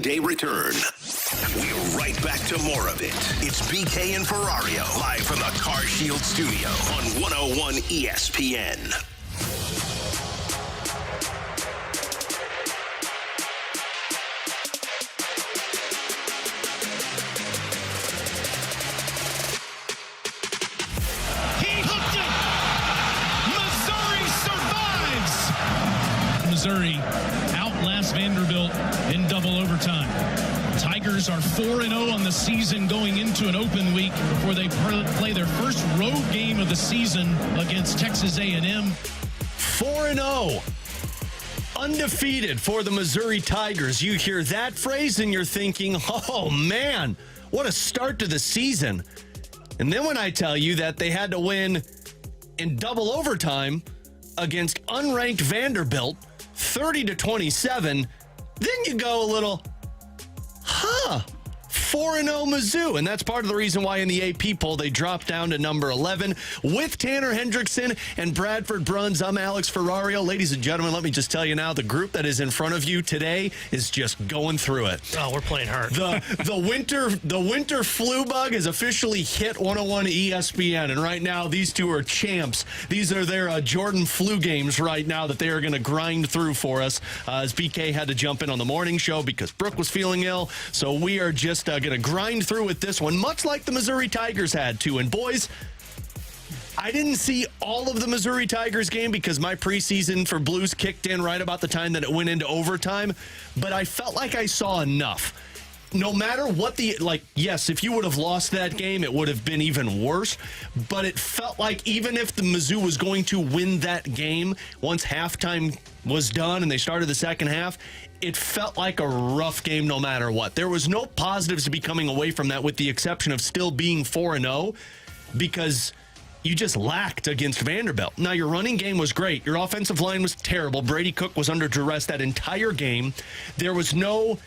Day return. We're right back to more of it. It's BK and Ferrario, live from the Car Shield studio on 101 ESPN. Missouri outlast Vanderbilt in double overtime. Tigers are 4-0 on the season going into an open week before they play their first road game of the season against Texas A&M. 4-0. Undefeated for the Missouri Tigers. You hear that phrase and you're thinking, oh man, what a start to the season. And then when I tell you that they had to win in double overtime against unranked Vanderbilt, 30-27, then you go a little, 4-0 Mizzou. And that's part of the reason why in the AP poll they dropped down to number 11. With Tanner Hendrickson and Bradford Bruns, I'm Alex Ferrario. Ladies and gentlemen, let me just tell you now, the group that is in front of you today is just going through it. Oh, we're playing hard. The winter flu bug has officially hit 101 ESPN, and right now these two are champs. These are their Jordan flu games right now that they are going to grind through for us. As BK had to jump in on the morning show because Brooke was feeling ill, so we are just going to grind through with this one, much like the Missouri Tigers had to. And boys, I didn't see all of the Missouri Tigers game because my preseason for Blues kicked in right about the time that it went into overtime, but I felt like I saw enough. No matter what yes, if you would have lost that game, it would have been even worse. But it felt like even if the Mizzou was going to win that game, once halftime was done and they started the second half, it felt like a rough game no matter what. There was no positives to be coming away from that with the exception of still being 4-0 because you just lacked against Vanderbilt. Now, your running game was great. Your offensive line was terrible. Brady Cook was under duress that entire game. There was no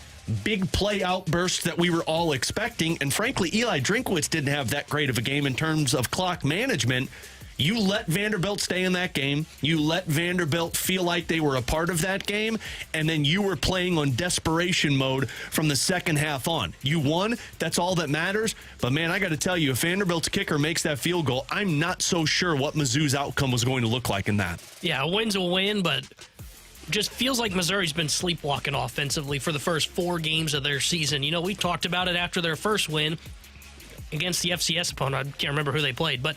big play outburst that we were all expecting. And frankly, Eli Drinkwitz didn't have that great of a game in terms of clock management. You let Vanderbilt stay in that game. You let Vanderbilt feel like they were a part of that game. And then you were playing on desperation mode from the second half on. You won. That's all that matters. But, man, I got to tell you, if Vanderbilt's kicker makes that field goal, I'm not so sure what Mizzou's outcome was going to look like in that. Yeah, a win's a win, but just feels like Missouri's been sleepwalking offensively for the first 4 games of their season. You know, we talked about it after their first win against the FCS opponent. I can't remember who they played, but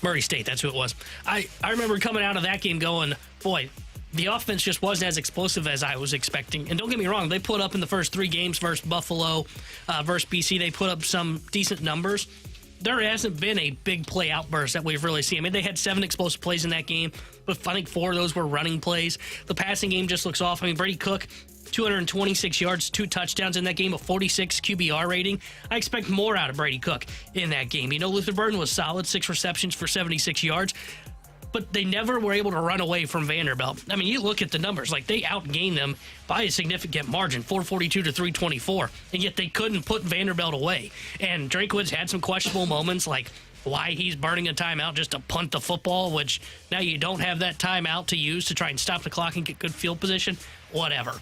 Murray State, that's who it was. I remember coming out of that game going, boy, the offense just wasn't as explosive as I was expecting. And don't get me wrong, they put up in the first 3 games versus Buffalo, versus BC, they put up some decent numbers. There hasn't been a big play outburst that we've really seen. I mean, they had 7 explosive plays in that game, but I think 4 of those were running plays. The passing game just looks off. I mean, Brady Cook, 226 yards, 2 touchdowns in that game, a 46 QBR rating. I expect more out of Brady Cook in that game. You know, Luther Burden was solid, 6 receptions for 76 yards, but they never were able to run away from Vanderbilt. I mean, you look at the numbers, like they outgained them by a significant margin, 442 to 324, and yet they couldn't put Vanderbilt away. And Drinkwitz had some questionable moments, like why he's burning a timeout just to punt the football, which now you don't have that timeout to use to try and stop the clock and get good field position, whatever.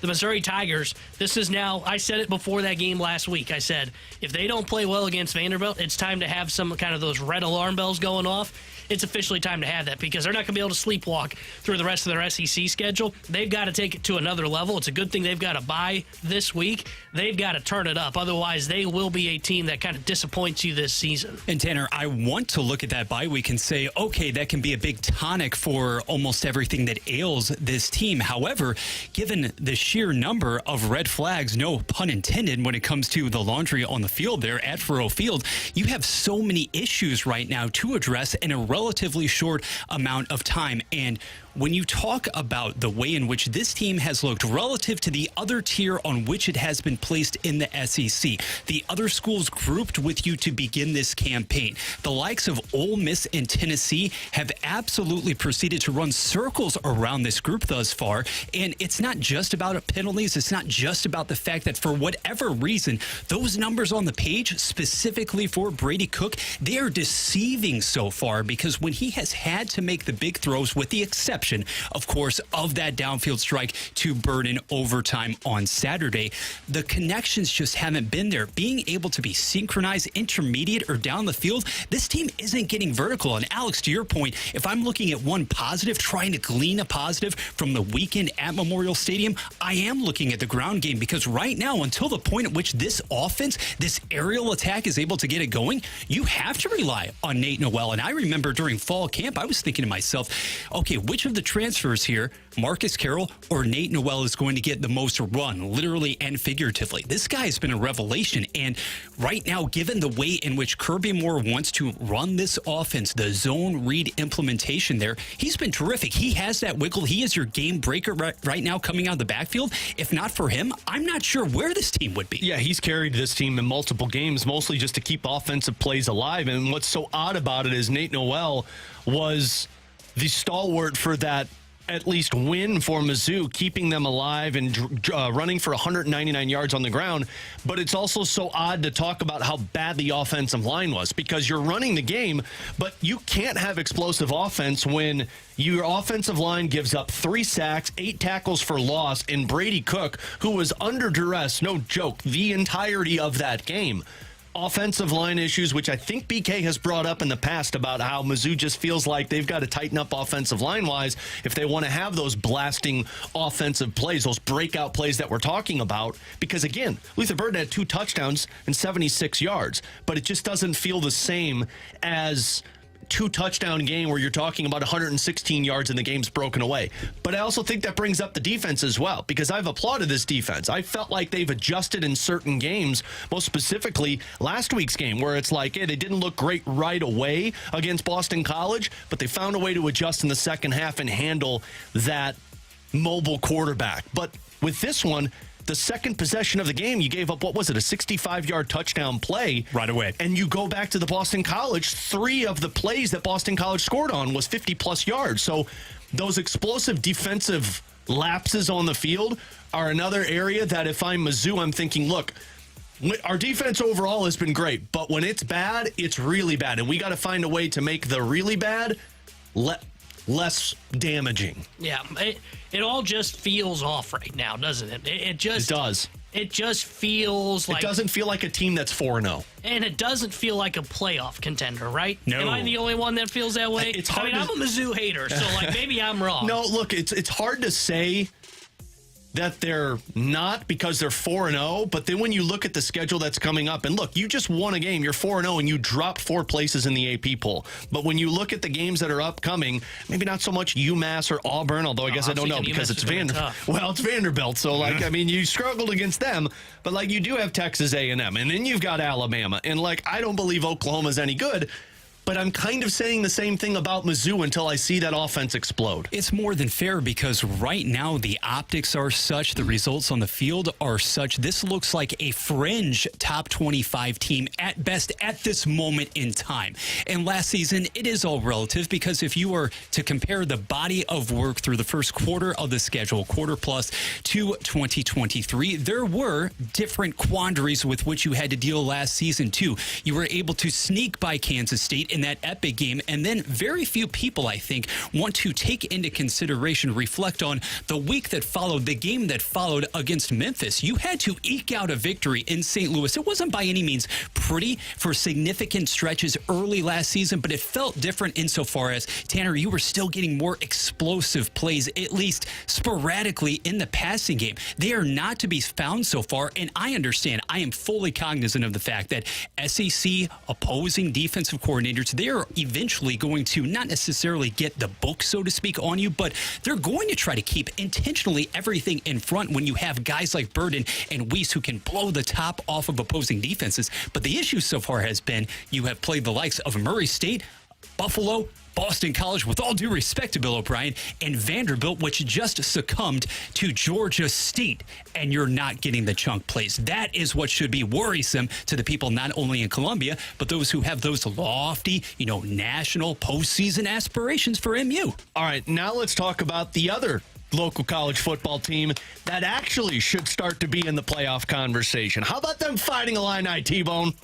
The Missouri Tigers, this is now, I said it before that game last week. I said, if they don't play well against Vanderbilt, it's time to have some kind of those red alarm bells going off. It's officially time to have that because they're not going to be able to sleepwalk through the rest of their SEC schedule. They've got to take it to another level. It's a good thing they've got a bye this week. They've got to turn it up. Otherwise, they will be a team that kind of disappoints you this season. And Tanner, I want to look at that bye week and say, okay, that can be a big tonic for almost everything that ails this team. However, given the sheer number of red flags, no pun intended, when it comes to the laundry on the field there at Ferro Field, you have so many issues right now to address in a relatively short amount of time. And when you talk about the way in which this team has looked relative to the other tier on which it has been placed in the SEC, the other schools grouped with you to begin this campaign, the likes of Ole Miss and Tennessee have absolutely proceeded to run circles around this group thus far. And it's not just about penalties. It's not just about the fact that for whatever reason, those numbers on the page, specifically for Brady Cook, they are deceiving so far, because when he has had to make the big throws, with the exception exception, of course, of that downfield strike to Burden overtime on Saturday. The connections just haven't been there. Being able to be synchronized, intermediate, or down the field, this team isn't getting vertical. And Alex, to your point, if I'm looking at one positive, trying to glean a positive from the weekend at Memorial Stadium, I am looking at the ground game, because right now, until the point at which this offense, this aerial attack is able to get it going, you have to rely on Nate Noel. And I remember during fall camp, I was thinking to myself, okay, which of the transfers here, Marcus Carroll or Nate Noel, is going to get the most run, literally and figuratively? This guy has been a revelation. And right now, given the way in which Kirby Moore wants to run this offense, the zone read implementation there, he's been terrific. He has that wiggle. He is your game breaker right now coming out of the backfield. If not for him, I'm not sure where this team would be. Yeah, he's carried this team in multiple games, mostly just to keep offensive plays alive. And what's so odd about it is Nate Noel was the stalwart for that at least win for Mizzou, keeping them alive and running for 199 yards on the ground. But it's also so odd to talk about how bad the offensive line was, because you're running the game, but you can't have explosive offense when your offensive line gives up 3 sacks, 8 tackles for loss, and Brady Cook, who was under duress, no joke, the entirety of that game. Offensive line issues, which I think BK has brought up in the past about how Mizzou just feels like they've got to tighten up offensive line-wise if they want to have those blasting offensive plays, those breakout plays that we're talking about. Because, again, Luther Burden had 2 touchdowns and 76 yards, but it just doesn't feel the same as 2-touchdown game where you're talking about 116 yards and the game's broken away. But I also think that brings up the defense as well, because I've applauded this defense. I felt like they've adjusted in certain games, most specifically last week's game, where it's like, hey, they didn't look great right away against Boston College, but they found a way to adjust in the second half and handle that mobile quarterback. But with this one, the second possession of the game, you gave up, what was it, a 65-yard touchdown play? Right away. And you go back to the Boston College, 3 of the plays that Boston College scored on was 50-plus yards. So those explosive defensive lapses on the field are another area that if I'm Mizzou, I'm thinking, look, our defense overall has been great, but when it's bad, it's really bad. And we got to find a way to make the really bad less damaging. Yeah, it all just feels off right now, doesn't it? It does. It just feels like... It doesn't feel like a team that's 4-0. And it doesn't feel like a playoff contender, right? No. Am I the only one that feels that way? It's hard I'm a Mizzou hater, so maybe I'm wrong. No, look, it's hard to say that they're not because they're 4-0, but then when you look at the schedule that's coming up, and look, you just won a game, you're 4-0, and you dropped 4 places in the AP poll. But when you look at the games that are upcoming, maybe not so much UMass or Auburn, although I guess I don't know because it's Vanderbilt. Well, it's Vanderbilt, so I mean, you struggled against them, but you do have Texas A&M, and then you've got Alabama, and I don't believe Oklahoma's any good. But I'm kind of saying the same thing about Mizzou until I see that offense explode. It's more than fair, because right now the optics are such, the results on the field are such. This looks like a fringe top 25 team at best at this moment in time. And last season, it is all relative, because if you were to compare the body of work through the first quarter of the schedule, quarter plus, to 2023, there were different quandaries with which you had to deal last season too. You were able to sneak by Kansas State in that epic game, and then very few people, I think, want to take into consideration, reflect on the week that followed, the game that followed against Memphis. You had to eke out a victory in St. Louis. It wasn't by any means pretty for significant stretches early last season, but it felt different insofar as, Tanner, you were still getting more explosive plays, at least sporadically in the passing game. They are not to be found so far, and I understand, I am fully cognizant of the fact that SEC opposing defensive coordinators, they are eventually going to not necessarily get the book, so to speak, on you, but they're going to try to keep intentionally everything in front when you have guys like Burden and Weiss who can blow the top off of opposing defenses. But the issue so far has been you have played the likes of Murray State, Buffalo, Boston College, with all due respect to Bill O'Brien, and Vanderbilt, which just succumbed to Georgia State, and you're not getting the chunk plays. That is what should be worrisome to the people not only in Columbia, but those who have those lofty, national postseason aspirations for MU. All right, now let's talk about the other local college football team that actually should start to be in the playoff conversation. How about them Fighting Illini, T-Bone?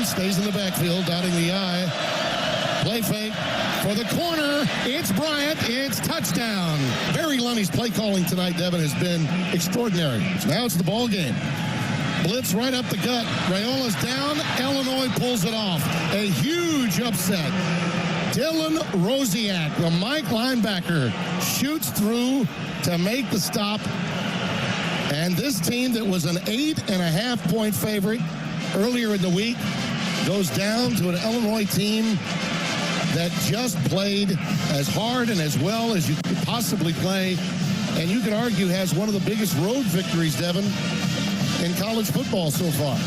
Stays in the backfield, dotting the I. Play fake for the corner. It's Bryant. It's touchdown. touchdown. Barry Lunny's play calling tonight, Devin, has been extraordinary. Now it's the ball game. Blitz right up the gut. Rayola's down. Illinois pulls it off. A huge upset. Dylan Rosiak, the Mike linebacker, shoots through to make the stop. And this team that was an 8.5-point favorite earlier in the week goes down to an Illinois team that just played as hard and as well as you could possibly play. And you could argue has one of the biggest road victories, Devin, in college football so far.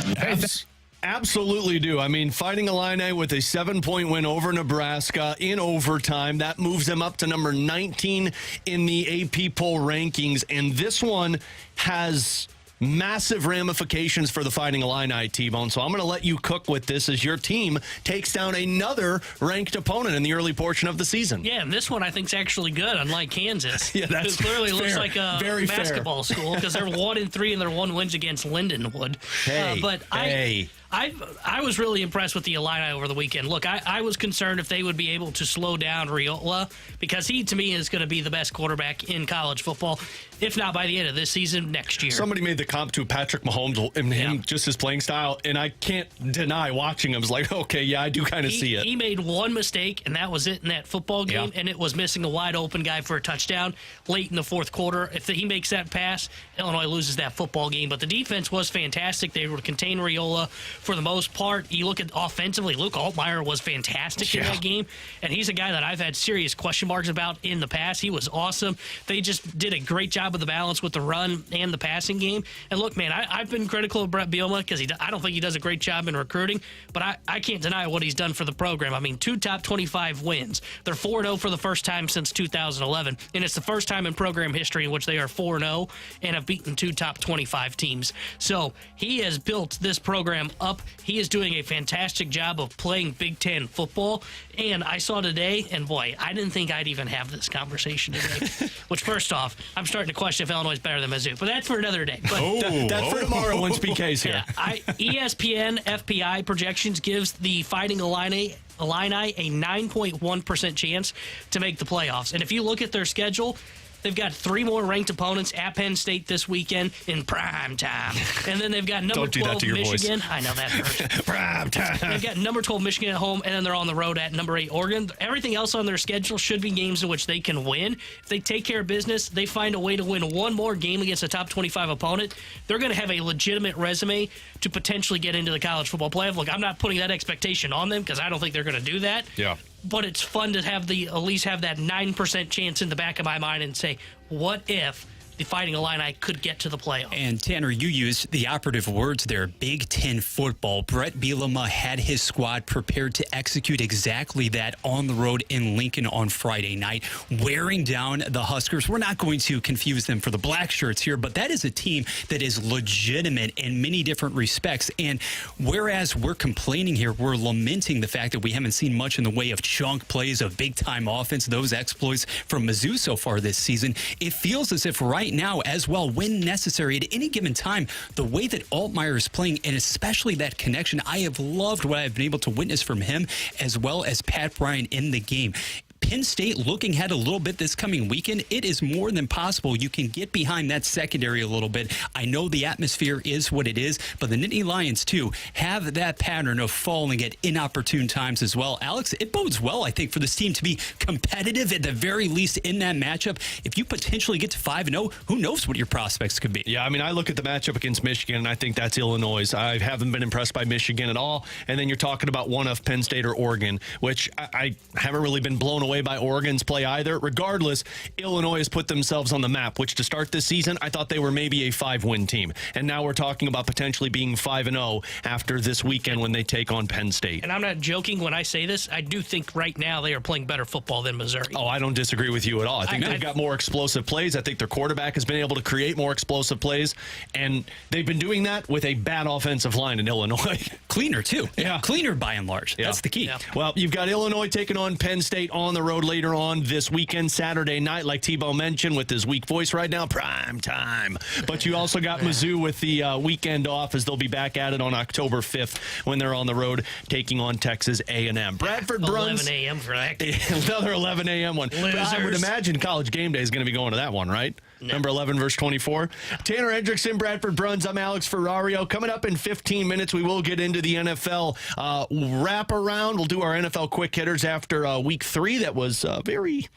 Absolutely do. I mean, Fighting Illini with a 7-point win over Nebraska in overtime. That moves them up to number 19 in the AP poll rankings. And this one has massive ramifications for the Fighting Illini, T-Bone. So I'm going to let you cook with this as your team takes down another ranked opponent in the early portion of the season. Yeah, and this one I think is actually good, unlike Kansas. Yeah, that's it clearly fair. looks like a Very basketball school because they're 1-3 and their 1 wins against Lindenwood. I was really impressed with the Illini over the weekend. Look, I was concerned if they would be able to slow down Riola because he, to me, is going to be the best quarterback in college football, if not by the end of this season, next year. Somebody made the comp to Patrick Mahomes and him, just his playing style, and I can't deny watching him. It's like, okay, yeah, I do kind of see it. He made one mistake, and that was it in that football game, and it was missing a wide-open guy for a touchdown late in the fourth quarter. If he makes that pass, Illinois loses that football game. But the defense was fantastic. They were to contain Riola for the most part. You look at offensively, Luke Altmaier was fantastic in that game, and he's a guy that I've had serious question marks about in the past. He was awesome. They just did a great job of the balance with the run and the passing game. And look, man, I've been critical of Brett Bielema because I don't think he does a great job in recruiting, but I can't deny what he's done for the program. I mean, 2 top 25 wins. They're 4-0 for the first time since 2011, and it's the first time in program history in which they are 4-0 and have beaten 2 top 25 teams. So he has built this program up. He is doing a fantastic job of playing Big Ten football. And I saw today, and boy, I didn't think I'd even have this conversation today. Which, first off, I'm starting to question if Illinois is better than Mizzou. But that's for another day. But that's for tomorrow once PK's here. ESPN FPI projections gives the Fighting Illini a 9.1% chance to make the playoffs. And if you look at their schedule, they've got 3 more ranked opponents at Penn State this weekend in prime time. And then they've got number 12 Michigan. I know that hurts. Prime time. They've got number 12 Michigan at home, and then they're on the road at number 8 Oregon. Everything else on their schedule should be games in which they can win. If they take care of business, they find a way to win one more game against a top 25 opponent, they're going to have a legitimate resume to potentially get into the college football playoff. Look, I'm not putting that expectation on them because I don't think they're going to do that. Yeah. But it's fun to have at least have that 9% chance in the back of my mind and say, what if the Fighting Illini could get to the playoffs? And Tanner, you used the operative words there, Big Ten football. Brett Bielema had his squad prepared to execute exactly that on the road in Lincoln on Friday night, wearing down the Huskers. We're not going to confuse them for the black shirts here, but that is a team that is legitimate in many different respects. And whereas we're complaining here, we're lamenting the fact that we haven't seen much in the way of chunk plays, of big-time offense, those exploits from Mizzou so far this season. It feels as if right now as well, when necessary, at any given time, the way that Altmaier is playing, and especially that connection, I have loved what I've been able to witness from him as well as Pat Bryant in the game. Penn State looking ahead a little bit this coming weekend, it is more than possible you can get behind that secondary a little bit. I know the atmosphere is what it is, but the Nittany Lions, too, have that pattern of falling at inopportune times as well. Alex, it bodes well, I think, for this team to be competitive at the very least in that matchup. If you potentially get to 5-0, who knows what your prospects could be? Yeah, I mean, I look at the matchup against Michigan, and I think that's Illinois. I haven't been impressed by Michigan at all. And then you're talking about one of Penn State or Oregon, which I haven't really been blown away by Oregon's play either. Regardless, Illinois has put themselves on the map, which to start this season, I thought they were maybe a 5-win team. And now we're talking about potentially being 5-0 after this weekend when they take on Penn State. And I'm not joking when I say this. I do think right now they are playing better football than Missouri. Oh, I don't disagree with you at all. I think they've got more explosive plays. I think their quarterback has been able to create more explosive plays. And they've been doing that with a bad offensive line in Illinois. Cleaner, too. Yeah. Cleaner by and large. Yeah. That's the key. Yeah. Well, you've got Illinois taking on Penn State on the road later on this weekend, Saturday night, like Tebow mentioned with his weak voice right now, prime time. But you also got Mizzou with the weekend off as they'll be back at it on October 5th when they're on the road taking on Texas A&M. Bradford Bruns. 11 a.m. for that. Another 11 a.m. one. Losers. I would imagine College Game Day is going to be going to that one, right? No. Number 11 verse 24. Tanner Hendrickson, Bradford Bruns. I'm Alex Ferrario. Coming up in 15 minutes, we will get into the NFL wraparound. We'll do our NFL quick hitters after week 3. That was very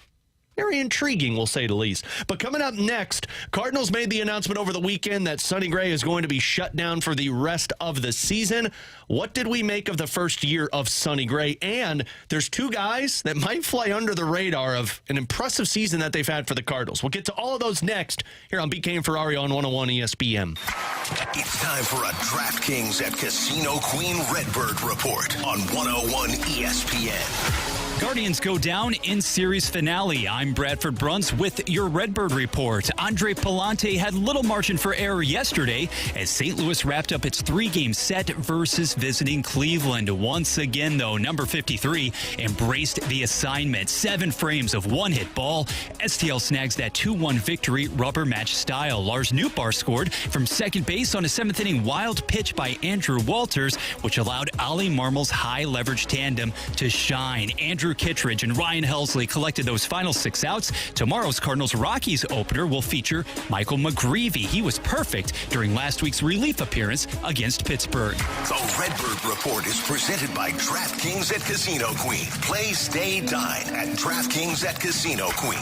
intriguing, we'll say the least. But coming up next, Cardinals made the announcement over the weekend that Sonny Gray is going to be shut down for the rest of the season. What did we make of the first year of Sonny Gray? And there's 2 guys that might fly under the radar of an impressive season that they've had for the Cardinals. We'll get to all of those next here on BK and Ferrari on 101 ESPN. It's time for a DraftKings at Casino Queen Redbird report on 101 ESPN. Guardians go down in series finale. I'm Bradford Bruns with your Redbird report. Andre Palante had little margin for error yesterday as St. Louis wrapped up its 3-game set versus visiting Cleveland. Once again, though, number 53 embraced the assignment. 7 frames of one-hit ball. STL snags that 2-1 victory rubber match style. Lars Nootbaar scored from second base on a 7th-inning wild pitch by Andrew Walters, which allowed Ollie Marmol's high-leverage tandem to shine. Andrew Kittredge and Ryan Helsley collected those final 6 outs. Tomorrow's Cardinals-Rockies opener will feature Michael McGreevy. He was perfect during last week's relief appearance against Pittsburgh. The Redbird Report is presented by DraftKings at Casino Queen. Play, stay, dine at DraftKings at Casino Queen.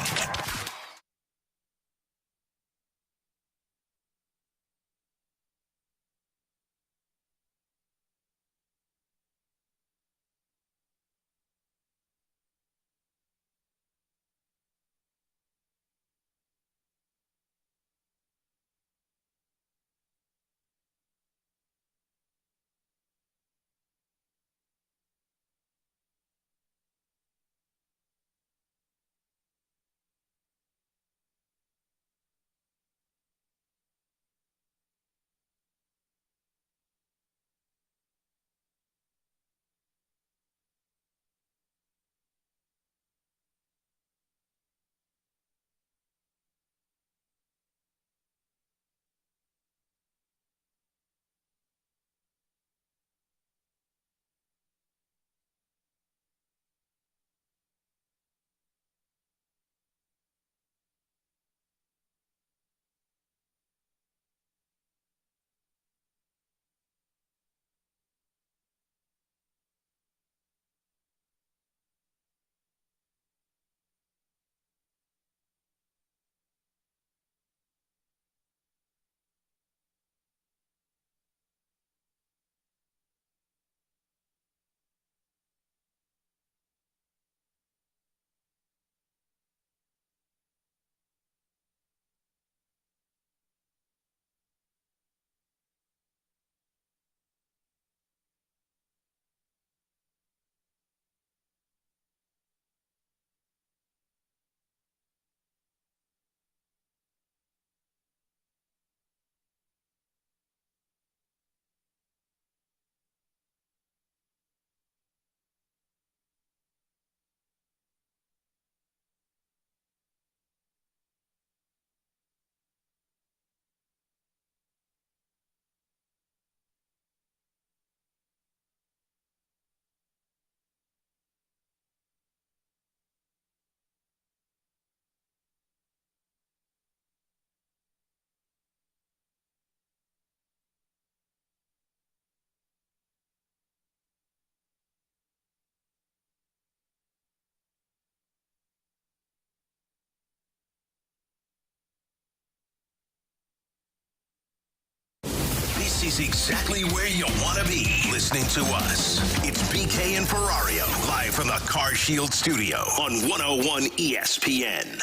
This is exactly where you want to be listening to us. It's BK and Ferrario, live from the Car Shield studio on 101 ESPN.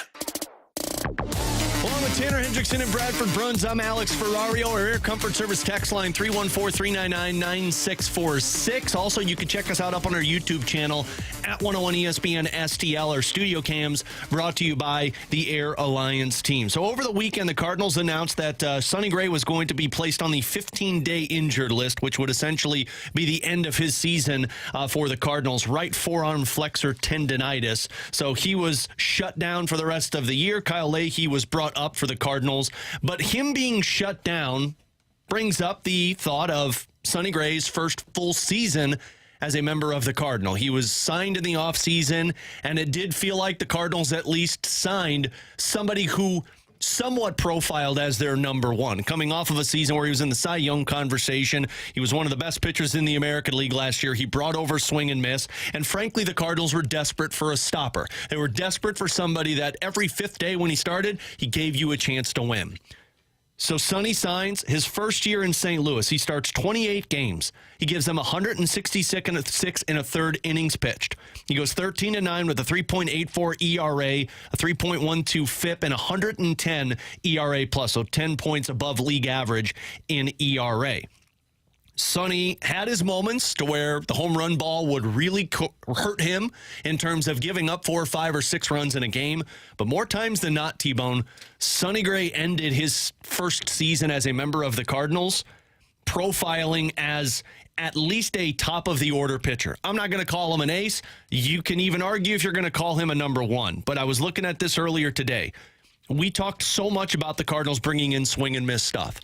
Along with Tanner Hendrickson and Bradford Bruns. I'm Alex Ferrario. Our Air Comfort Service text line 314-399-9646. Also, you can check us out up on our YouTube channel at 101 ESPN STL. Our studio cams brought to you by the Air Alliance team. So over the weekend, the Cardinals announced that Sonny Gray was going to be placed on the 15-day injured list, which would essentially be the end of his season for the Cardinals. Right forearm flexor tendonitis. So he was shut down for the rest of the year. Kyle Leahy was brought up for the Cardinals, but him being shut down brings up the thought of Sonny Gray's first full season as a member of the Cardinal. He was signed in the offseason, and it did feel like the Cardinals at least signed somebody who somewhat profiled as their number one. Coming off of a season where he was in the Cy Young conversation, he was one of the best pitchers in the American League last year. He brought over swing and miss, and frankly, the Cardinals were desperate for a stopper. They were desperate for somebody that every fifth day when he started, he gave you a chance to win. So Sonny signs his first year in St. Louis. He starts 28 games. He gives them 166 and a third innings pitched. He goes 13-9 with a 3.84 ERA, a 3.12 FIP, and 110 ERA plus, so 10 points above league average in ERA. Sonny had his moments to where the home run ball would really hurt him in terms of giving up 4, 5, or 6 runs in a game. But more times than not, T-Bone, Sonny Gray ended his first season as a member of the Cardinals profiling as at least a top-of-the-order pitcher. I'm not going to call him an ace. You can even argue if you're going to call him a number one. But I was looking at this earlier today. We talked so much about the Cardinals bringing in swing and miss stuff.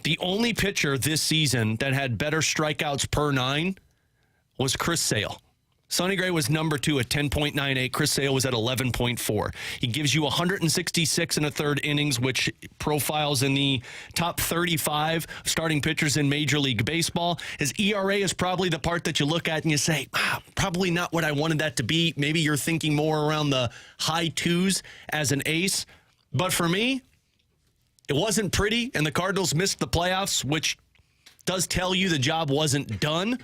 The only pitcher this season that had better strikeouts per 9 was Chris Sale. Sonny Gray was number 2 at 10.98. Chris Sale was at 11.4. He gives you 166 and a third innings, which profiles in the top 35 starting pitchers in Major League Baseball. His ERA is probably the part that you look at and you say, probably not what I wanted that to be. Maybe you're thinking more around the high 2s as an ace. But for me, it wasn't pretty, and the Cardinals missed the playoffs, which does tell you the job wasn't done.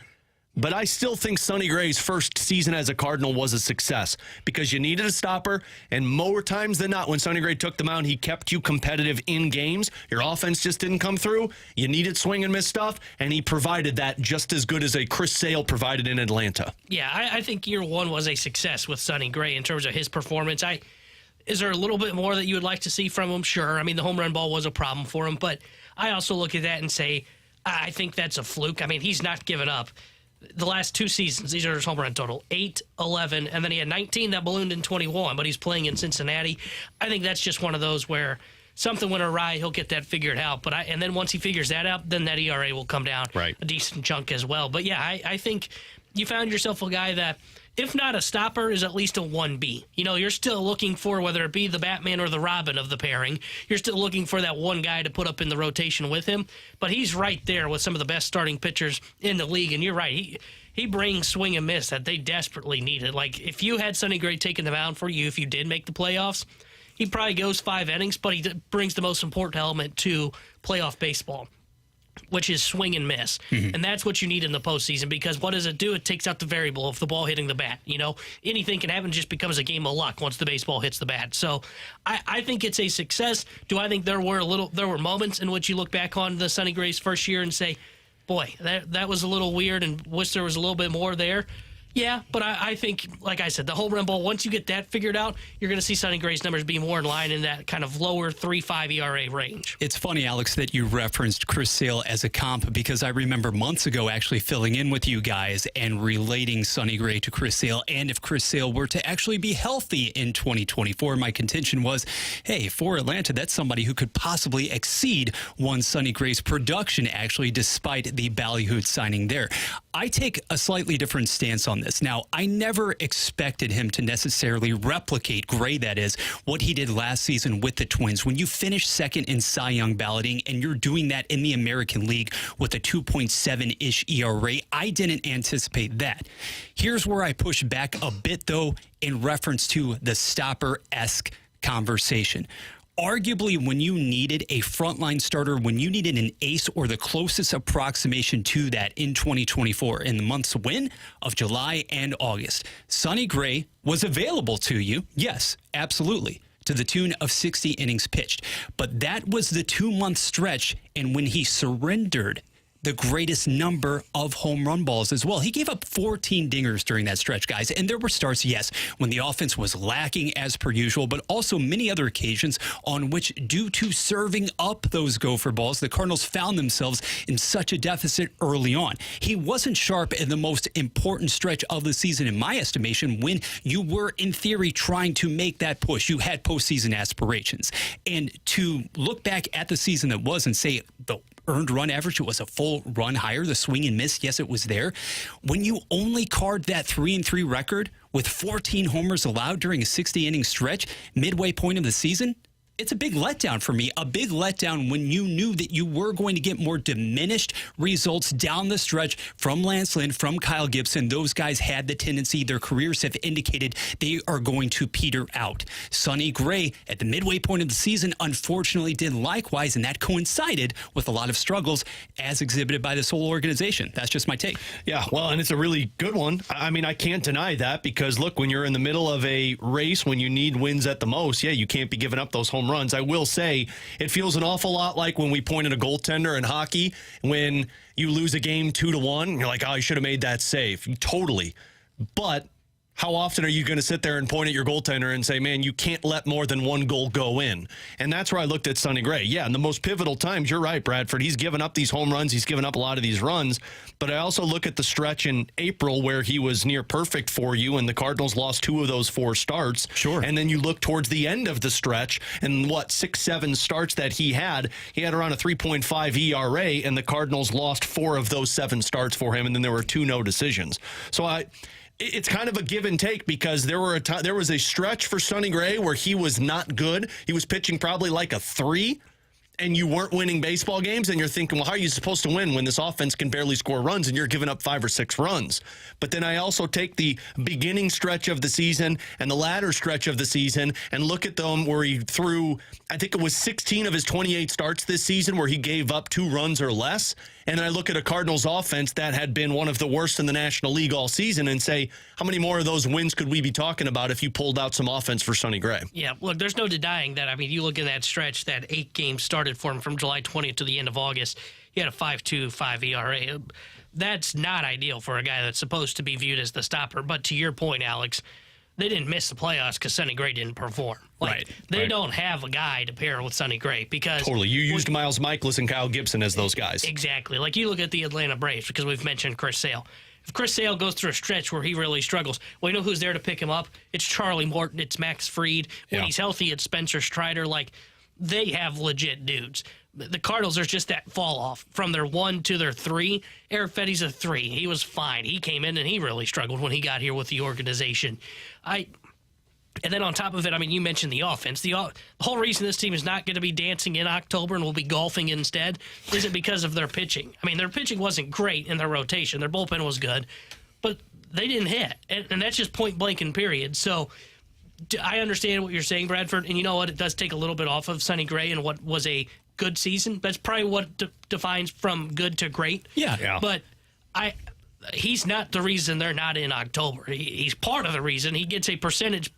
But I still think Sonny Gray's first season as a Cardinal was a success because you needed a stopper, and more times than not, when Sonny Gray took the mound, he kept you competitive in games. Your offense just didn't come through. You needed swing and miss stuff, and he provided that just as good as a Chris Sale provided in Atlanta. Yeah, I think year one was a success with Sonny Gray in terms of his performance. Is there a little bit more that you would like to see from him? Sure. I mean, the home run ball was a problem for him, but I also look at that and say, I think that's a fluke. I mean, he's not given up. The last 2 seasons, these are his home run total, 8, 11, and then he had 19 that ballooned in 21, but he's playing in Cincinnati. I think that's just one of those where something went awry, he'll get that figured out. And then once he figures that out, then that ERA will come down a decent chunk as well. But yeah, I think you found yourself a guy that, if not a stopper, is at least a 1B. You know, you're still looking for, whether it be the Batman or the Robin of the pairing, you're still looking for that one guy to put up in the rotation with him. But he's right there with some of the best starting pitchers in the league. And you're right, he brings swing and miss that they desperately needed. Like, if you had Sonny Gray taking the mound for you, if you did make the playoffs, he probably goes 5 innings, but he brings the most important element to playoff baseball, which is swing and miss. Mm-hmm. And that's what you need in the postseason, because what does it do? It takes out the variable of the ball hitting the bat. You know, anything can happen, just becomes a game of luck once the baseball hits the bat. So I think it's a success. Do I think there were moments in which you look back on the Sonny Gray's first year and say, boy, that was a little weird and wish there was a little bit more there? Yeah, but I think, like I said, the home run ball, once you get that figured out, you're going to see Sonny Gray's numbers be more in line in that kind of lower 3.5 ERA range. It's funny, Alex, that you referenced Chris Sale as a comp, because I remember months ago actually filling in with you guys and relating Sonny Gray to Chris Sale. And if Chris Sale were to actually be healthy in 2024, my contention was, hey, for Atlanta, that's somebody who could possibly exceed one Sonny Gray's production, actually, despite the ballyhooed signing there. I take a slightly different stance on this. Now, I never expected him to necessarily replicate, Gray that is, what he did last season with the Twins. When you finish second in Cy Young balloting and you're doing that in the American League with a 2.7-ish ERA, I didn't anticipate that. Here's where I push back a bit, though, in reference to the stopper-esque conversation. Arguably, when you needed a frontline starter, when you needed an ace or the closest approximation to that in 2024, in the months of July and August, Sonny Gray was available to you. Yes, absolutely. to the tune of 60 innings pitched. But that was the 2-month stretch, and when he surrendered the greatest number of home run balls as well. He gave up 14 dingers during that stretch, guys. And there were starts, yes, when the offense was lacking as per usual, but also many other occasions on which, due to serving up those gopher balls, the Cardinals found themselves in such a deficit early on. He wasn't sharp in the most important stretch of the season, in my estimation, when you were, in theory, trying to make that push. You had postseason aspirations. And to look back at the season that was and say the earned run average, it was a full run higher. The swing and miss, yes, it was there. When you only card that 3-3 record with 14 homers allowed during a 60-inning stretch, midway point of the season, it's a big letdown for me. A big letdown when you knew that you were going to get more diminished results down the stretch from Lance Lynn, from Kyle Gibson. Those guys had the tendency, their careers have indicated they are going to peter out. Sonny Gray, at the midway point of the season, unfortunately did likewise, and that coincided with a lot of struggles as exhibited by this whole organization. That's just my take. Yeah, well, and it's a really good one. I mean, I can't deny that because, look, when you're in the middle of a race, when you need wins at the most, yeah, you can't be giving up those home runs. I will say it feels an awful lot like when we point at a goaltender in hockey when you lose a game 2-1. You're like, oh, you should have made that save. Totally. But how often are you going to sit there and point at your goaltender and say, man, you can't let more than one goal go in? And that's where I looked at Sonny Gray. Yeah, in the most pivotal times, you're right, Bradford. He's given up these home runs. He's given up a lot of these runs. But I also look at the stretch in April where he was near perfect for you, and the Cardinals lost 2 of those 4 starts. Sure. And then you look towards the end of the stretch, and 6-7 starts that he had around a 3.5 ERA, and the Cardinals lost 4 of those 7 starts for him, and then there were 2 no decisions. So it's kind of a give and take because there was a stretch for Sonny Gray where he was not good. He was pitching probably like a 3, and you weren't winning baseball games, and you're thinking, well, how are you supposed to win when this offense can barely score runs and you're giving up 5 or 6 runs? But then I also take the beginning stretch of the season and the latter stretch of the season and look at them where he threw, I think it was 16 of his 28 starts this season where he gave up 2 runs or less. And I look at a Cardinals offense that had been one of the worst in the National League all season and say, how many more of those wins could we be talking about if you pulled out some offense for Sonny Gray? Yeah, look, there's no denying that. I mean, you look at that stretch, that 8 games started for him from July 20th to the end of August. He had a 5.25 ERA. That's not ideal for a guy that's supposed to be viewed as the stopper. But to your point, Alex, they didn't miss the playoffs because Sonny Gray didn't perform. They don't have a guy to pair with Sonny Gray because... Totally. You used Miles Mikolas and Kyle Gibson as those guys. Exactly. Like you look at the Atlanta Braves because we've mentioned Chris Sale. If Chris Sale goes through a stretch where he really struggles, well, you know who's there to pick him up? It's Charlie Morton. It's Max Fried. When he's healthy, it's Spencer Strider. Like, they have legit dudes. The Cardinals, there's just that fall off from their 1 to their 3. Eric Fetty's a 3. He was fine. He came in and he really struggled when he got here with the organization. And then on top of it, I mean, you mentioned the offense. The whole reason this team is not going to be dancing in October and will be golfing instead isn't because of their pitching. I mean, their pitching wasn't great in their rotation. Their bullpen was good, but they didn't hit. And that's just point blank and period. So I understand what you're saying, Bradford. And you know what? It does take a little bit off of Sonny Gray and what was a good season. That's probably what defines from good to great. Yeah. But he's not the reason they're not in October. He's part of the reason. He gets a percentage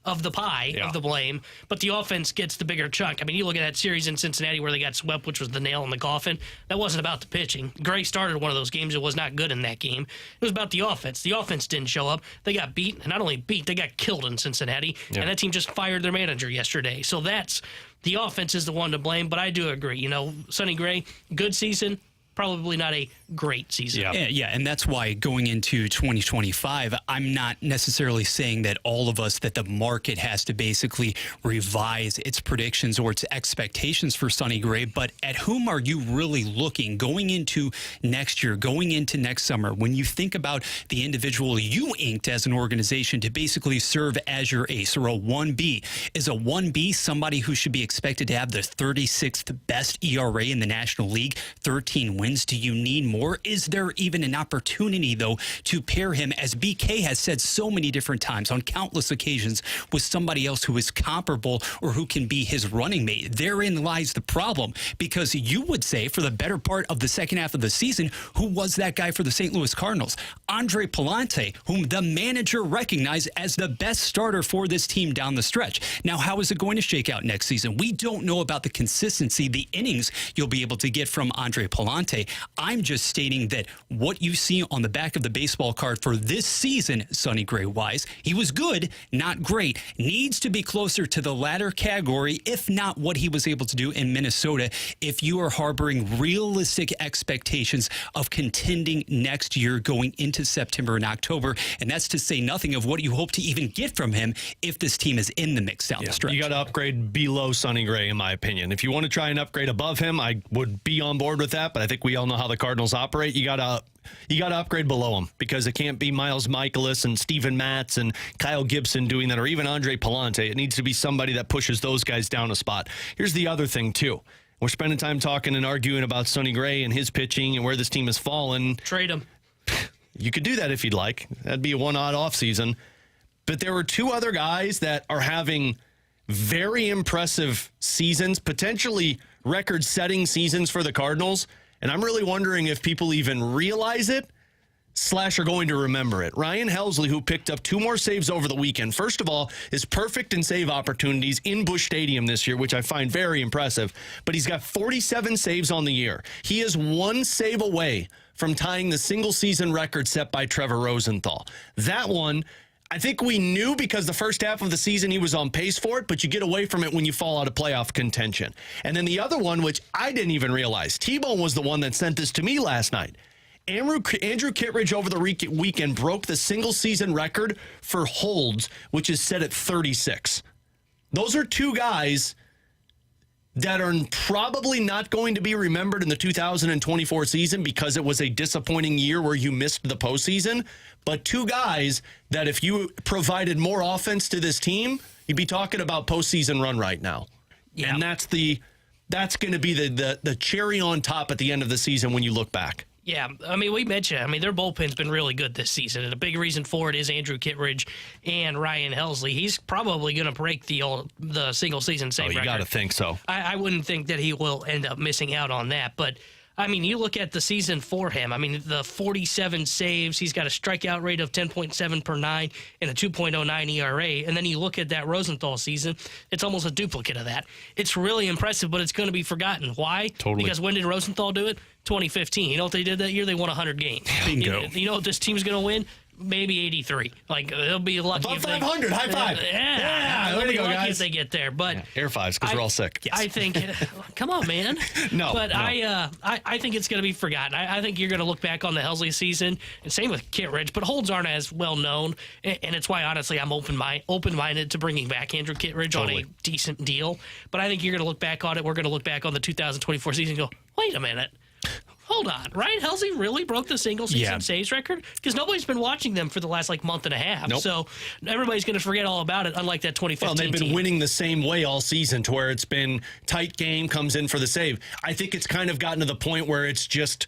of the pie of the blame, but the offense gets the bigger chunk. I mean, you look at that series in Cincinnati where they got swept, which was the nail in the coffin. That wasn't about the pitching. Gray started one of those games. It was not good in that game. It was about the offense. The offense didn't show up. They got beat, and not only beat, they got killed in Cincinnati, and that team just fired their manager yesterday. So the offense is the one to blame, but I do agree. You know, Sonny Gray, good season, probably not a great season. Yeah, and that's why going into 2025, I'm not necessarily saying that all of us, that the market has to basically revise its predictions or its expectations for Sonny Gray, but at whom are you really looking going into next year, going into next summer, when you think about the individual you inked as an organization to basically serve as your ace or a 1B? Is a 1B somebody who should be expected to have the 36th best ERA in the National League, 13 wins? wins? Do you need more? Is there even an opportunity, though, to pair him, as BK has said so many different times on countless occasions, with somebody else who is comparable or who can be his running mate? Therein lies the problem, because you would say for the better part of the second half of the season, who was that guy for the St. Louis Cardinals? Andre Palante, whom the manager recognized as the best starter for this team down the stretch. Now, how is it going to shake out next season? We don't know about the consistency, the innings you'll be able to get from Andre Palante. I'm just stating that what you see on the back of the baseball card for this season, Sonny Gray wise, he was good, not great, needs to be closer to the latter category, if not what he was able to do in Minnesota, if you are harboring realistic expectations of contending next year going into September and October. And that's to say nothing of what you hope to even get from him if this team is in the mix down the stretch. You got to upgrade below Sonny Gray, in my opinion. If you want to try and upgrade above him, I would be on board with that, but I think we all know how the Cardinals operate. You got to upgrade below him, because it can't be Miles Michaelis and Steven Matz and Kyle Gibson doing that, or even Andre Palante. It needs to be somebody that pushes those guys down a spot. Here's the other thing, too. We're spending time talking and arguing about Sonny Gray and his pitching and where this team has fallen. Trade him. You could do that if you'd like. That'd be a one-odd offseason. But there were two other guys that are having very impressive seasons, potentially record-setting seasons for the Cardinals. And I'm really wondering if people even realize it / are going to remember it. Ryan Helsley, who picked up 2 more saves over the weekend, first of all, is perfect in save opportunities in Busch Stadium this year, which I find very impressive. But he's got 47 saves on the year. He is 1 save away from tying the single-season record set by Trevor Rosenthal. That one, I think we knew, because the first half of the season he was on pace for it, but you get away from it when you fall out of playoff contention. And then the other one, which I didn't even realize, T-Bone was the one that sent this to me last night. Andrew Kittredge over the weekend broke the single-season record for holds, which is set at 36. Those are 2 guys that are probably not going to be remembered in the 2024 season because it was a disappointing year where you missed the postseason. But 2 guys that if you provided more offense to this team, you'd be talking about postseason run right now. Yeah. And that's going to be the cherry on top at the end of the season when you look back. Yeah, I mean, we mentioned, their bullpen's been really good this season, and a big reason for it is Andrew Kittredge and Ryan Helsley. He's probably going to break the single-season save record. You got to think so. I wouldn't think that he will end up missing out on that, but you look at the season for him. The 47 saves, he's got a strikeout rate of 10.7 per 9 and a 2.09 ERA. And then you look at that Rosenthal season, it's almost a duplicate of that. It's really impressive, but it's going to be forgotten. Why? Totally. Because when did Rosenthal do it? 2015. You know what they did that year? They won 100 games. Bingo. You know what this team's going to win? Maybe 83. They'll be lucky above if 500. High five. Yeah, there you go, guys. If they get there, but air fives because we're all sick. Yes. I think. Come on, man. No, I think it's going to be forgotten. I think you're going to look back on the Helsley season, and same with Kittredge. But holds aren't as well known, and it's why honestly I'm open-minded to bringing back Andrew Kittredge on a decent deal. But I think you're going to look back on it. We're going to look back on the 2024 season and go, wait a minute. Hold on. Ryan Helsley really broke the single-season saves record? Because nobody's been watching them for the last, month and a half. Nope. So everybody's going to forget all about it, unlike that 2015 Well, they've been team. winning the same way all season to where it's been tight game, comes in for the save. I think it's kind of gotten to the point where it's just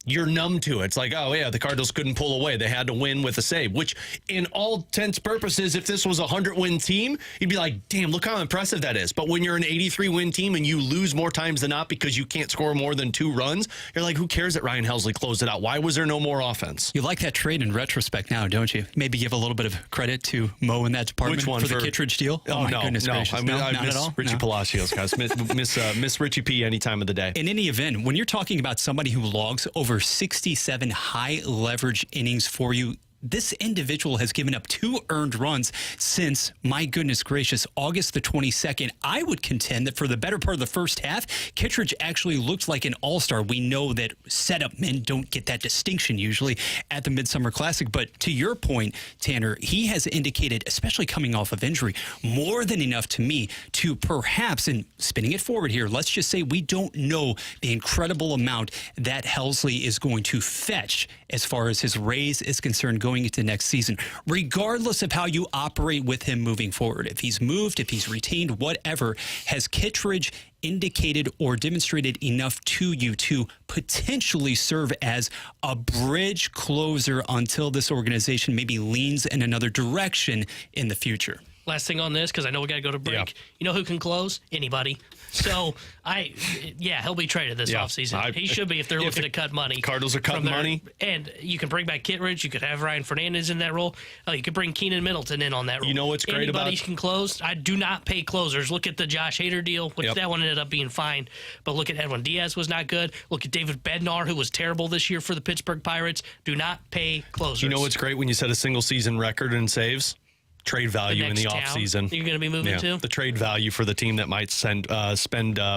you're numb to it. It's like, oh, yeah, the Cardinals couldn't pull away. They had to win with a save, which in all intents and purposes, if this was a 100-win team, you'd be like, damn, look how impressive that is. But when you're an 83-win team and you lose more times than not because you can't score more than 2 runs, you're like, who cares that Ryan Helsley closed it out? Why was there no more offense? You like that trade in retrospect now, don't you? Maybe give a little bit of credit to Mo in that department. Which one? For the Kittredge deal? Oh, my no, goodness no. gracious. I Not miss at all? Richie Palacios, guys. Miss Richie P any time of the day. In any event, when you're talking about somebody who logs over 67 high leverage innings for you, this individual has given up 2 earned runs since, my goodness gracious, August the 22nd. I would contend that for the better part of the first half, Kittredge actually looked like an all-star. We know that setup men don't get that distinction usually at the Midsummer Classic. But to your point, Tanner, he has indicated, especially coming off of injury, more than enough to me to perhaps, and spinning it forward here, let's just say we don't know the incredible amount that Helsley is going to fetch as far as his raise is concerned going into next season, regardless of how you operate with him moving forward. If he's moved, if he's retained, whatever, has Kittredge indicated or demonstrated enough to you to potentially serve as a bridge closer until this organization maybe leans in another direction in the future? Last thing on this, because I know we got to go to break. Yeah. You know who can close? Anybody. So, he'll be traded this offseason. He should be if they're looking to cut money. Cardinals are cutting money. And you can bring back Kittredge. You could have Ryan Fernandez in that role. You could bring Keenan Middleton in on that role. You know what's great Anybody can close. I do not pay closers. Look at the Josh Hader deal, which that one ended up being fine. But look at Edwin Diaz was not good. Look at David Bednar, who was terrible this year for the Pittsburgh Pirates. Do not pay closers. You know what's great when you set a single season record in saves? Trade value in the offseason. You're going to be moving to? The trade value for the team that might spend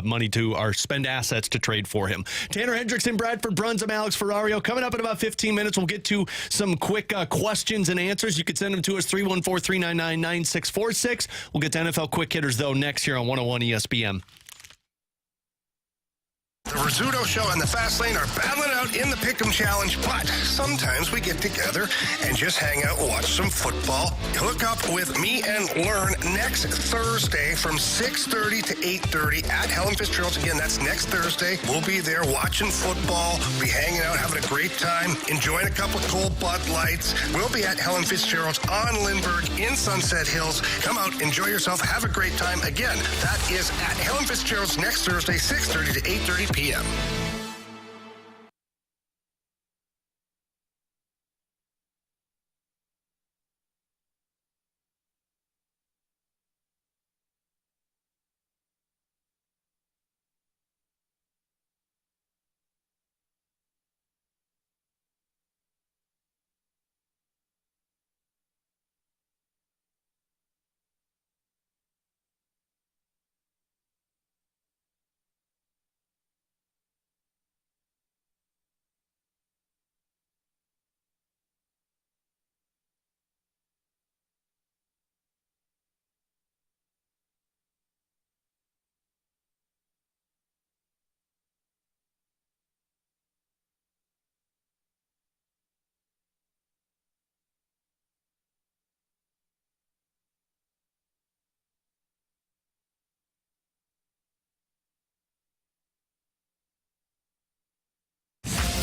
money to or spend assets to trade for him. Tanner Hendrickson, Bradford Bruns. I'm Alex Ferrario. Coming up in about 15 minutes, we'll get to some quick questions and answers. You can send them to us, 314-399-9646. We'll get to NFL quick hitters, though, next here on 101 ESPN. The Rizzuto Show and the Fast Lane are battling out in the Pick'em Challenge, but sometimes we get together and just hang out and watch some football. Hook up with me and learn next Thursday from 6:30 to 8:30 at Helen Fitzgerald's. Again, that's next Thursday. We'll be there watching football, be hanging out, having a great time, enjoying a couple of cold Bud Lights. We'll be at Helen Fitzgerald's on Lindbergh in Sunset Hills. Come out, enjoy yourself, have a great time. Again, that is at Helen Fitzgerald's next Thursday, 6:30 to 8:30 p.m.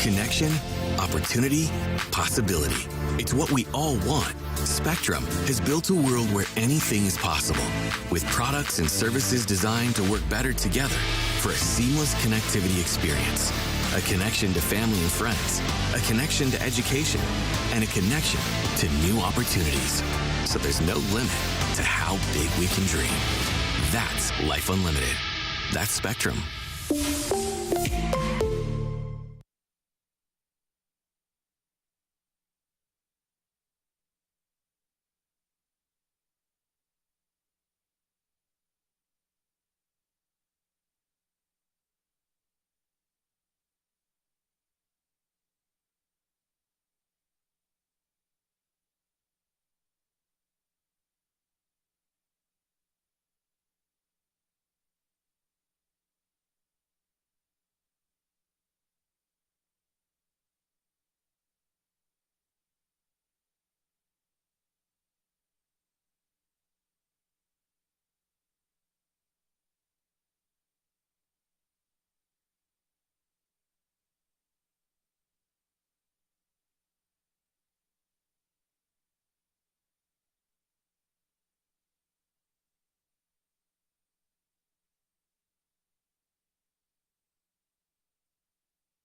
Connection, opportunity, possibility. It's what we all want. Spectrum has built a world where anything is possible, with products and services designed to work better together for a seamless connectivity experience. A connection to family and friends, a connection to education, and a connection to new opportunities. So there's no limit to how big we can dream. That's Life Unlimited. That's Spectrum.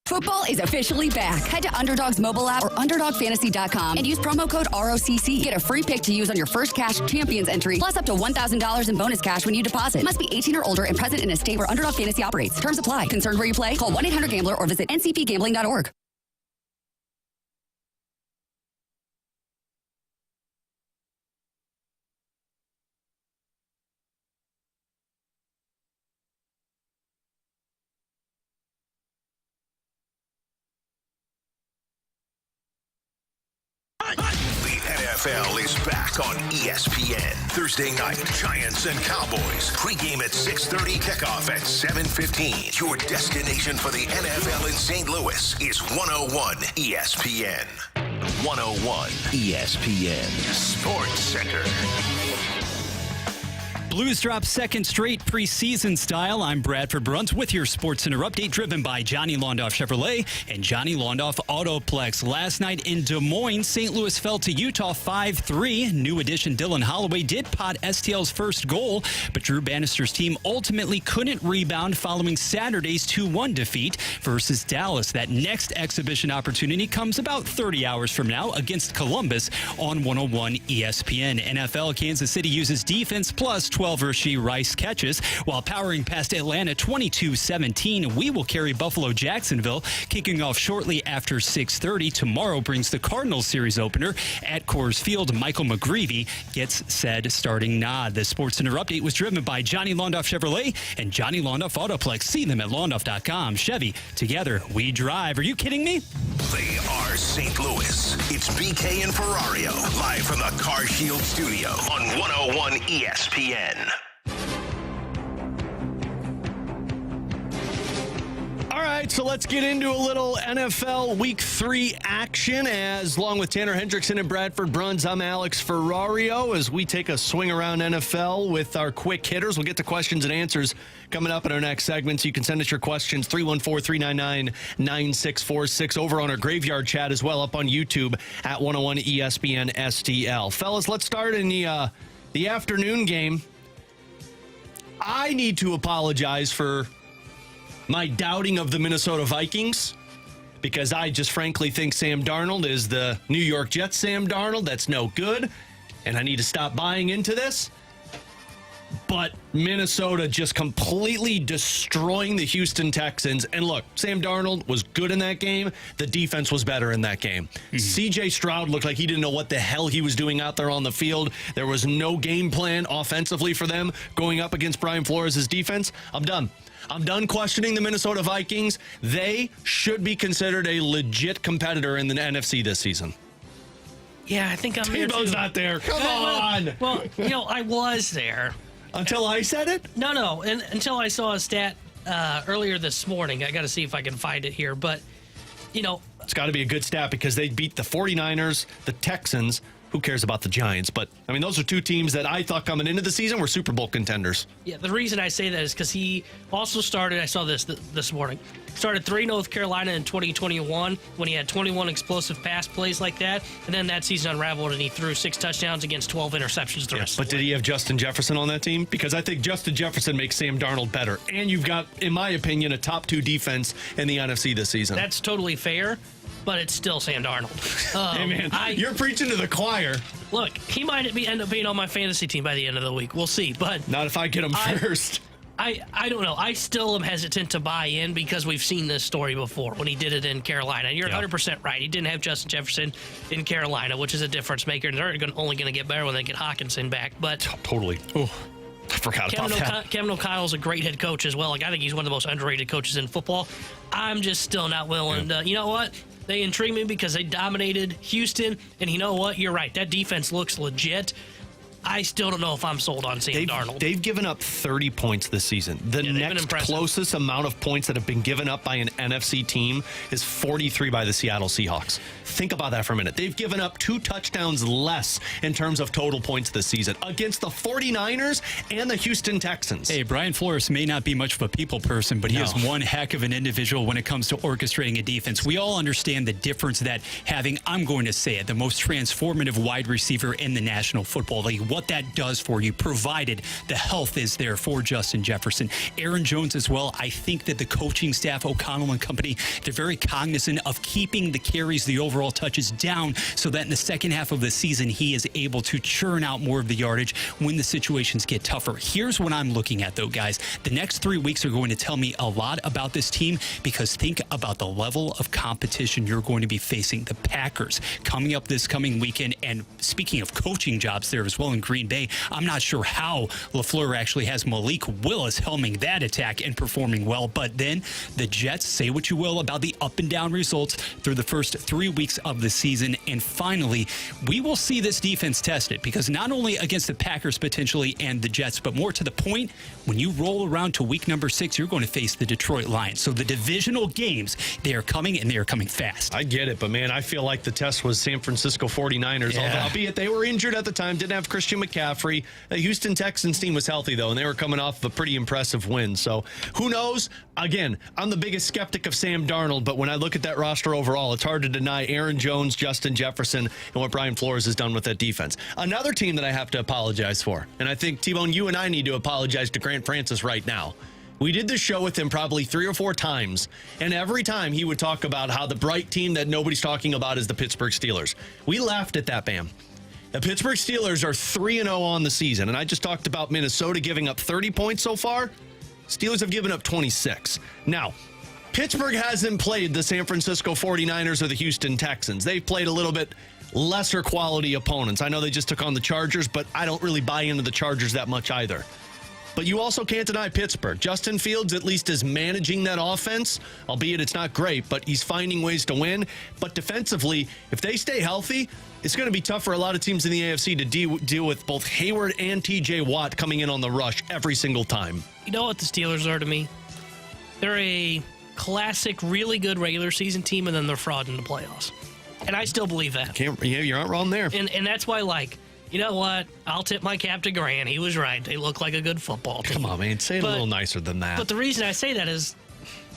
Football is officially back. Head to Underdog's mobile app or UnderdogFantasy.com and use promo code ROCC. Get a free pick to use on your first Cash Champions entry, plus up to $1,000 in bonus cash when you deposit. Must be 18 or older and present in a state where Underdog Fantasy operates. Terms apply. Concerned where you play? Call 1-800-GAMBLER or visit ncpgambling.org. The NFL is back on ESPN. Thursday night, Giants and Cowboys. Pre-game at 6:30, kickoff at 7:15. Your destination for the NFL in St. Louis is 101 ESPN. 101 ESPN Sports Center. Blues drop second straight preseason style. I'm Bradford Brunt with your Sports Center update, driven by Johnny Londoff Chevrolet and Johnny Londoff Autoplex. Last night in Des Moines, St. Louis fell to Utah 5-3. New addition Dylan Holloway did pot STL's first goal, but Drew Bannister's team ultimately couldn't rebound following Saturday's 2-1 defeat versus Dallas. That next exhibition opportunity comes about 30 hours from now against Columbus on 101 ESPN. NFL, Kansas City uses defense plus 12 Rashee Rice catches while powering past Atlanta 22-17. We will carry Buffalo Jacksonville, kicking off shortly after 6:30. Tomorrow brings the Cardinals series opener at Coors Field. Michael McGreevy gets said starting nod. The Sports Center update was driven by Johnny Londoff Chevrolet and Johnny Londoff Autoplex. See them at londoff.com. Chevy, together we drive. Are you kidding me? They are St. Louis. It's BK and Ferrario, live from the Car Shield studio on 101 ESPN. All right, so let's get into a little NFL Week 3 action. Along with Tanner Hendrickson and Bradford Bruns, I'm Alex Ferrario as we take a swing around NFL with our quick hitters. We'll get to questions and answers coming up in our next segment, so you can send us your questions, 314-399-9646, over on our Graveyard chat as well, up on YouTube at 101 ESPN STL. Fellas, let's start in the afternoon game. I need to apologize for my doubting of the Minnesota Vikings, because I just frankly think Sam Darnold is the New York Jets Sam Darnold. That's no good, and I need to stop buying into this. But Minnesota just completely destroying the Houston Texans. And look, Sam Darnold was good in that game. The defense was better in that game. C.J. Stroud looked like he didn't know what the hell he was doing out there on the field. There was no game plan offensively for them going up against Brian Flores' defense. I'm done. I'm done questioning the Minnesota Vikings. They should be considered a legit competitor in the NFC this season. Yeah, I think I'm there too. Tebow's not there. Come on. Well, I was there. Until I said it? No. And until I saw a stat earlier this morning. I got to see if I can find it here. But, it's got to be a good stat because they beat the 49ers, the Texans. Who cares about the Giants? But, those are two teams that I thought coming into the season were Super Bowl contenders. Yeah, the reason I say that is because he also started, I saw this morning, started 3 North Carolina in 2021 when he had 21 explosive pass plays like that. And then that season unraveled and he threw 6 touchdowns against 12 interceptions the rest of the But did he have Justin Jefferson on that team? Because I think Justin Jefferson makes Sam Darnold better. And you've got, in my opinion, a top 2 defense in the NFC this season. That's totally fair. But it's still Sam Darnold. Hey, man, you're preaching to the choir. Look, he might end up being on my fantasy team by the end of the week. We'll see. But not if I get him first. I don't know. I still am hesitant to buy in because we've seen this story before when he did it in Carolina. And you're 100% right. He didn't have Justin Jefferson in Carolina, which is a difference maker. And they're only going to get better when they get Hawkinson back. But totally. Oh, I forgot about that. Kevin O'Connell's a great head coach as well. I think he's one of the most underrated coaches in football. I'm just still not willing to. You know what? They intrigue me because they dominated Houston. And you know what? You're right. That defense looks legit. I still don't know if I'm sold on Sam Darnold. They've given up 30 points this season. The next closest amount of points that have been given up by an NFC team is 43 by the Seattle Seahawks. Think about that for a minute. They've given up 2 touchdowns less in terms of total points this season against the 49ers and the Houston Texans. Hey, Brian Flores may not be much of a people person, but he is one heck of an individual when it comes to orchestrating a defense. We all understand the difference that having, I'm going to say it, the most transformative wide receiver in the National Football League, what that does for you, provided the health is there for Justin Jefferson. Aaron Jones as well. I think that the coaching staff, O'Connell and company, they're very cognizant of keeping the carries, the overall touches down, so that in the second half of the season, he is able to churn out more of the yardage when the situations get tougher. Here's what I'm looking at, though, guys. The next 3 weeks are going to tell me a lot about this team, because think about the level of competition you're going to be facing. The Packers coming up this coming weekend, and speaking of coaching jobs there as well in Green Bay, I'm not sure how LaFleur actually has Malik Willis helming that attack and performing well. But then the Jets, say what you will about the up and down results through the first 3 weeks of the season. And finally, we will see this defense tested, because not only against the Packers potentially and the Jets, but more to the point, when you roll around to week number 6, you're going to face the Detroit Lions. So the divisional games, they are coming, and they are coming fast. I get it, but man, I feel like the test was San Francisco 49ers, albeit they were injured at the time, didn't have Christian Christian McCaffrey. The Houston Texans team was healthy, though, and they were coming off of a pretty impressive win. So who knows? Again, I'm the biggest skeptic of Sam Darnold, but when I look at that roster overall, it's hard to deny Aaron Jones, Justin Jefferson, and what Brian Flores has done with that defense. Another team that I have to apologize for, and I think, T-Bone, you and I need to apologize to Grant Francis right now. We did this show with him probably 3 or 4 times, and every time he would talk about how the bright team that nobody's talking about is the Pittsburgh Steelers. We laughed at that, Bam. The Pittsburgh Steelers are 3-0 on the season, and I just talked about Minnesota giving up 30 points so far. Steelers have given up 26. Now, Pittsburgh hasn't played the San Francisco 49ers or the Houston Texans. They've played a little bit lesser quality opponents. I know they just took on the Chargers, but I don't really buy into the Chargers that much either. But you also can't deny Pittsburgh. Justin Fields at least is managing that offense, albeit it's not great, but he's finding ways to win. But defensively, if they stay healthy, it's going to be tough for a lot of teams in the AFC to deal with both Hayward and TJ Watt coming in on the rush every single time. You know what the Steelers are to me? They're a classic, really good regular season team, and then they're fraud in the playoffs. And I still believe that. You're not wrong there. And that's why, you know what? I'll tip my cap to Grant. He was right. They look like a good football team. Come on, man. Say it a little nicer than that. But the reason I say that is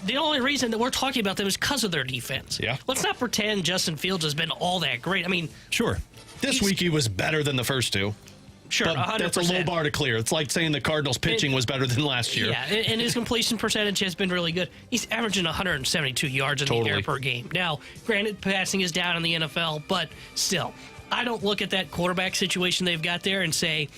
the only reason that we're talking about them is because of their defense. Yeah. Let's not pretend Justin Fields has been all that great. I mean, sure. This week he was better than the first two. Sure, but 100%. That's a low bar to clear. It's like saying the Cardinals' pitching was better than last year. Yeah, and his completion percentage has been really good. He's averaging 172 yards in the air per game. Now, granted, passing is down in the NFL, but still, I don't look at that quarterback situation they've got there and say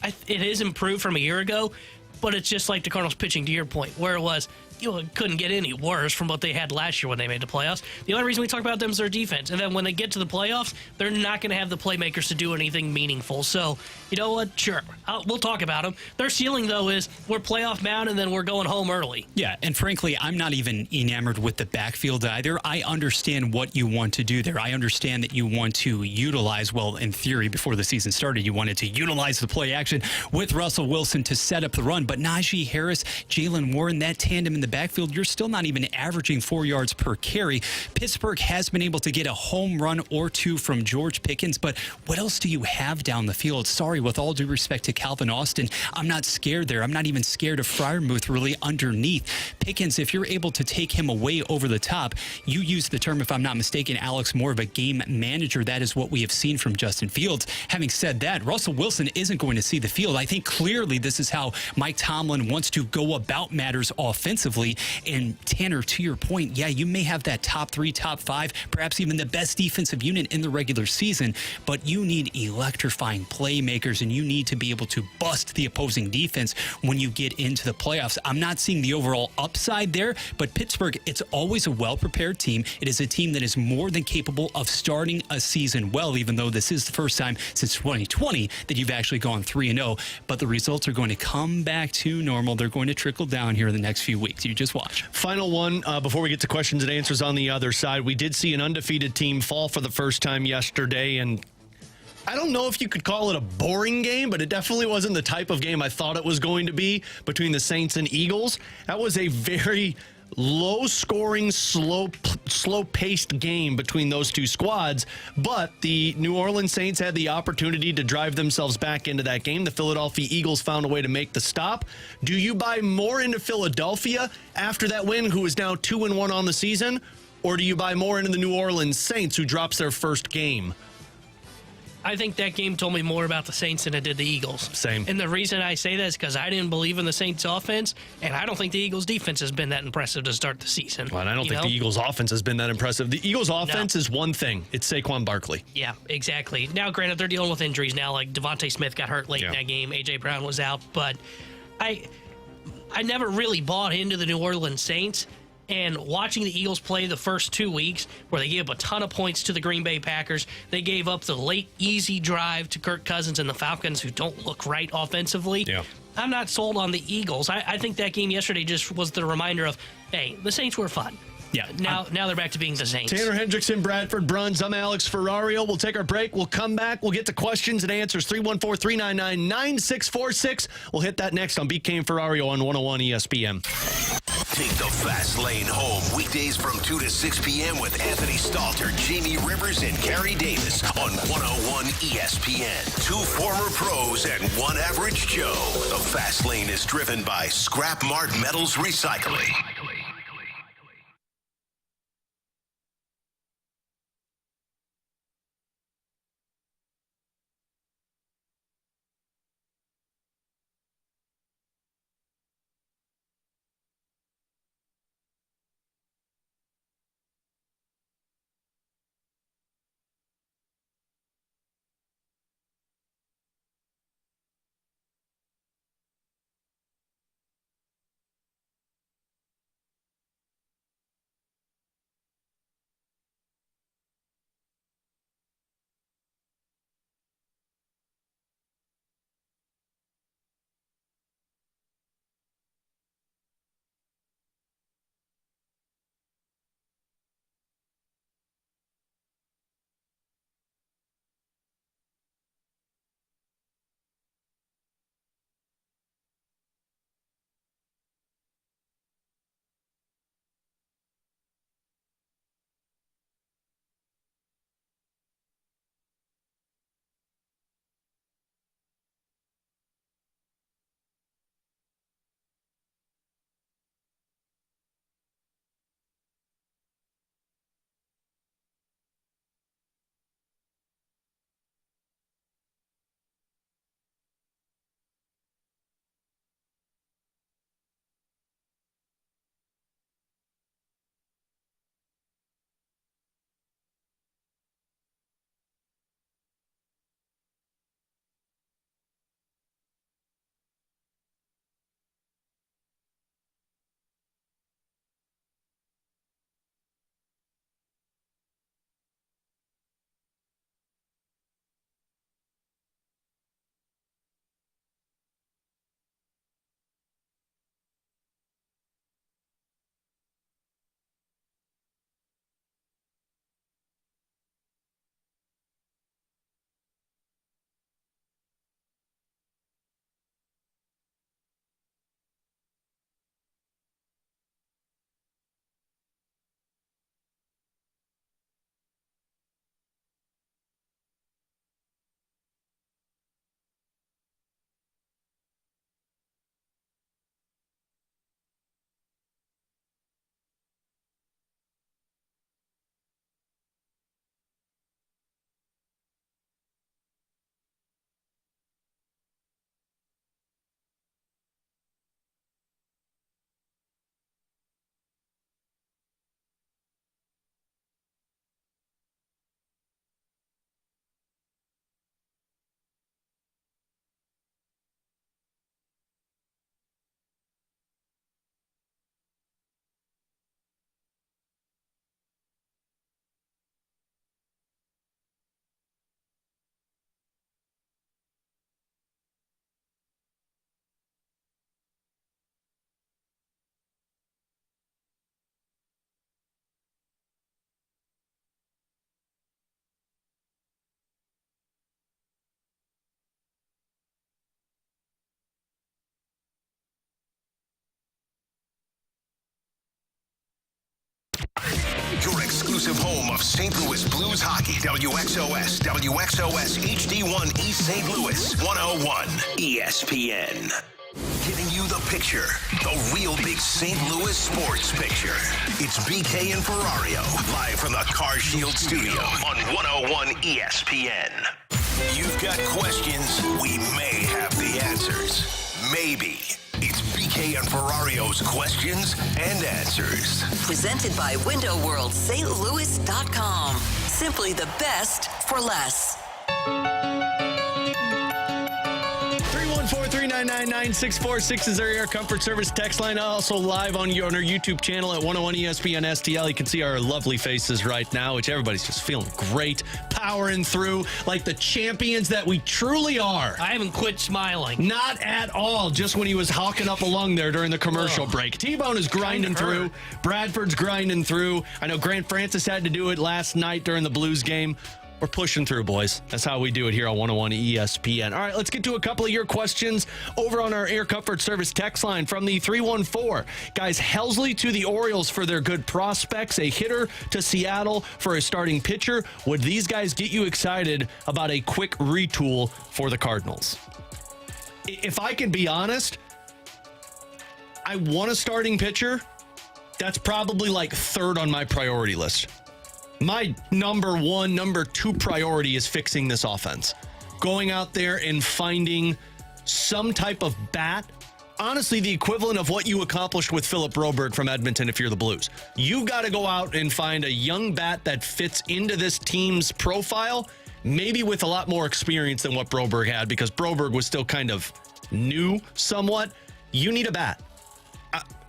it is improved from a year ago, but it's just like the Cardinals pitching, to your point, where it was, it couldn't get any worse from what they had last year when they made the playoffs. The only reason we talk about them is their defense. And then when they get to the playoffs, they're not going to have the playmakers to do anything meaningful. So, you know what? Sure. We'll talk about them. Their ceiling, though, is we're playoff bound and then we're going home early. Yeah, and frankly, I'm not even enamored with the backfield either. I understand what you want to do there. I understand that you want to utilize, well, in theory, before the season started, you wanted to utilize the play action with Russell Wilson to set up the run. But Najee Harris, Jalen Warren, that tandem in the backfield, you're still not even averaging 4 yards per carry. Pittsburgh has been able to get a home run or two from George Pickens, but what else do you have down the field? Sorry, with all due respect to Calvin Austin, I'm not scared there. I'm not even scared of Freiermuth really underneath. Pickens, if you're able to take him away over the top, you use the term, if I'm not mistaken, Alex, more of a game manager. That is what we have seen from Justin Fields. Having said that, Russell Wilson isn't going to see the field. I think clearly this is how Mike Tomlin wants to go about matters offensively. And Tanner, to your point, yeah, you may have that top 3, top 5, perhaps even the best defensive unit in the regular season, but you need electrifying playmakers and you need to be able to bust the opposing defense when you get into the playoffs. I'm not seeing the overall upside there, but Pittsburgh, it's always a well-prepared team. It is a team that is more than capable of starting a season well, even though this is the first time since 2020 that you've actually gone 3-0, but the results are going to come back to normal. They're going to trickle down here in the next few weeks. You just watch. Final one before we get to questions and answers on the other side. We did see an undefeated team fall for the first time yesterday, and I don't know if you could call it a boring game, but it definitely wasn't the type of game I thought it was going to be between the Saints and Eagles. That was a very low-scoring, slow-paced game between those two squads, but the New Orleans Saints had the opportunity to drive themselves back into that game. The Philadelphia Eagles found a way to make the stop. Do you buy more into Philadelphia after that win, who is now 2-1 on the season, or do you buy more into the New Orleans Saints, who drops their first game? I think that game told me more about the Saints than it did the Eagles. Same. And the reason I say that is because I didn't believe in the Saints' offense, and I don't think the Eagles' defense has been that impressive to start the season. Well, and I don't think the Eagles' offense has been that impressive. The Eagles' offense is one thing. It's Saquon Barkley. Yeah, exactly. Now, granted, they're dealing with injuries now. Like Devontae Smith got hurt late in that game. A.J. Brown was out. But I never really bought into the New Orleans Saints. And watching the Eagles play the first 2 weeks where they gave up a ton of points to the Green Bay Packers, they gave up the late easy drive to Kirk Cousins and the Falcons, who don't look right offensively. Yeah. I'm not sold on the Eagles. I think that game yesterday just was the reminder of, hey, the Saints were fun. Yeah. Now they're back to being the Saints. Tanner Hendrickson, Bradford Bruns. I'm Alex Ferrario. We'll take our break. We'll come back. We'll get to questions and answers. 314-399-9646. We'll hit that next on BK and Ferrario on 101 ESPN. Take the fast lane home weekdays from 2 to 6 p.m. with Anthony Stalter, Jamie Rivers, and Carrie Davis on 101 ESPN. 2 former pros and 1 average Joe. The fast lane is driven by Scrap Mart Metals Recycling. Your exclusive home of St. Louis Blues hockey. WXOS HD1 East St. Louis. 101 ESPN. Giving you the picture, the real big St. Louis sports picture. It's BK and Ferrario, live from the Car Shield studio on 101 ESPN. You've got questions, we may have the answers. Maybe. It's BK and Ferrario's questions and answers. Presented by Window World St. Louis.com. Simply the best for less. 314-399-9646 is our Air Comfort Service text line. Also live on our YouTube channel at 101 ESPN STL. You can see our lovely faces right now, which everybody's just feeling great, powering through like the champions that we truly are. I haven't quit smiling. Not at all. Just when he was hawking up a lung there during the commercial break. T-Bone is grinding through. Bradford's grinding through. I know Grant Francis had to do it last night during the Blues game. We're pushing through, boys. That's how we do it here on 101 ESPN. All right, let's get to a couple of your questions over on our Air Comfort Service text line from the 314. Guys, Helsley to the Orioles for their good prospects, a hitter to Seattle for a starting pitcher. Would these guys get you excited about a quick retool for the Cardinals? If I can be honest, I want a starting pitcher. That's probably like third on my priority list. My number one, number two priority is fixing this offense. Going out there and finding some type of bat. Honestly, the equivalent of what you accomplished with Philip Broberg from Edmonton if you're the Blues. You've got to go out and find a young bat that fits into this team's profile, maybe with a lot more experience than what Broberg had, because Broberg was still kind of new somewhat. You need a bat.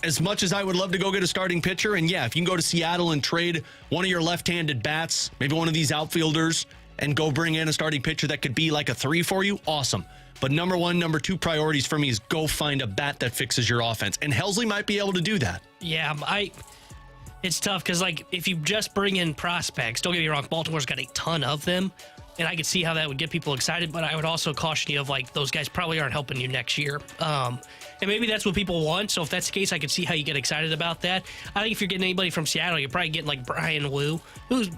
As much as I would love to go get a starting pitcher, and yeah, if you can go to Seattle and trade one of your left-handed bats, maybe one of these outfielders, and go bring in a starting pitcher that could be like a 3 for you, awesome. But number one, number two priorities for me is go find a bat that fixes your offense. And Helsley might be able to do that. Yeah, it's tough because, like, if you just bring in prospects, don't get me wrong, Baltimore's got a ton of them, and I could see how that would get people excited, but I would also caution you of, like, those guys probably aren't helping you next year. And maybe that's what people want, so if that's the case, I could see how you get excited about that. I think if you're getting anybody from Seattle, you're probably getting, like, Brian Wu, who's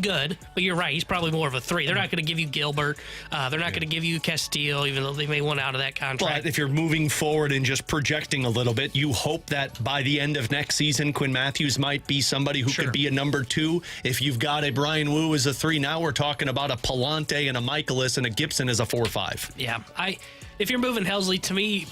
good, but you're right, he's probably more of a 3. They're not going to give you Gilbert. They're not going to give you Castillo, even though they may want out of that contract. But if you're moving forward and just projecting a little bit, you hope that by the end of next season, Quinn Matthews might be somebody who could be a number 2. If you've got a Brian Wu as a 3, now we're talking about a Palante and a Michaelis and a Gibson as a 4-5. Yeah, if you're moving Helsley, to me,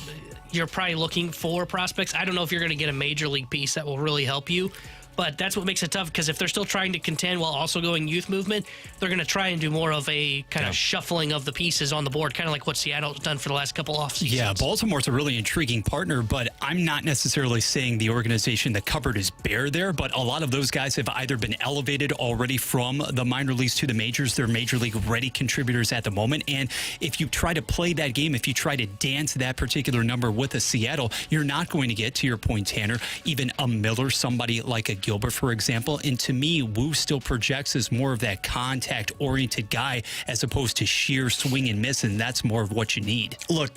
you're probably looking for prospects. I don't know if you're going to get a major league piece that will really help you. But that's what makes it tough, because if they're still trying to contend while also going youth movement, they're going to try and do more of a kind of shuffling of the pieces on the board, kind of like what Seattle's done for the last couple off seasons. Yeah, Baltimore's a really intriguing partner, but I'm not necessarily saying the organization, the cupboard is bare there, but a lot of those guys have either been elevated already from the minor leagues to the majors. They're major league ready contributors at the moment. And if you try to play that game, if you try to dance that particular number with a Seattle, you're not going to get, to your point, Tanner, even a Miller, somebody like a Gilbert, for example. And to me, Wu still projects as more of that contact-oriented guy as opposed to sheer swing and miss, and that's more of what you need. Look,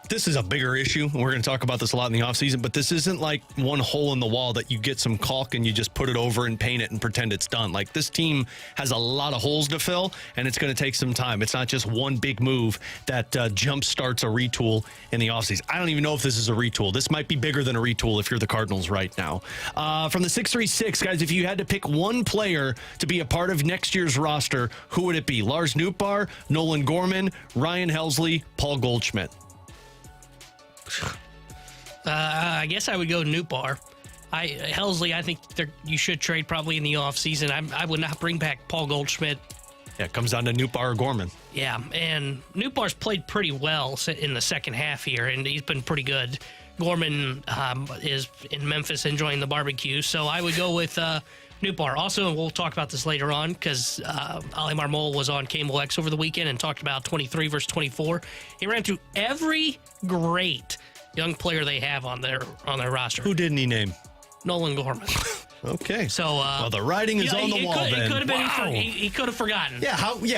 this is a bigger issue. We're going to talk about this a lot in the offseason, but this isn't like one hole in the wall that you get some caulk and you just put it over and paint it and pretend it's done. Like, this team has a lot of holes to fill, and it's going to take some time. It's not just one big move that jump starts a retool in the offseason. I don't even know if this is a retool. This might be bigger than a retool if you're the Cardinals right now. From the 636, guys, if you had to pick one player to be a part of next year's roster, who would it be? Lars Nootbaar, Nolan Gorman, Ryan Helsley, Paul Goldschmidt? I guess I would go Nootbaar. Helsley, I think you should trade probably in the offseason. I would not bring back Paul Goldschmidt. Yeah, it comes down to Nootbaar or Gorman. Yeah, and Nootbaar's played pretty well in the second half here, and he's been pretty good. Gorman is in Memphis enjoying the barbecue, so I would go with Nootbaar. Also, and we'll talk about this later on, because Ali Marmol was on KMOX over the weekend and talked about 23 versus 24. He ran through every great young player they have on their roster. Who didn't he name? Nolan Gorman. Okay. So, well, the writing is on the wall. It could have been. Wow. He could have forgotten. Yeah.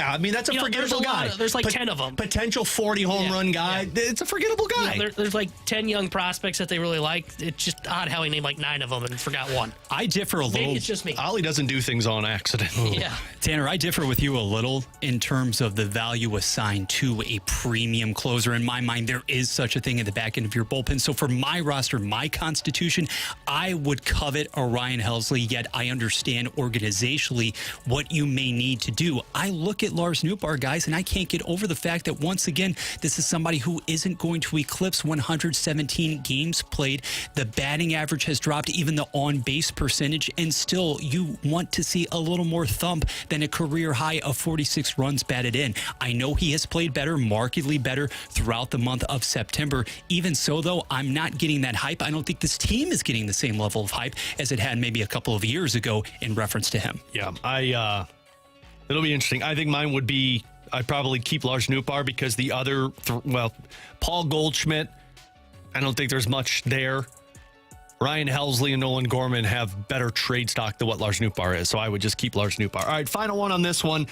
I mean, that's a forgettable guy. There's like 10 of them. Potential 40 home run guy. Yeah. It's a forgettable guy. Yeah, there's like 10 young prospects that they really like. It's just odd how he named like 9 of them and forgot one. I differ a little. Maybe it's just me. Ollie doesn't do things on accident. Yeah. Tanner, I differ with you a little in terms of the value assigned to a premium closer. In my mind, there is such a thing at the back end of your bullpen. So for my roster, my constitution, I would covet a Ryan Helsley, yet I understand organizationally what you may need to do. I look at Lars Nootbaar, guys, and I can't get over the fact that, once again, this is somebody who isn't going to eclipse 117 games played. The batting average has dropped, even the on-base percentage, and still you want to see a little more thump than a career high of 46 runs batted in. I know he has played better, markedly better, throughout the month of September. Even so, though, I'm not getting that hype. I don't think this team is getting the same level of hype as it had maybe a couple of years ago in reference to him. Yeah, it'll be interesting. I think mine would be, I'd probably keep Lars Nootbaar, because the other, Paul Goldschmidt, I don't think there's much there. Ryan Helsley and Nolan Gorman have better trade stock than what Lars Nootbaar is, so I would just keep Lars Nootbaar. All right, final one on this one.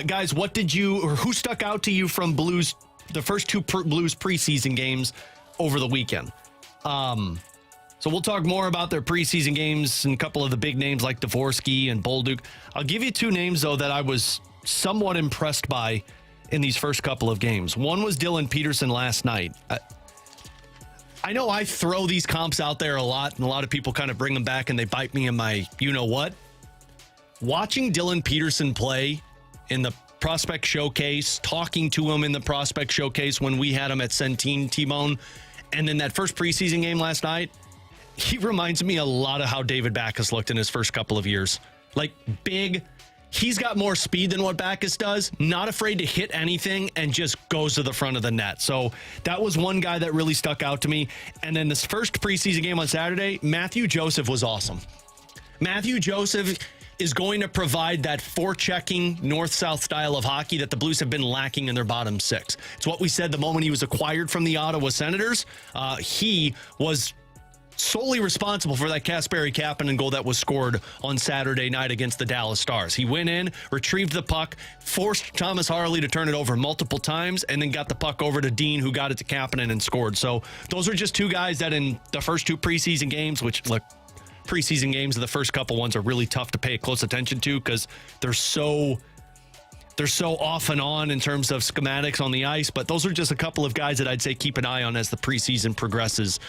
Guys, who stuck out to you from the first two Blues preseason games over the weekend? So we'll talk more about their preseason games and a couple of the big names like Dvorsky and Bolduc. I'll give you two names, though, that I was somewhat impressed by in these first couple of games. One was Dylan Peterson last night. I know I throw these comps out there a lot, and a lot of people kind of bring them back and they bite me in my you-know-what. Watching Dylan Peterson play in the prospect showcase, talking to him in the prospect showcase when we had him at Centene T-Bone, and then that first preseason game last night, he reminds me a lot of how David Backes looked in his first couple of years. Like, big. He's got more speed than what Backes does, not afraid to hit anything, and just goes to the front of the net. So that was one guy that really stuck out to me. And then this first preseason game on Saturday, Matthew Joseph was awesome. Matthew Joseph is going to provide that forechecking north-south style of hockey that the Blues have been lacking in their bottom six. It's what we said the moment he was acquired from the Ottawa Senators. He was solely responsible for that Kasperi Kapanen goal that was scored on Saturday night against the Dallas Stars. He went in, retrieved the puck, forced Thomas Harley to turn it over multiple times, and then got the puck over to Dean, who got it to Kapanen and scored. So those are just two guys that in the first two preseason games, which, look, preseason games, the first couple ones are really tough to pay close attention to because they're so off and on in terms of schematics on the ice, but those are just a couple of guys that I'd say keep an eye on as the preseason progresses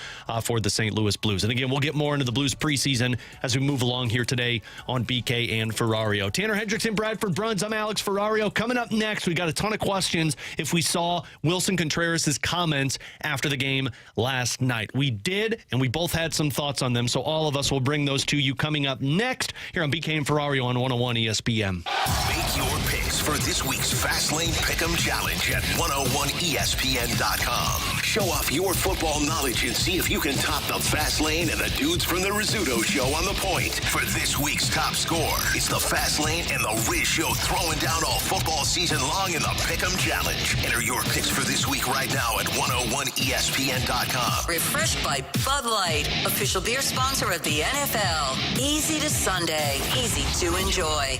for the St. Louis Blues. And again, we'll get more into the Blues preseason as we move along here today on BK and Ferrario. Tanner Hendrickson, Bradford Bruns, I'm Alex Ferrario. Coming up next, we got a ton of questions if we saw Wilson Contreras' comments after the game last night. We did, and we both had some thoughts on them, so all of us will bring those to you coming up next here on BK and Ferrario on 101 ESPN. Make your picks for this week's Fastlane Pick'em Challenge at 101ESPN.com. Show off your football knowledge and see if you can top the Fastlane and the dudes from the Rizzuto Show on the point. For this week's top score, it's the Fastlane and the Riz Show throwing down all football season long in the Pick'em Challenge. Enter your picks for this week right now at 101ESPN.com. Refreshed by Bud Light, official beer sponsor of the NFL. Easy to Sunday, easy to enjoy.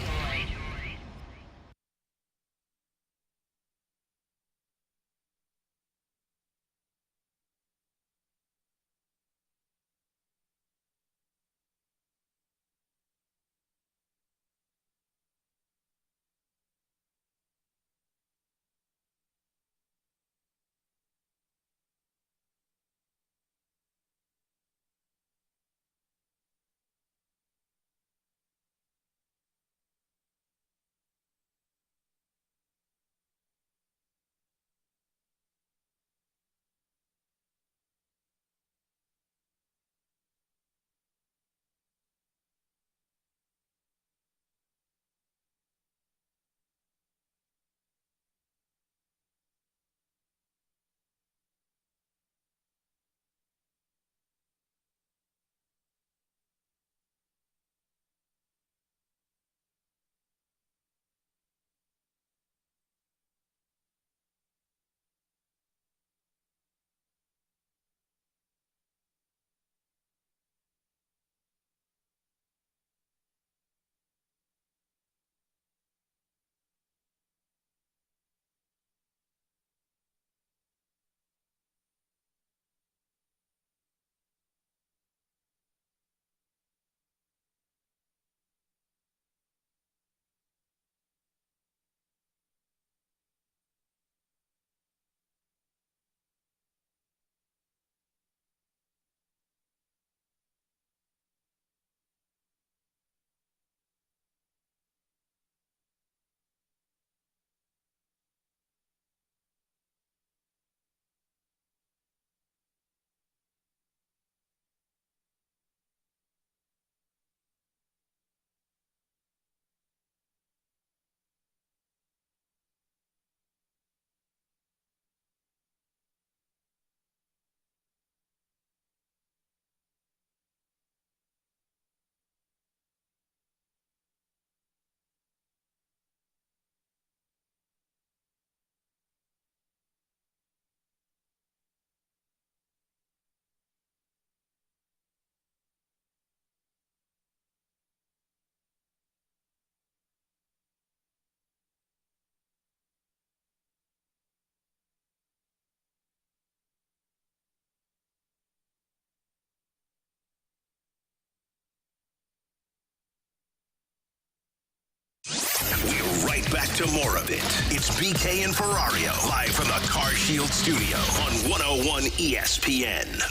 back to more of it. It's BK and Ferrario, live from the Car Shield studio on 101 ESPN.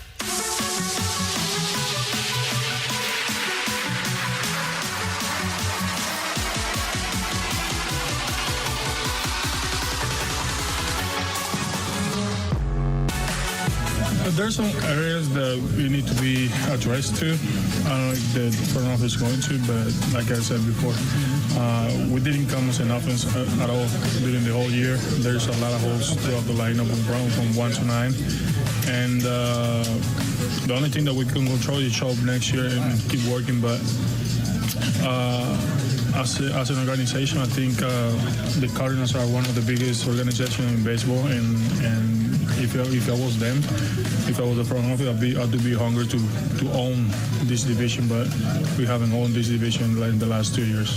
There's some areas that we need to be addressed to. I don't know if the front office is going to, but like I said before, we didn't come as an offense at all during the whole year. There's a lot of holes throughout the lineup from 1 to 9. And the only thing that we can control is show up next year and keep working. But as an organization, I think the Cardinals are one of the biggest organizations in baseball, and if I was them, if I was the front office, I'd be hungry to own this division, but we haven't owned this division in the last 2 years.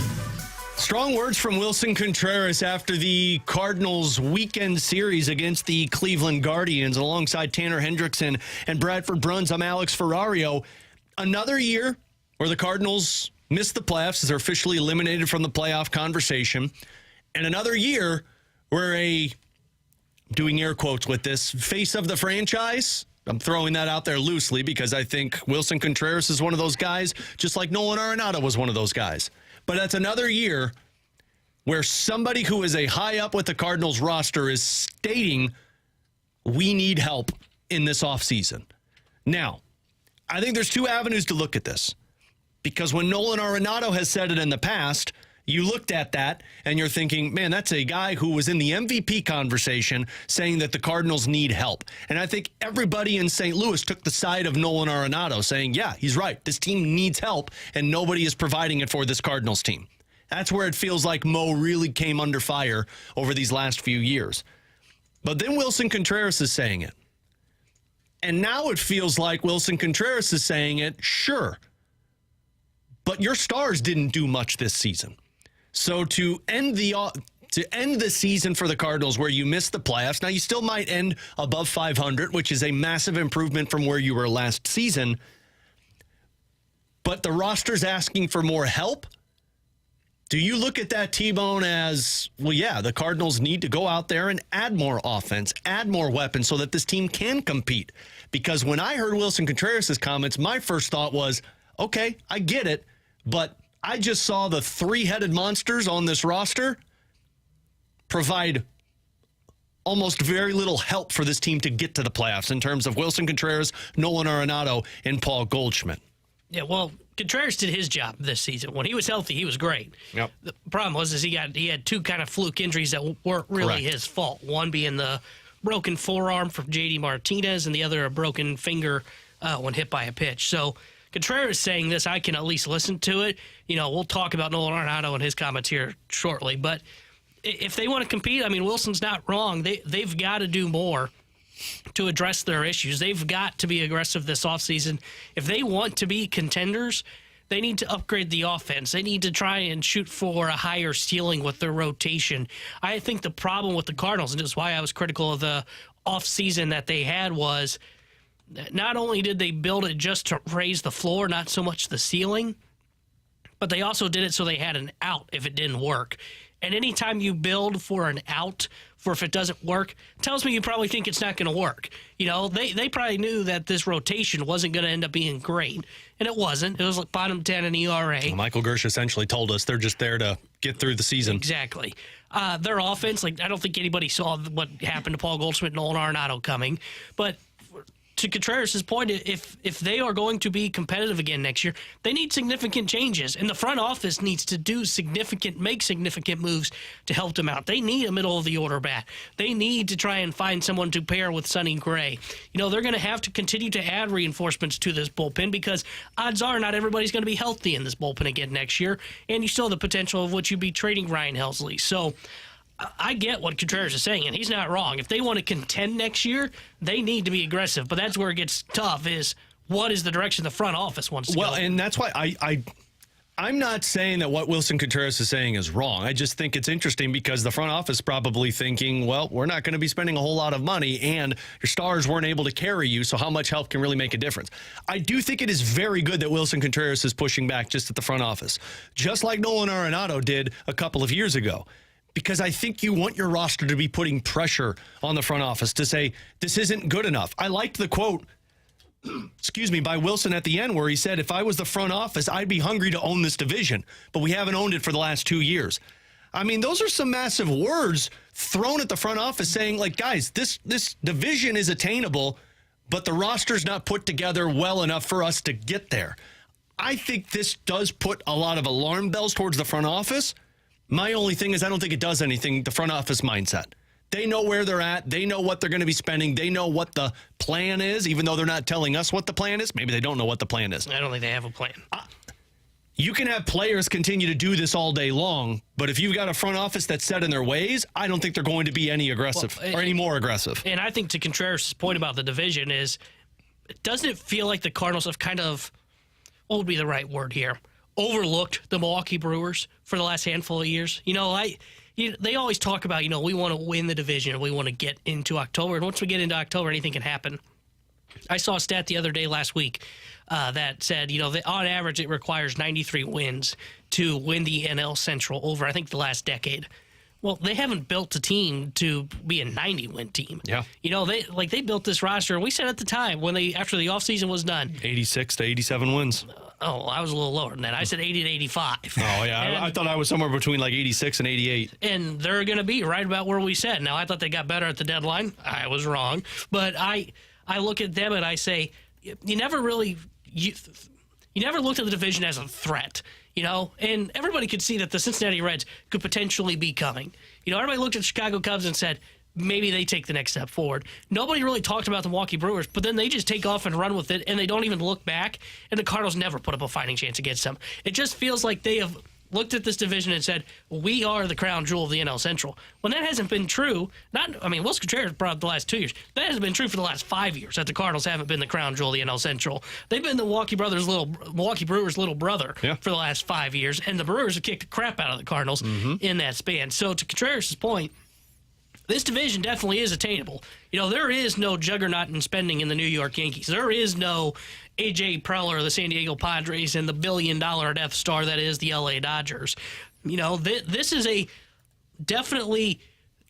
Strong words from Wilson Contreras after the Cardinals' weekend series against the Cleveland Guardians. Alongside Tanner Hendrickson and Bradford Bruns, I'm Alex Ferrario. Another year where the Cardinals missed the playoffs as they're officially eliminated from the playoff conversation. And another year where doing air quotes with this, face of the franchise, I'm throwing that out there loosely because I think Wilson Contreras is one of those guys, just like Nolan Arenado was one of those guys. But that's another year where somebody who is a high up with the Cardinals roster is stating, we need help in this offseason. Now, I think there's two avenues to look at this. Because when Nolan Arenado has said it in the past, you looked at that and you're thinking, man, that's a guy who was in the MVP conversation saying that the Cardinals need help. And I think everybody in St. Louis took the side of Nolan Arenado saying, yeah, he's right. This team needs help and nobody is providing it for this Cardinals team. That's where it feels like Mo really came under fire over these last few years. But then Wilson Contreras is saying it. And now it feels like Wilson Contreras is saying it, sure. But your stars didn't do much this season. So to end the season for the Cardinals where you missed the playoffs, now you still might end above 500, which is a massive improvement from where you were last season. But the roster's asking for more help. Do you look at that, T-Bone, as, well, yeah, the Cardinals need to go out there and add more offense, add more weapons so that this team can compete? Because when I heard Wilson Contreras' comments, my first thought was, okay, I get it, but I just saw the three-headed monsters on this roster provide almost very little help for this team to get to the playoffs in terms of Wilson Contreras, Nolan Arenado, and Paul Goldschmidt. Yeah, well, Contreras did his job this season. When he was healthy, he was great. Yep. The problem was he had two kind of fluke injuries that weren't really his fault. One being the broken forearm from J.D. Martinez, and the other a broken finger when hit by a pitch. So Contreras saying this, I can at least listen to it. You know, we'll talk about Nolan Arenado and his comments here shortly. But if they want to compete, I mean, Wilson's not wrong. They've got to do more to address their issues. They've got to be aggressive this offseason. If they want to be contenders, they need to upgrade the offense. They need to try and shoot for a higher ceiling with their rotation. I think the problem with the Cardinals, and this is why I was critical of the offseason that they had, was not only did they build it just to raise the floor, not so much the ceiling, but they also did it so they had an out if it didn't work. And anytime you build for an out, for if it doesn't work, tells me you probably think it's not going to work. You know, they probably knew that this rotation wasn't going to end up being great, and it wasn't. It was like bottom 10 in ERA. Well, Michael Gersh essentially told us they're just there to get through the season. Exactly. Their offense, like, I don't think anybody saw what happened to Paul Goldschmidt and Nolan Arenado coming, but to Contreras' point, if they are going to be competitive again next year, they need significant changes, and the front office needs to make significant moves to help them out. They need a middle of the order bat. They need to try and find someone to pair with Sonny Gray. You know, they're going to have to continue to add reinforcements to this bullpen because odds are not everybody's going to be healthy in this bullpen again next year, and you still have the potential of what you'd be trading Ryan Helsley. So I get what Contreras is saying, and he's not wrong. If they want to contend next year, they need to be aggressive. But that's where it gets tough, is what is the direction the front office wants to go? Well, and that's why I'm not saying that what Wilson Contreras is saying is wrong. I just think it's interesting because the front office probably thinking, well, we're not going to be spending a whole lot of money, and your stars weren't able to carry you, so how much help can really make a difference? I do think it is very good that Wilson Contreras is pushing back just at the front office, just like Nolan Arenado did a couple of years ago. because I think you want your roster to be putting pressure on the front office to say, this isn't good enough. I liked the quote, by Wilson at the end where he said, if I was the front office, I'd be hungry to own this division, but we haven't owned it for the last 2 years. I mean, those are some massive words thrown at the front office saying, like, guys, this division is attainable, but the roster's not put together well enough for us to get there. I think this does put a lot of alarm bells towards the front office. My only thing is I don't think it does anything, the front office mindset. They know where they're at. They know what they're going to be spending. They know what the plan is, even though they're not telling us what the plan is. Maybe they don't know what the plan is. I don't think they have a plan. You can have players continue to do this all day long, but if you've got a front office that's set in their ways, I don't think they're going to be any aggressive or any more aggressive. And I think to Contreras' point about the division is, doesn't it feel like the Cardinals have kind of, what would be the right word here, overlooked the Milwaukee Brewers for the last handful of years? They always talk about, we want to win the division. We want to get into October. And once we get into October, anything can happen. I saw a stat the other day last week that said, on average, it requires 93 wins to win the NL Central over, I think, the last decade. Well, they haven't built a team to be a 90-win team. Yeah. They built this roster, and we said at the time, after the offseason was done, 86 to 87 wins. I was a little lower than that. I said 80 to 85. Oh, yeah. I thought I was somewhere between like 86 and 88. And they're going to be right about where we said. Now, I thought they got better at the deadline. I was wrong. But I look at them and I say, you never looked at the division as a threat, and everybody could see that the Cincinnati Reds could potentially be coming. Everybody looked at the Chicago Cubs and said, maybe they take the next step forward. Nobody really talked about the Milwaukee Brewers, but then they just take off and run with it, and they don't even look back, and the Cardinals never put up a fighting chance against them. It just feels like they have looked at this division and said, we are the crown jewel of the NL Central. When that hasn't been true, Wilson Contreras brought up the last 2 years. That hasn't been true for the last 5 years, that the Cardinals haven't been the crown jewel of the NL Central. They've been the Milwaukee Brewers' little brother for the last 5 years, and the Brewers have kicked the crap out of the Cardinals in that span. So to Contreras' point, this division definitely is attainable. There is no juggernaut in spending in the New York Yankees. There is no A.J. Preller of the San Diego Padres and the billion-dollar Death Star that is the L.A. Dodgers. This is definitely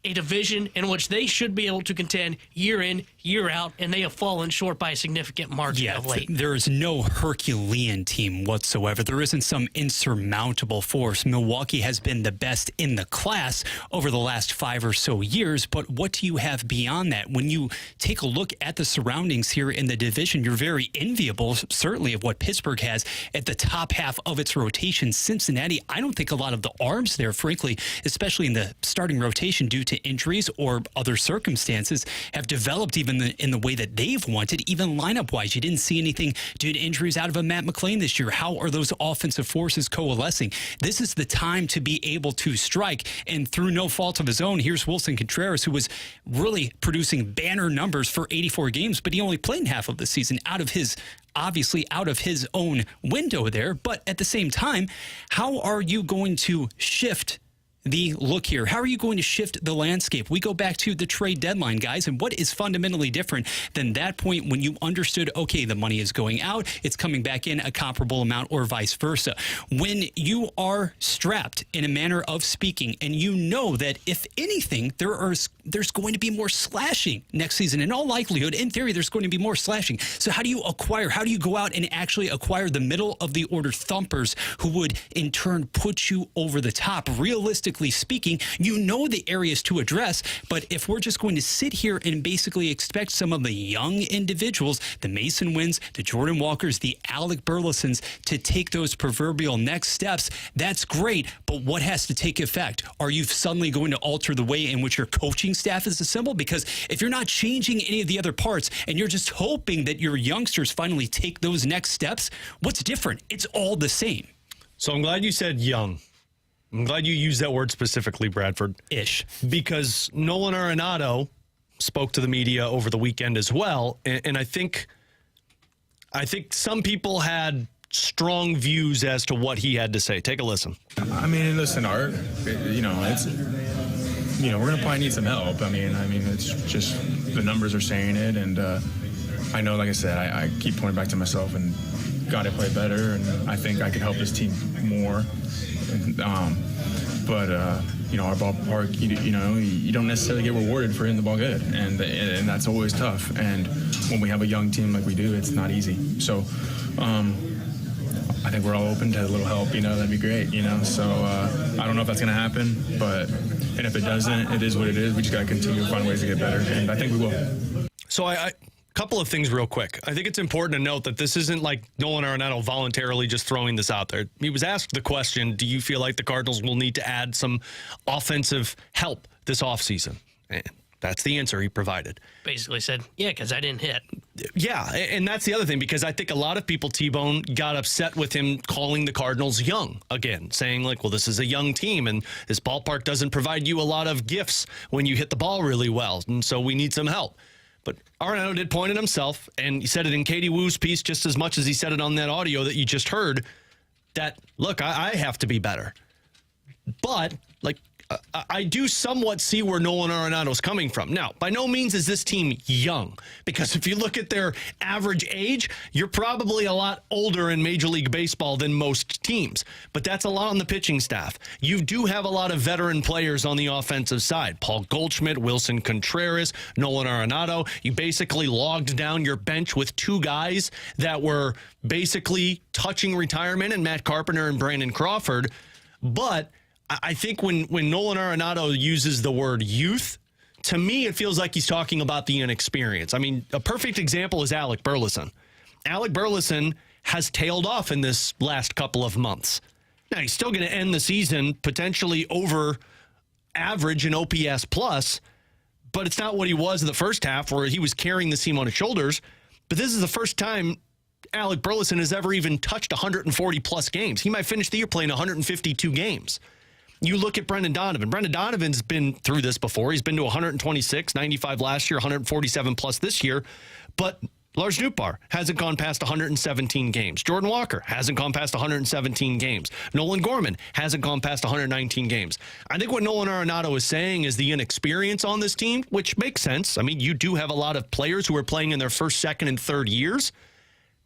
a division in which they should be able to contend year in, year out, and they have fallen short by a significant margin of late. There is no Herculean team whatsoever. There isn't some insurmountable force. Milwaukee has been the best in the class over the last 5 or so years, but what do you have beyond that? When you take a look at the surroundings here in the division, you're very enviable, certainly, of what Pittsburgh has at the top half of its rotation. Cincinnati, I don't think a lot of the arms there, frankly, especially in the starting rotation due to injuries or other circumstances, have developed even in the way that they've wanted, even lineup-wise. You didn't see anything due to injuries out of a Matt McClain this year. How are those offensive forces coalescing? This is the time to be able to strike, and through no fault of his own, here's Wilson Contreras, who was really producing banner numbers for 84 games, but he only played in half of the season out of his own window there. But at the same time, how are you going to shift the look here? How are you going to shift the landscape? We go back to the trade deadline, guys, and what is fundamentally different than that point when you understood, okay, the money is going out, it's coming back in a comparable amount, or vice versa. When you are strapped, in a manner of speaking, and you know that if anything, there's going to be more slashing next season. In all likelihood, in theory, there's going to be more slashing. So how do you go out and actually acquire the middle of the order thumpers who would in turn put you over the top? Realistically speaking, you know the areas to address, but if we're just going to sit here and basically expect some of the young individuals, the Mason Winds, the Jordan Walkers, the Alec Burlesons, to take those proverbial next steps, that's great, but what has to take effect? Are you suddenly going to alter the way in which your coaching staff is assembled? Because if you're not changing any of the other parts and you're just hoping that your youngsters finally take those next steps, what's different? It's all the same. So I'm glad you said young. I'm glad you used that word specifically, Bradford. Ish. Because Nolan Arenado spoke to the media over the weekend as well, and I think some people had strong views as to what he had to say. Take a listen. Listen, Art, we're going to probably need some help. It's just the numbers are saying it, and I know, like I said, I keep pointing back to myself and got to play better, and I think I could help this team more But our ballpark, you don't necessarily get rewarded for hitting the ball good, and that's always tough. And when we have a young team like we do, it's not easy. So I think we're all open to a little help. That'd be great. So I don't know if that's going to happen, and if it doesn't, it is what it is. We just got to continue to find ways to get better, and I think we will. So I couple of things real quick. I think it's important to note that this isn't like Nolan Arenado voluntarily just throwing this out there. He was asked the question, do you feel like the Cardinals will need to add some offensive help this offseason? And that's the answer he provided. Basically said, yeah, because I didn't hit. Yeah, and that's the other thing, because I think a lot of people, T-Bone, got upset with him calling the Cardinals young again, saying like, well, this is a young team, and this ballpark doesn't provide you a lot of gifts when you hit the ball really well, and so we need some help. But Arenado did point at himself, and he said it in Katie Wu's piece just as much as he said it on that audio that you just heard, that, look, I have to be better. But, I do somewhat see where Nolan Arenado's coming from. Now, by no means is this team young, because if you look at their average age, you're probably a lot older in Major League Baseball than most teams. But that's a lot on the pitching staff. You do have a lot of veteran players on the offensive side. Paul Goldschmidt, Wilson Contreras, Nolan Arenado. You basically logged down your bench with two guys that were basically touching retirement, and Matt Carpenter and Brandon Crawford. But I think when Nolan Arenado uses the word youth, to me, it feels like he's talking about the inexperience. I mean, a perfect example is Alec Burleson. Alec Burleson has tailed off in this last couple of months. Now, he's still going to end the season potentially over average in OPS plus, but it's not what he was in the first half where he was carrying the team on his shoulders. But this is the first time Alec Burleson has ever even touched 140-plus games. He might finish the year playing 152 games. You look at Brendan Donovan. Brendan Donovan's been through this before. He's been to 126, 95 last year, 147-plus this year. But Lars Nootbaar hasn't gone past 117 games. Jordan Walker hasn't gone past 117 games. Nolan Gorman hasn't gone past 119 games. I think what Nolan Arenado is saying is the inexperience on this team, which makes sense. I mean, you do have a lot of players who are playing in their first, second, and third years.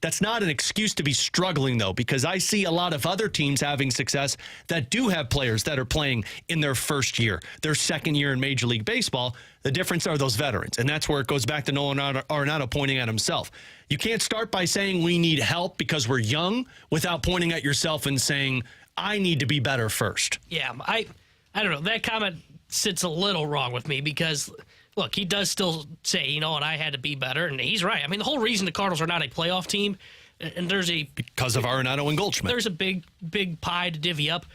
That's not an excuse to be struggling, though, because I see a lot of other teams having success that do have players that are playing in their first year, their second year in Major League Baseball. The difference are those veterans, and that's where it goes back to Nolan Arenado pointing at himself. You can't start by saying we need help because we're young without pointing at yourself and saying, I need to be better first. Yeah, I don't know. That comment sits a little wrong with me because – look, he does still say, you know what, I had to be better, and he's right. I mean, the whole reason the Cardinals are not a playoff team, and because of Arenado and Goldschmidt. There's a big pie to divvy up.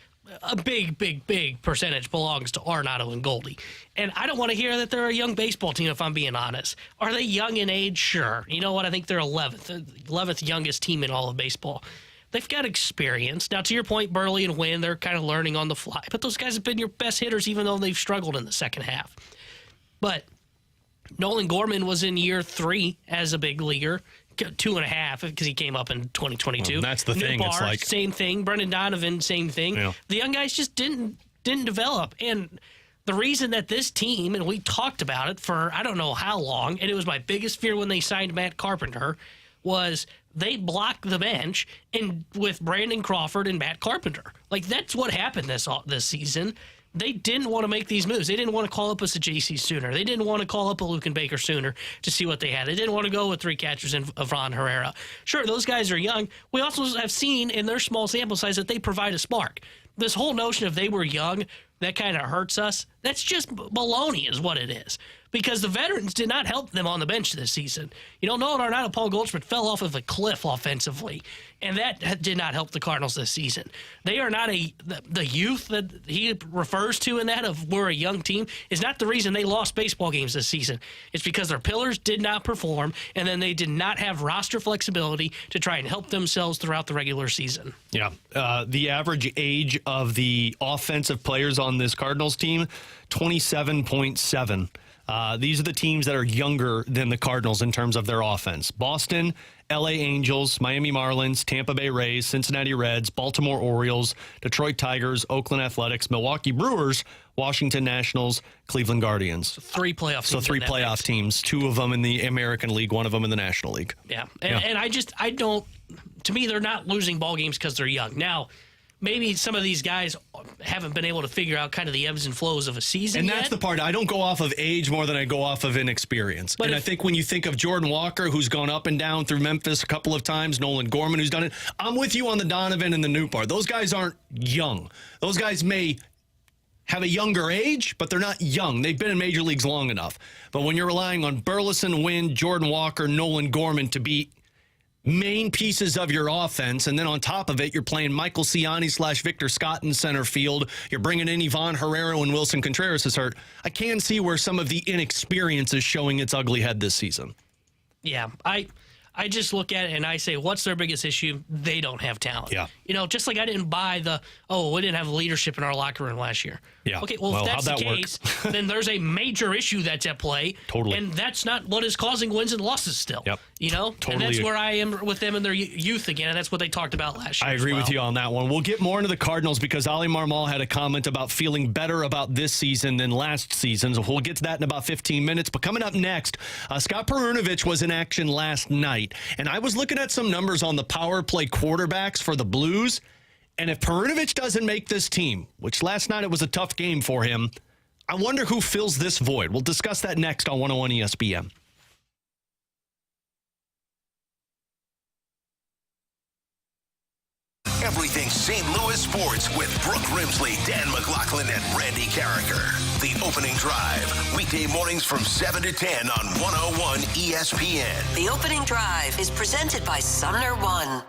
A big percentage belongs to Arenado and Goldie. And I don't want to hear that they're a young baseball team, if I'm being honest. Are they young in age? Sure. You know what? I think they're 11th youngest team in all of baseball. They've got experience. Now, to your point, Burley and Wynn, they're kind of learning on the fly. But those guys have been your best hitters, even though they've struggled in the second half. But Nolan Gorman was in year 3 as a big leaguer, 2.5 because he came up in 2022. Well, that's the thing. Nootbaar, it's like same thing. Brendan Donovan, same thing. Yeah. The young guys just didn't develop. And the reason that this team, and we talked about it for I don't know how long, and it was my biggest fear when they signed Matt Carpenter, was they blocked the bench and with Brandon Crawford and Matt Carpenter. Like that's what happened this season. They didn't want to make these moves. They didn't want to call up a JC sooner. They didn't want to call up a Luken Baker sooner to see what they had. They didn't want to go with 3 catchers and Ron Herrera. Sure, those guys are young. We also have seen in their small sample size that they provide a spark. This whole notion of they were young, that kind of hurts us. That's just baloney is what it is. Because the veterans did not help them on the bench this season. You know, Nolan Arenado, Paul Goldschmidt fell off of a cliff offensively, and that did not help the Cardinals this season. They are not the youth that he refers to in that of we're a young team is not the reason they lost baseball games this season. It's because their pillars did not perform, and then they did not have roster flexibility to try and help themselves throughout the regular season. Yeah, the average age of the offensive players on this Cardinals team, 27.7. These are the teams that are younger than the Cardinals in terms of their offense. Boston, LA Angels, Miami Marlins, Tampa Bay Rays, Cincinnati Reds, Baltimore Orioles, Detroit Tigers, Oakland Athletics, Milwaukee Brewers, Washington Nationals, Cleveland Guardians. 3 playoff teams. So 3 playoff teams, 2 of them in the American League, 1 of them in the National League. Yeah. And I don't, to me, they're not losing ball games because they're young. Now, maybe some of these guys haven't been able to figure out kind of the ebbs and flows of a season And yet. that's the part. I don't go off of age more than I go off of inexperience. But I think when you think of Jordan Walker, who's gone up and down through Memphis a couple of times, Nolan Gorman, who's done it, I'm with you on the Donovan and the Newpart. Those guys aren't young. Those guys may have a younger age, but they're not young. They've been in major leagues long enough. But when you're relying on Burleson, Wynn, Jordan Walker, Nolan Gorman to be main pieces of your offense, and then on top of it, you're playing Michael Ciani / Victor Scott in center field. You're bringing in Ivan Herrera when Wilson Contreras is hurt. I can see where some of the inexperience is showing its ugly head this season. Yeah, I just look at it and I say, what's their biggest issue? They don't have talent. Yeah. Just like I didn't buy we didn't have leadership in our locker room last year. Yeah. Okay, well, if that's how'd the that work? case, then there's a major issue that's at play. Totally. And that's not what is causing wins and losses still. Yep. And that's where I am with them and their youth again, and that's what they talked about last year. I agree with you on that one. We'll get more into the Cardinals because Ali Marmol had a comment about feeling better about this season than last season. So we'll get to that in about 15 minutes. But coming up next, Scott Perunovich was in action last night, and I was looking at some numbers on the power play quarterbacks for the Blues. And if Perunovich doesn't make this team, which last night it was a tough game for him, I wonder who fills this void. We'll discuss that next on 101 ESPN. Everything St. Louis sports with Brooke Grimsley, Dan McLaughlin, and Randy Carricker. The Opening Drive, weekday mornings from 7 to 10 on 101 ESPN. The Opening Drive is presented by Sumner One.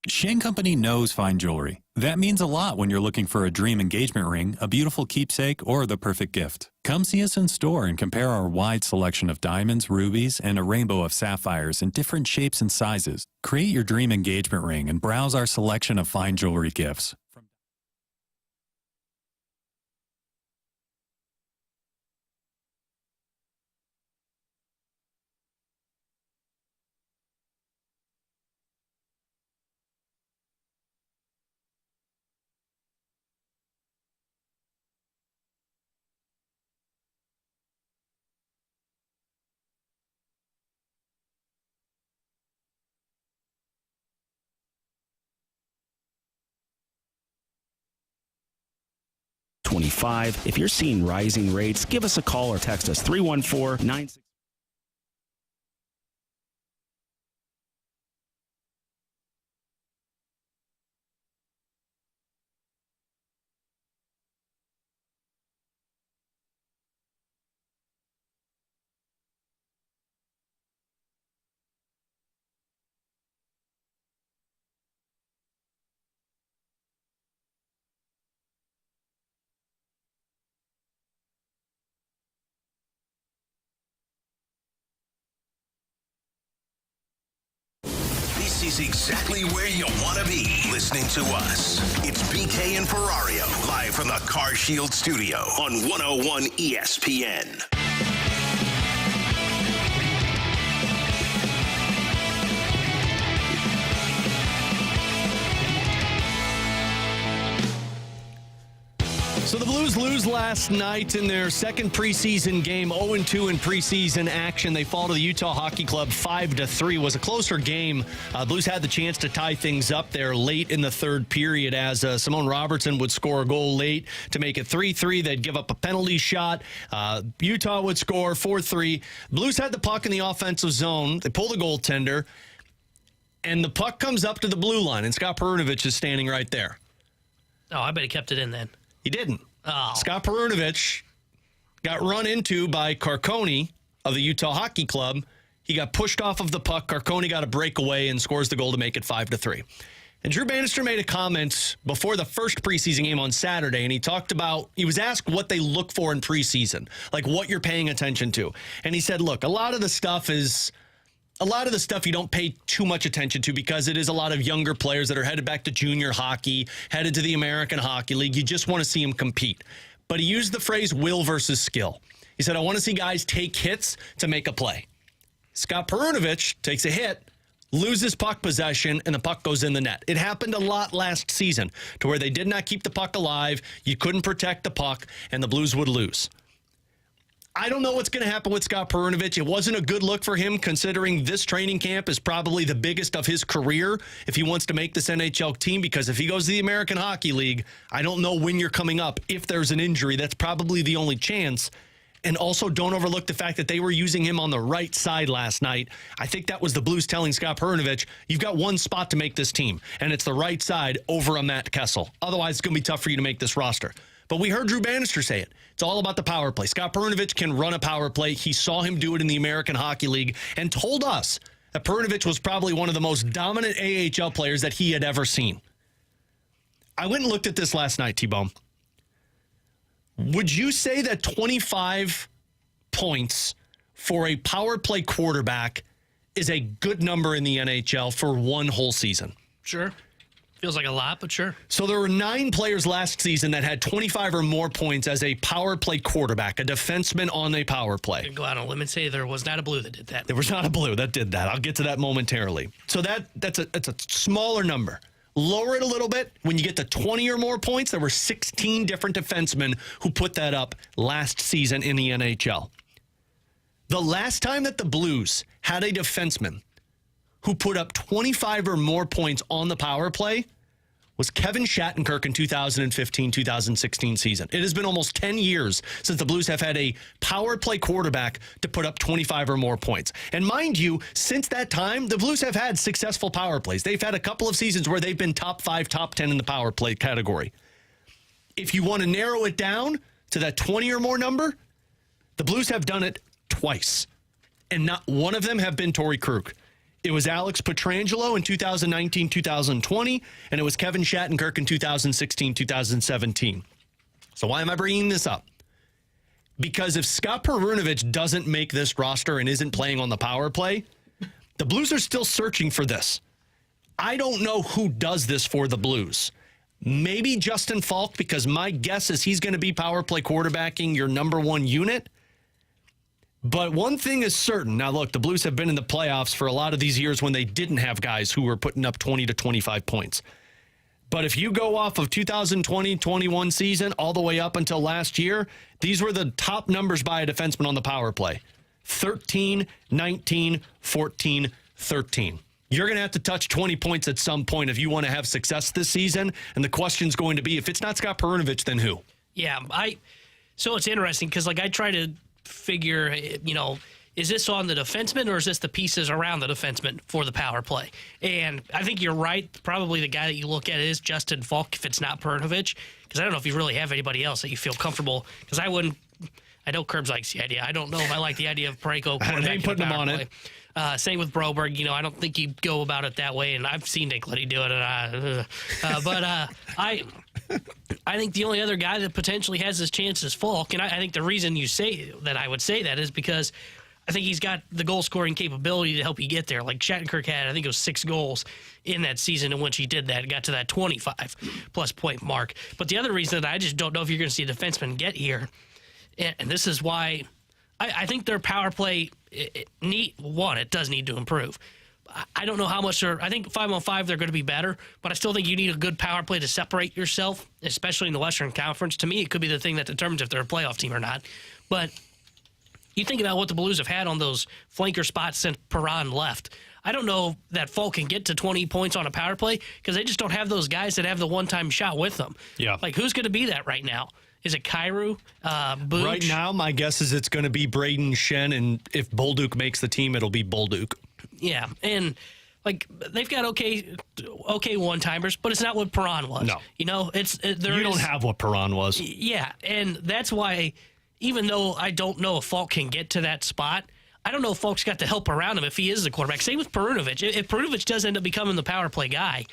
Shane Company knows fine jewelry. That means a lot when you're looking for a dream engagement ring, a beautiful keepsake, or the perfect gift. Come see us in store and compare our wide selection of diamonds, rubies, and a rainbow of sapphires in different shapes and sizes. Create your dream engagement ring and browse our selection of fine jewelry gifts. If you're seeing rising rates, give us a call or text us 314-96. is exactly where you want to be listening to us. It's BK and Ferrario, live from the Car Shield studio on 101 ESPN. So the Blues lose last night in their second preseason game, 0-2 in preseason action. They fall to the Utah Hockey Club 5-3. It was a closer game. Blues had the chance to tie things up there late in the third period as Simone Robertson would score a goal late to make it 3-3. They'd give up a penalty shot. Utah would score 4-3. Blues had the puck in the offensive zone. They pull the goaltender, and the puck comes up to the blue line, and Scott Perunovich is standing right there. Oh, I bet he kept it in then. He didn't. Oh. Scott Perunovich got run into by Carcone of the Utah Hockey Club. He got pushed off of the puck. Carcone got a breakaway and scores the goal to make it 5-3. And Drew Bannister made a comment before the first preseason game on Saturday, and he was asked what they look for in preseason, like what you're paying attention to. And he said, look, a lot of the stuff you don't pay too much attention to because it is a lot of younger players that are headed back to junior hockey, headed to the American Hockey League. You just want to see them compete. But he used the phrase will versus skill. He said, I want to see guys take hits to make a play. Scott Perunovich takes a hit, loses puck possession, and the puck goes in the net. It happened a lot last season to where they did not keep the puck alive, you couldn't protect the puck, and the Blues would lose. I don't know what's going to happen with Scott Perunovich. It wasn't a good look for him considering this training camp is probably the biggest of his career if he wants to make this NHL team, because if he goes to the American Hockey League, I don't know when you're coming up. If there's an injury, that's probably the only chance. And also don't overlook the fact that they were using him on the right side last night. I think that was the Blues telling Scott Perunovich, you've got one spot to make this team, and it's the right side over a Matt Kessel. Otherwise, it's going to be tough for you to make this roster. But we heard Drew Bannister say it. It's all about the power play. Scott Perunovich can run a power play. He saw him do it in the American Hockey League and told us that Perunovich was probably one of the most dominant AHL players that he had ever seen. I went and looked at this last night, T-Bone. Would you say that 25 points for a power play quarterback is a good number in the NHL for one whole season? Sure. Feels like a lot, but sure. So there were 9 players last season that had 25 or more points as a power play quarterback, a defenseman on a power play. I can go out on a limb and say there was not a Blue that did that. There was not a Blue that did that. I'll get to that momentarily. So that's a smaller number. Lower it a little bit. When you get to 20 or more points, there were 16 different defensemen who put that up last season in the NHL. The last time that the Blues had a defenseman who put up 25 or more points on the power play was Kevin Shattenkirk in 2015-2016 season. It has been almost 10 years since the Blues have had a power play quarterback to put up 25 or more points. And mind you, since that time, the Blues have had successful power plays. They've had a couple of seasons where they've been top 5, top 10 in the power play category. If you want to narrow it down to that 20 or more number, the Blues have done it twice. And not one of them have been Torrey Krug. It was Alex Pietrangelo in 2019-2020, and it was Kevin Shattenkirk in 2016-2017. So why am I bringing this up? Because if Scott Perunovich doesn't make this roster and isn't playing on the power play, the Blues are still searching for this. I don't know who does this for the Blues. Maybe Justin Falk, because my guess is he's going to be power play quarterbacking your number one unit. But one thing is certain. Now, look, the Blues have been in the playoffs for a lot of these years when they didn't have guys who were putting up 20 to 25 points. But if you go off of 2020-21 season all the way up until last year, these were the top numbers by a defenseman on the power play. 13, 19, 14, 13. You're going to have to touch 20 points at some point if you want to have success this season. And the question's going to be, if it's not Scott Perunovich, then who? Yeah, so it's interesting because, I try to figure, is this on the defenseman or is this the pieces around the defenseman for the power play? And I think you're right. Probably the guy that you look at is Justin Falk if it's not Perunovich, because I don't know if you really have anybody else that you feel comfortable. Because I know Curbs likes the idea. I don't know if I like the idea of Parayko. I ain't putting him on it. Same with Broberg. I don't think you go about it that way, and I've seen Nick Liddy do it. I think the only other guy that potentially has this chance is Falk, and I think the reason you say that I would say that is because I think he's got the goal-scoring capability to help you get there. Like Shattenkirk had, I think it was 6 goals in that season in which he did that. Got to that 25-plus point mark. But the other reason that I just don't know if you're going to see a defenseman get here, and this is why I think their power play, it does need to improve. I don't know how much I think 5-on-5 they're going to be better, but I still think you need a good power play to separate yourself, especially in the Western Conference. To me, it could be the thing that determines if they're a playoff team or not. But you think about what the Blues have had on those flanker spots since Perron left. I don't know that Falk can get to 20 points on a power play because they just don't have those guys that have the one-time shot with them. Yeah. Like, who's going to be that right now? Is it Kyrou? Booch? Right now, my guess is it's going to be Braden Shen, and if Bolduc makes the team, it'll be Bolduc. Yeah, and like they've got okay one-timers, but it's not what Perron was. No. You know, you don't have what Perron was. Yeah, and that's why, even though I don't know if Falk can get to that spot, I don't know if Falk's got the help around him if he is the quarterback. Same with Perunovich. If Perunovich does end up becoming the power play guy,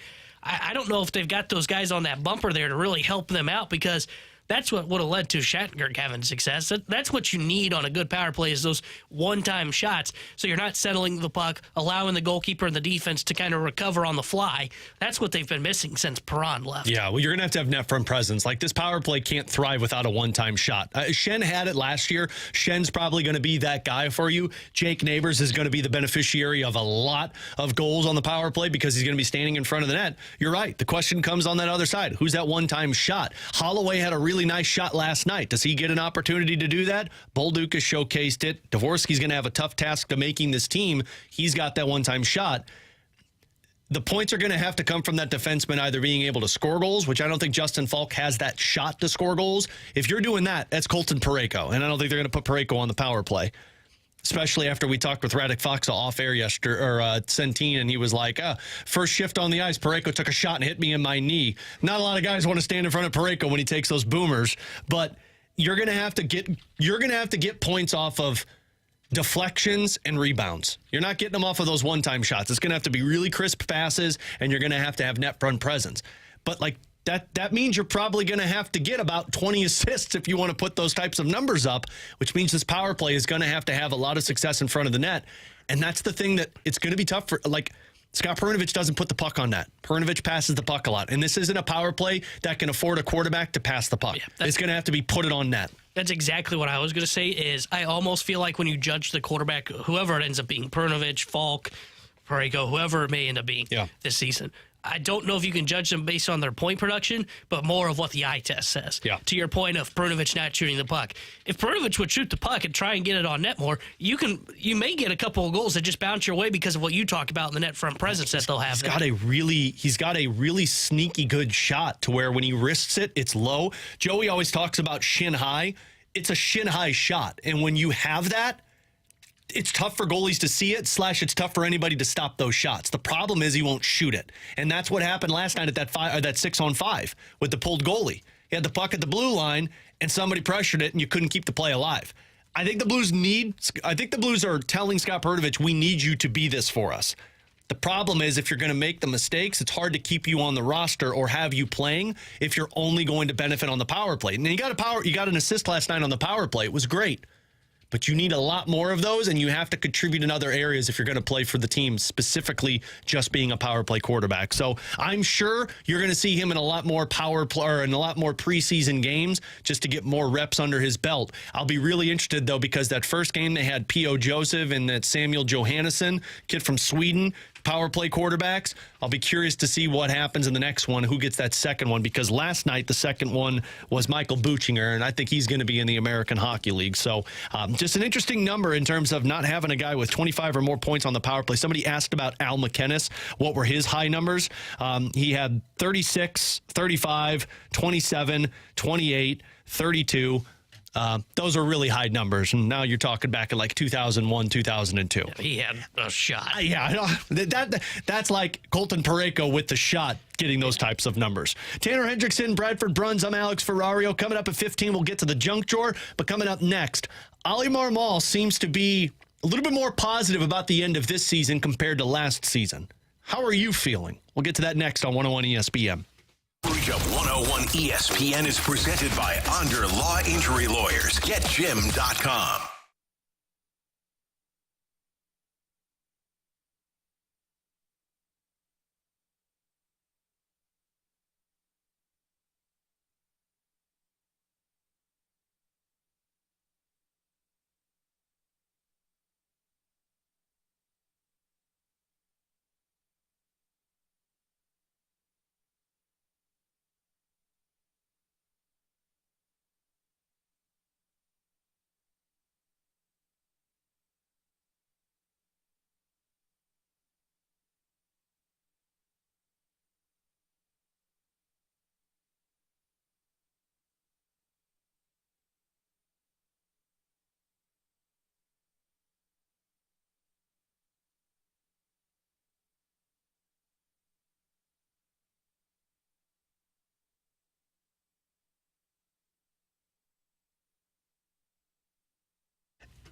I don't know if they've got those guys on that bumper there to really help them out, because that's what would have led to Shattenkirk having success. That's what you need on a good power play, is those one-time shots, so you're not settling the puck, allowing the goalkeeper and the defense to kind of recover on the fly. That's what they've been missing since Perron left. Yeah, well, you're going to have net front presence. Like, this power play can't thrive without a one-time shot. Shen had it last year. Shen's probably going to be that guy for you. Jake Neighbors is going to be the beneficiary of a lot of goals on the power play because he's going to be standing in front of the net. You're right. The question comes on that other side. Who's that one-time shot? Holloway had a really nice shot last night. Does he get an opportunity to do that? Bolduc has showcased it. Dvorsky's going to have a tough task to making this team. He's got that one-time shot. The points are going to have to come from that defenseman either being able to score goals, which I don't think Justin Falk has that shot to score goals. If you're doing that, that's Colton Parayko, and I don't think they're going to put Parayko on the power play. Especially after we talked with Radek Foxa off air yesterday, or Centene, and he was like, first shift on the ice, Parayko took a shot and hit me in my knee. Not a lot of guys want to stand in front of Parayko when he takes those boomers, but you're gonna have to get points off of deflections and rebounds. You're not getting them off of those one-time shots. It's gonna have to be really crisp passes, and you're gonna have net front presence. But like, that means you're probably going to have to get about 20 assists if you want to put those types of numbers up, which means this power play is going to have a lot of success in front of the net. And that's the thing that it's going to be tough for. Like, Scott Perunovich doesn't put the puck on net. Perunovich passes the puck a lot. And this isn't a power play that can afford a quarterback to pass the puck. Yeah, it's going to have to be put it on net. That's exactly what I was going to say. Is I almost feel like when you judge the quarterback, whoever it ends up being, Perunovich, Falk, Parayko, whoever it may end up being this season, I don't know if you can judge them based on their point production, but more of what the eye test says. Yeah. To your point of Perunovich not shooting the puck. If Perunovich would shoot the puck and try and get it on net more, you may get a couple of goals that just bounce your way because of what you talk about in the net front presence that they'll have. He's got a really sneaky good shot to where when he wrists it, it's low. Joey always talks about shin high. It's a shin high shot. And when you have that, it's tough for goalies to see it, / it's tough for anybody to stop those shots. The problem is he won't shoot it. And that's what happened last night at that 6-on-5 with the pulled goalie. He had the puck at the blue line, and somebody pressured it, and you couldn't keep the play alive. I think the Blues are telling Scott Perunovich, we need you to be this for us. The problem is if you're going to make the mistakes, it's hard to keep you on the roster or have you playing if you're only going to benefit on the power play. And you got an assist last night on the power play. It was great. But you need a lot more of those, and you have to contribute in other areas if you're going to play for the team, specifically just being a power play quarterback. So I'm sure you're going to see him in a lot more power play or in a lot more preseason games just to get more reps under his belt. I'll be really interested, though, because that first game they had P.O. Joseph and that Samuel Johannesson, kid from Sweden, power play quarterbacks. I'll be curious to see what happens in the next one, who gets that second one, because last night the second one was Michael Buchinger, and I think he's going to be in the American Hockey League. So just an interesting number in terms of not having a guy with 25 or more points on the power play. Somebody asked about Al McKennis. What were his high numbers? He had 36, 35, 27, 28, 32. Those are really high numbers, and now you're talking back in like 2001, 2002. Yeah, he had a shot. That's like Colton Parayko with the shot, getting those types of numbers. Tanner Hendrickson, Bradford Bruns, I'm Alex Ferrario. Coming up at 15, we'll get to the junk drawer, but coming up next, Ali Marmol seems to be a little bit more positive about the end of this season compared to last season. How are you feeling? We'll get to that next on 101 ESPN. Recap 101 ESPN is presented by Onder Law Injury Lawyers. GetJim.com.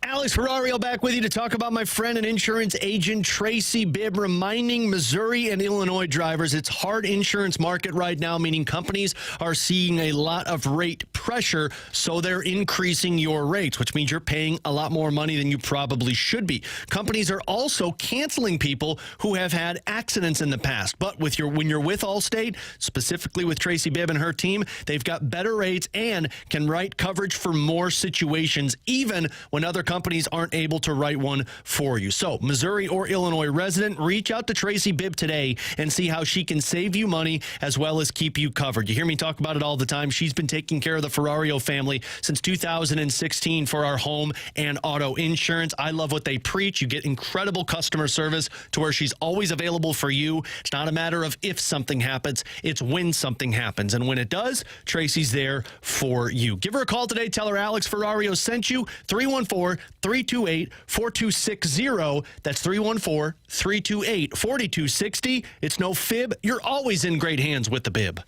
Alex Ferrario back with you to talk about my friend and insurance agent Tracy Bibb, reminding Missouri and Illinois drivers it's hard insurance market right now, meaning companies are seeing a lot of rate pressure, so they're increasing your rates, which means you're paying a lot more money than you probably should be. Companies are also canceling people who have had accidents in the past, but when you're with Allstate, specifically with Tracy Bibb and her team, they've got better rates and can write coverage for more situations, even when other companies aren't able to write one for you. So, Missouri or Illinois resident, reach out to Tracy Bibb today and see how she can save you money as well as keep you covered. You hear me talk about it all the time. She's been taking care of the Ferrario family since 2016 for our home and auto insurance. I love what they preach. You get incredible customer service to where she's always available for you. It's not a matter of if something happens, it's when something happens. And when it does, Tracy's there for you. Give her a call today. Tell her Alex Ferrario sent you. 314-328-4260. That's 314-328-4260. It's no fib. You're always in great hands with the Bibb.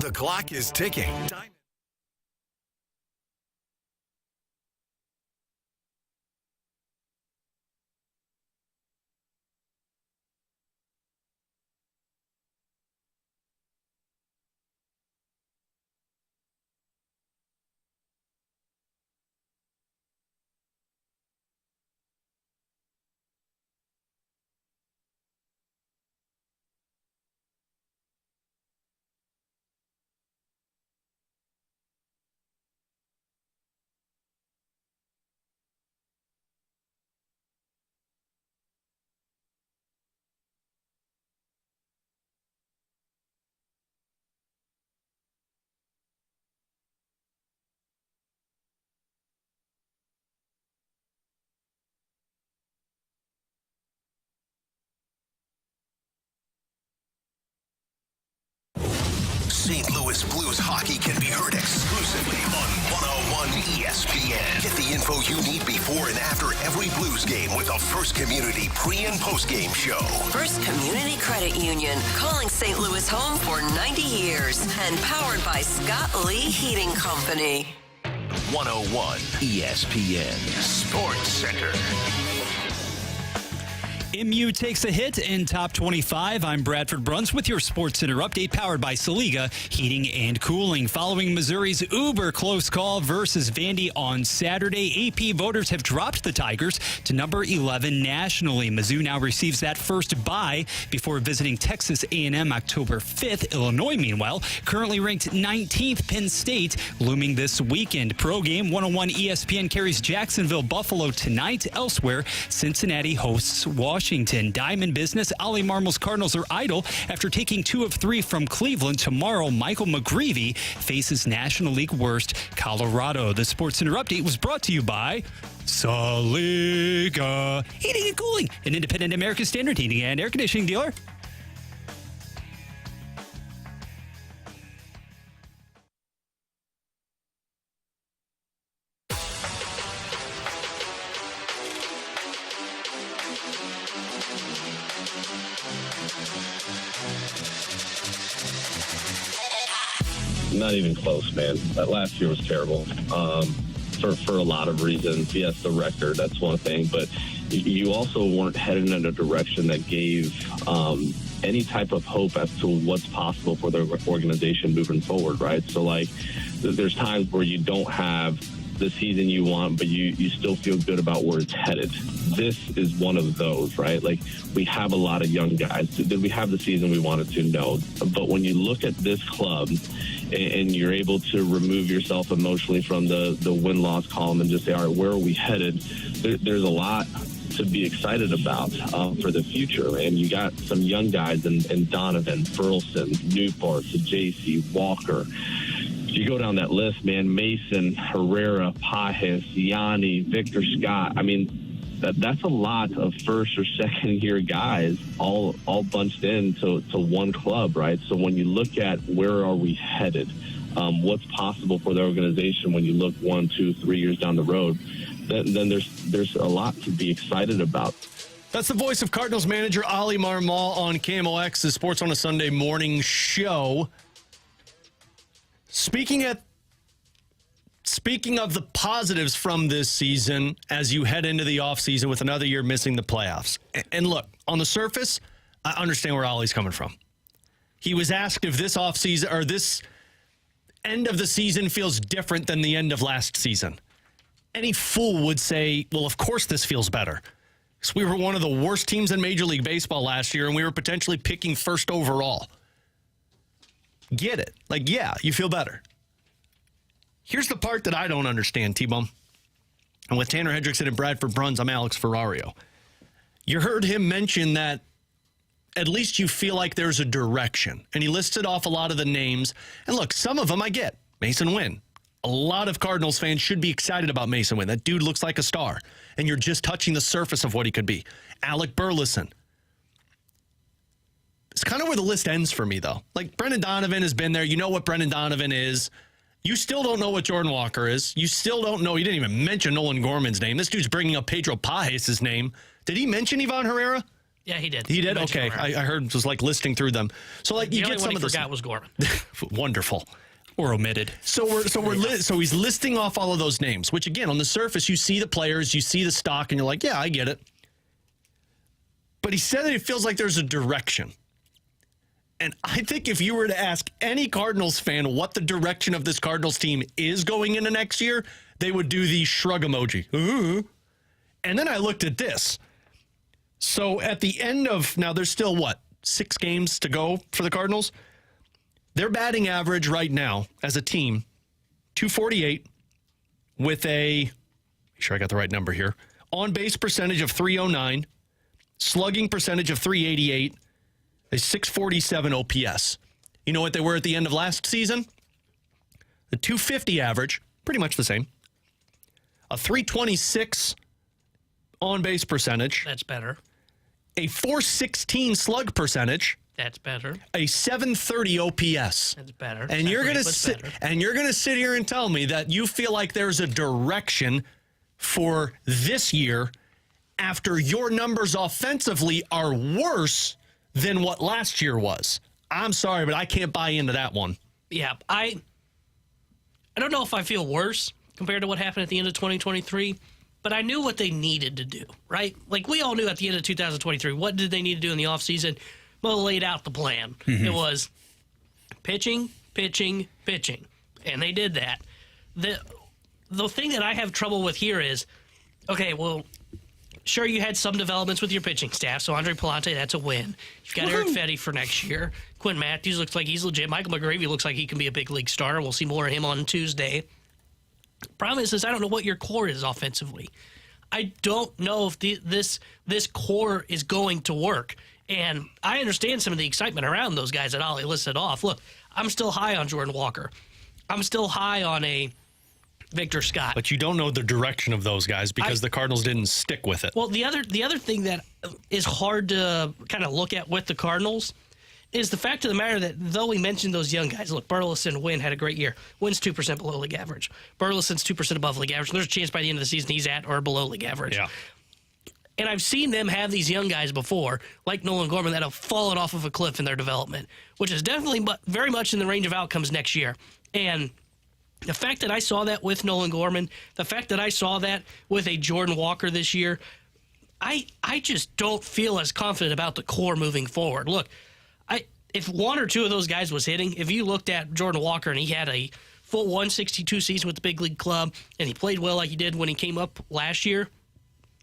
The clock is ticking. St. Louis Blues hockey can be heard exclusively on 101 ESPN. Get the info you need before and after every Blues game with the First Community pre- and post-game show. First Community Credit Union, calling St. Louis home for 90 years and powered by Scott Lee Heating Company. 101 ESPN Sports Center. MU takes a hit in top 25. I'm Bradford Bruns with your Sports Center update, powered by Saliga Heating and Cooling. Following Missouri's uber close call versus Vandy on Saturday, AP voters have dropped the Tigers to number 11 nationally. Mizzou now receives that first bye before visiting Texas A&M October 5th. Illinois, meanwhile, currently ranked 19th. Penn State looming this weekend. Pro game 101 ESPN carries Jacksonville Buffalo tonight. Elsewhere, Cincinnati hosts Washington. Diamond business, Ollie Marmol's Cardinals are idle after taking 2 of 3 from Cleveland. Tomorrow, Michael McGreevy faces National League worst Colorado. The Sports Center update was brought to you by Saliga Heating and Cooling, an independent American Standard heating and air conditioning dealer. Not even close, man. That last year was terrible for a lot of reasons. Yes, the record, that's one thing, but you also weren't headed in a direction that gave any type of hope as to what's possible for the organization moving forward, right? So, like, there's times where you don't have the season you want, but you still feel good about where it's headed. This is one of those, right? Like, we have a lot of young guys. Did we have the season we wanted to? No. But when you look at this club and you're able to remove yourself emotionally from the win-loss column and just say, all right, where are we headed? There's a lot to be excited about for the future. And you got some young guys in Donovan, Burleson, Newport, JC, Walker. You go down that list, man, Mason, Herrera, Pajes, Yanni, Victor Scott. I mean, that's a lot of first or second year guys all bunched into one club, right? So when you look at where are we headed, what's possible for the organization when you look 1, 2, 3 years down the road, then there's a lot to be excited about. That's the voice of Cardinals manager Ali Marmol on KMOX, the Sports on a Sunday morning show. Speaking of the positives from this season as you head into the offseason with another year missing the playoffs. And look, on the surface, I understand where Ollie's coming from. He was asked if this offseason or this end of the season feels different than the end of last season. Any fool would say, well, of course this feels better. Because we were one of the worst teams in Major League Baseball last year, and we were potentially picking first overall. Get it. Like, yeah, you feel better. Here's the part that I don't understand, T-Bone. And with Tanner Hendrickson and Bradford Bruns, I'm Alex Ferrario. You heard him mention that at least you feel like there's a direction. And he listed off a lot of the names. And look, some of them I get. Mason Wynn. A lot of Cardinals fans should be excited about Mason Wynn. That dude looks like a star. And you're just touching the surface of what he could be. Alec Burleson. It's kind of where the list ends for me, though. Like, Brendan Donovan has been there. You know what Brendan Donovan is. You still don't know what Jordan Walker is. You still don't know. He didn't even mention Nolan Gorman's name. This dude's bringing up Pedro Pajes' name. Did he mention Ivan Herrera? Yeah, he did. He did? Okay. I heard just like listing through them. So, like, you get some of the forgot was Gorman. Wonderful. Or omitted. So he's listing off all of those names, which, again, on the surface, you see the players, you see the stock, and you're like, yeah, I get it. But he said that it feels like there's a direction. And I think if you were to ask any Cardinals fan what the direction of this Cardinals team is going into next year, they would do the shrug emoji. Ooh. And then I looked at this. So at the end of, now there's still 6 games to go for the Cardinals? Their batting average right now as a team, 248 with a, make sure I got the right number here, on-base percentage of 309, slugging percentage of 388, a 647 OPS. You know what they were at the end of last season? The 250 average, pretty much the same. A 326 on-base percentage. That's better. A 416 slug percentage. That's better. A 730 OPS. That's better. And you're going to sit here and tell me that you feel like there's a direction for this year after your numbers offensively are worse than what last year was. I'm sorry, but I can't buy into that one. Yeah, I don't know if I feel worse compared to what happened at the end of 2023, but I knew what they needed to do, right? Like, we all knew at the end of 2023, what did they need to do in the offseason? Well, laid out the plan. Mm-hmm. It was pitching, pitching, pitching, and they did that. The thing that I have trouble with here is, okay, well, sure, you had some developments with your pitching staff. So Andre Palante, that's a win. You've got Eric Fetty for next year. Quinn Matthews looks like he's legit. Michael McGravy looks like he can be a big league starter. We'll see more of him on Tuesday. Problem is I don't know what your core is offensively. I don't know if this core is going to work. And I understand some of the excitement around those guys that Ollie listed off. Look, I'm still high on Jordan Walker. I'm still high on a Victor Scott. But you don't know the direction of those guys because the Cardinals didn't stick with it. Well, the other thing that is hard to kind of look at with the Cardinals is the fact of the matter that though we mentioned those young guys, look, Burleson, Wynn had a great year. Wynn's 2% below league average. Burleson's 2% above league average. And there's a chance by the end of the season he's at or below league average. Yeah. And I've seen them have these young guys before, like Nolan Gorman, that have fallen off of a cliff in their development, which is definitely very much in the range of outcomes next year. And the fact that I saw that with Nolan Gorman, the fact that I saw that with a Jordan Walker this year, I just don't feel as confident about the core moving forward. Look, if one or two of those guys was hitting, if you looked at Jordan Walker and he had a full 162 season with the big league club, and he played well like he did when he came up last year,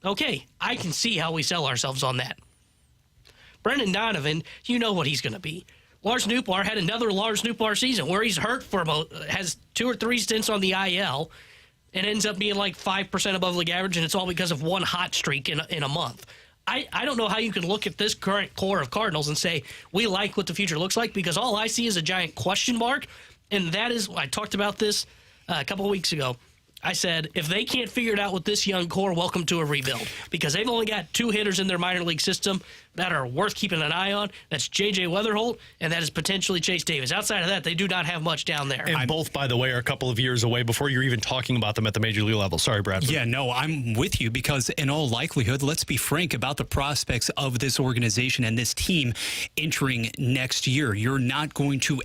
okay, I can see how we sell ourselves on that. Brendan Donovan, you know what he's going to be. Lars Nootbaar had another Lars Nootbaar season where he's hurt has 2 or 3 stints on the IL and ends up being like 5% above league average, and it's all because of one hot streak in a month. I don't know how you can look at this current core of Cardinals and say, we like what the future looks like, because all I see is a giant question mark, and that is, I talked about this a couple of weeks ago. I said, if they can't figure it out with this young core, welcome to a rebuild. Because they've only got 2 hitters in their minor league system that are worth keeping an eye on. That's J.J. Weatherholt, and that is potentially Chase Davis. Outside of that, they do not have much down there. And both, by the way, are a couple of years away before you're even talking about them at the major league level. Sorry, Bradford. Yeah, no, I'm with you, because in all likelihood, let's be frank about the prospects of this organization and this team entering next year. You're not going to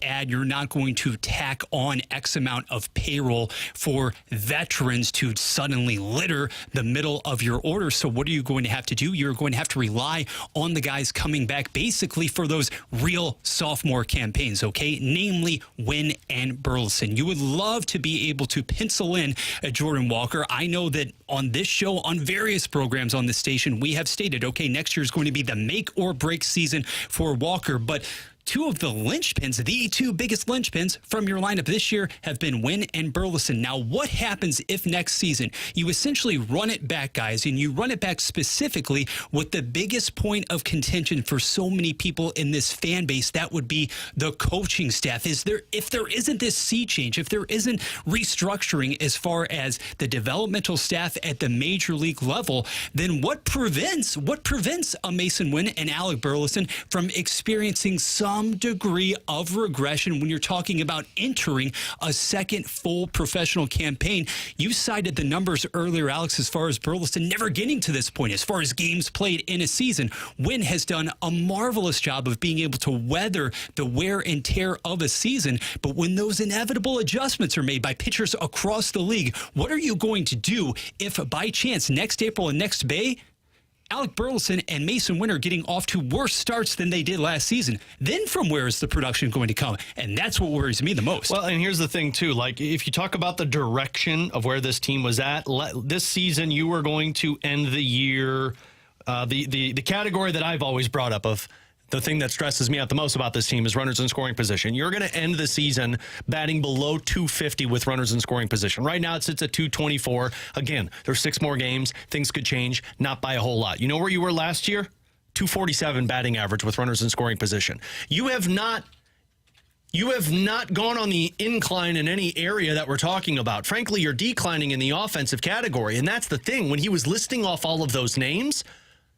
tack on X amount of payroll for veterans to suddenly litter the middle of your order. So what are you going to have to do? You're going to have to rely on the guys coming back basically for those real sophomore campaigns, okay? Namely, Wynn and Burleson. You would love to be able to pencil in a Jordan Walker. I know that on this show, on various programs on the station, we have stated, okay, next year is going to be the make or break season for Walker, but 2 of the linchpins, the 2 biggest linchpins from your lineup this year have been Wynn and Burleson. Now, what happens if next season you essentially run it back, guys, and you run it back specifically with the biggest point of contention for so many people in this fan base? That would be the coaching staff. If there isn't this sea change, if there isn't restructuring as far as the developmental staff at the major league level, then what prevents a Mason Wynn and Alec Burleson from experiencing some degree of regression when you're talking about entering a second full professional campaign? You cited the numbers earlier, Alex, as far as Burleson never getting to this point, as far as games played in a season. Wynn has done a marvelous job of being able to weather the wear and tear of a season, but when those inevitable adjustments are made by pitchers across the league, what are you going to do if by chance next April and next May, Alec Burleson and Mason Wynn are getting off to worse starts than they did last season? Then from where is the production going to come? And that's what worries me the most. Well, and here's the thing, too. Like, if you talk about the direction of where this team was at, this season you were going to end the year, the category that I've always brought up of the thing that stresses me out the most about this team is runners in scoring position. You're going to end the season batting below 250 with runners in scoring position. Right now it sits at 224. Again, there's 6 more games. Things could change, not by a whole lot. You know where you were last year? 247 batting average with runners in scoring position. You have not gone on the incline in any area that we're talking about. Frankly, you're declining in the offensive category, and that's the thing. When he was listing off all of those names,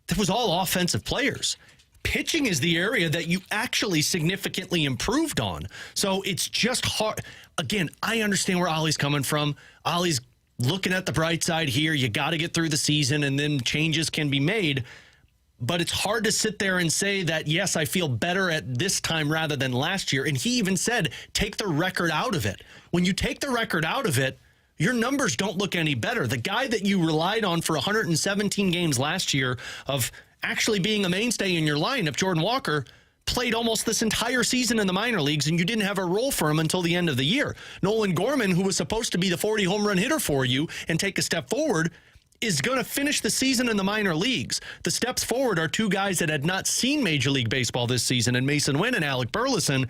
that was all offensive players. Pitching is the area that you actually significantly improved on. So it's just hard. Again, I understand where Ollie's coming from. Ollie's looking at the bright side here. You got to get through the season, and then changes can be made. But it's hard to sit there and say that, yes, I feel better at this time rather than last year. And he even said, take the record out of it. When you take the record out of it, your numbers don't look any better. The guy that you relied on for 117 games last year of actually being a mainstay in your lineup, Jordan Walker, played almost this entire season in the minor leagues, and you didn't have a role for him until the end of the year. Nolan Gorman, who was supposed to be the 40 home run hitter for you and take a step forward, is going to finish the season in the minor leagues. The steps forward are 2 guys that had not seen Major League Baseball this season, and Mason Wynn and Alec Burleson.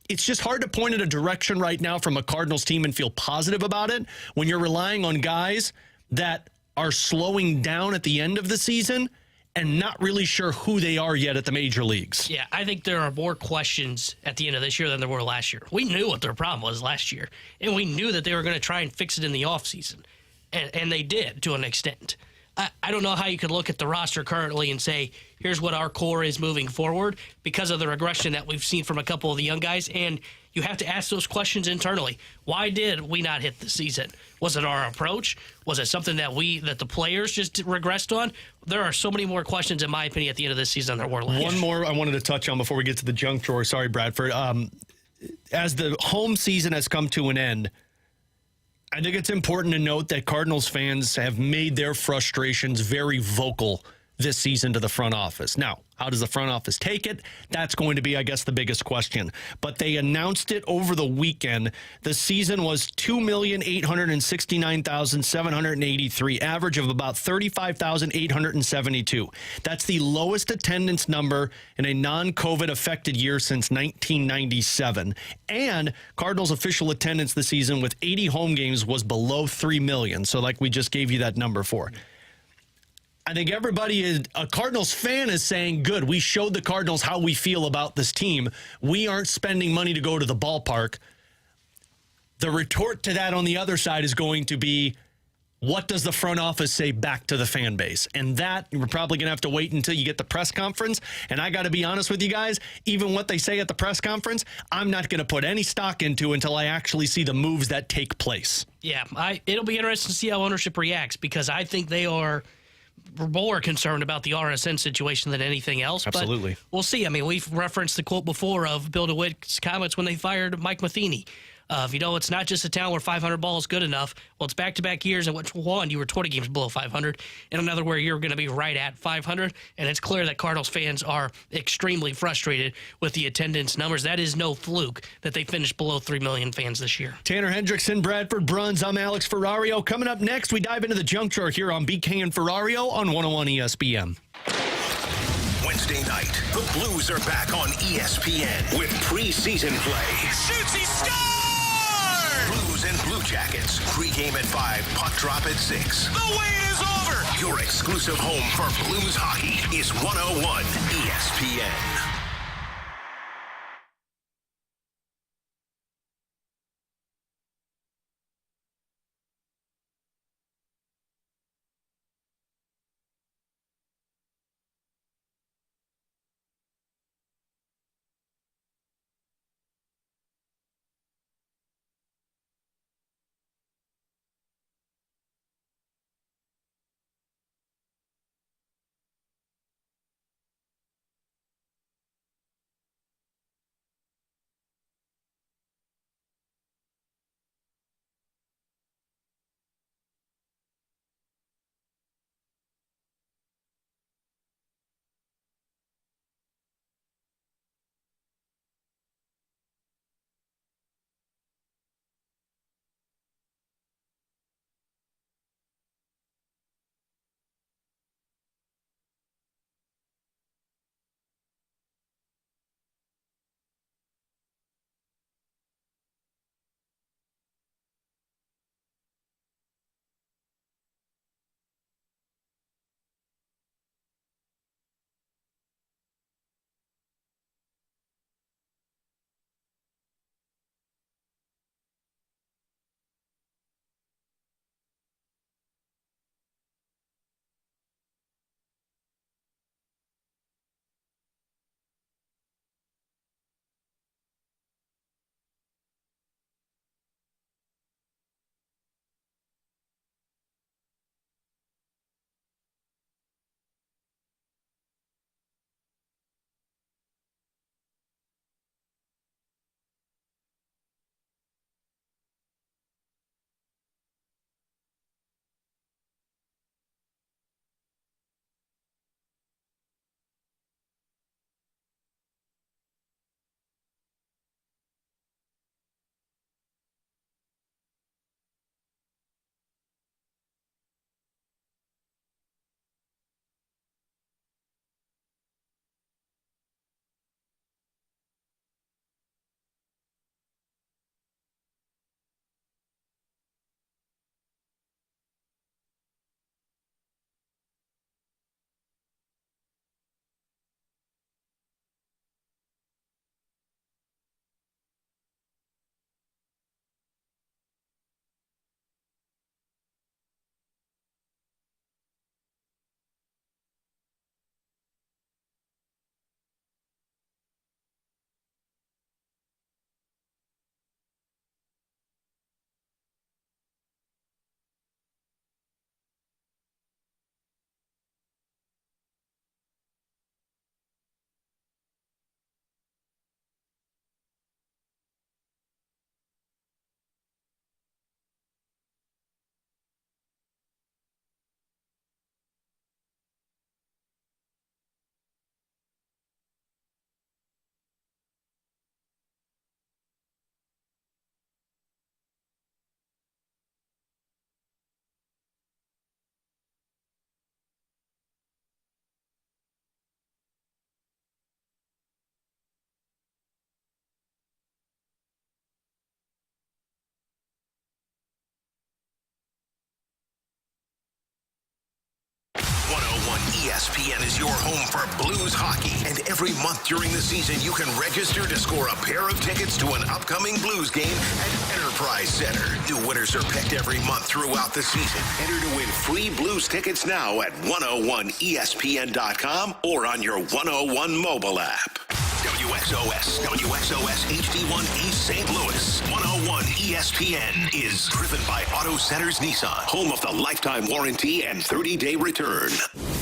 It's just hard to point at a direction right now from a Cardinals team and feel positive about it when you're relying on guys that are slowing down at the end of the season and not really sure who they are yet at the major leagues. Yeah, I think there are more questions at the end of this year than there were last year. We knew what their problem was last year, and we knew that they were going to try and fix it in the offseason, and they did to an extent. I don't know how you could look at the roster currently and say, here's what our core is moving forward because of the regression that we've seen from a couple of the young guys, and you have to ask those questions internally. Why did we not hit the season? Was it our approach? Was it something that the players just regressed on? There are so many more questions, in my opinion, at the end of this season than there were last. One more I wanted to touch on before we get to the junk drawer. Sorry, Bradford. As the home season has come to an end, I think it's important to note that Cardinals fans have made their frustrations very vocal this season to the front office. Now, How does the front office take it? That's going to be, I guess, the biggest question. But they announced it over the weekend. The season was 2,869,783, average of about 35,872. That's the lowest attendance number in a non-COVID affected year since 1997. And Cardinals official attendance this season with 80 home games was below 3 million. So like we just gave you that number for. I think everybody, a Cardinals fan, is saying, good, we showed the Cardinals how we feel about this team. We aren't spending money to go to the ballpark. The retort to that on the other side is going to be, what does the front office say back to the fan base? And that, we're probably going to have to wait until you get the press conference. And I got to be honest with you guys, even what they say at the press conference, I'm not going to put any stock into until I actually see the moves that take place. Yeah, it'll be interesting to see how ownership reacts, because I think they are more concerned about the RSN situation than anything else. Absolutely. But we'll see. I mean, we've referenced the quote before of Bill DeWitt's comments when they fired Mike Matheny. It's not just a town where 500 ball is good enough. Well, it's back-to-back years, and one, you were 20 games below 500, and another where you're going to be right at 500. And it's clear that Cardinals fans are extremely frustrated with the attendance numbers. That is no fluke that they finished below 3 million fans this year. Tanner Hendrickson, Bradford Bruns. I'm Alex Ferrario. Coming up next, we dive into the junk drawer here on BK and Ferrario on 101 ESPN. Wednesday night, the Blues are back on ESPN with preseason play. Shoots, he scores! Blues and Blue Jackets. Pre-game at 5, puck drop at 6. The wait is over! Your exclusive home for Blues hockey is 101 ESPN. ESPN is your home for Blues hockey. And every month during the season, you can register to score a pair of tickets to an upcoming Blues game at Enterprise Center. New winners are picked every month throughout the season. Enter to win free Blues tickets now at 101ESPN.com or on your 101 mobile app. WXOS HD1 East St. Louis. 101 ESPN is driven by Auto Centers Nissan, home of the lifetime warranty and 30-day return.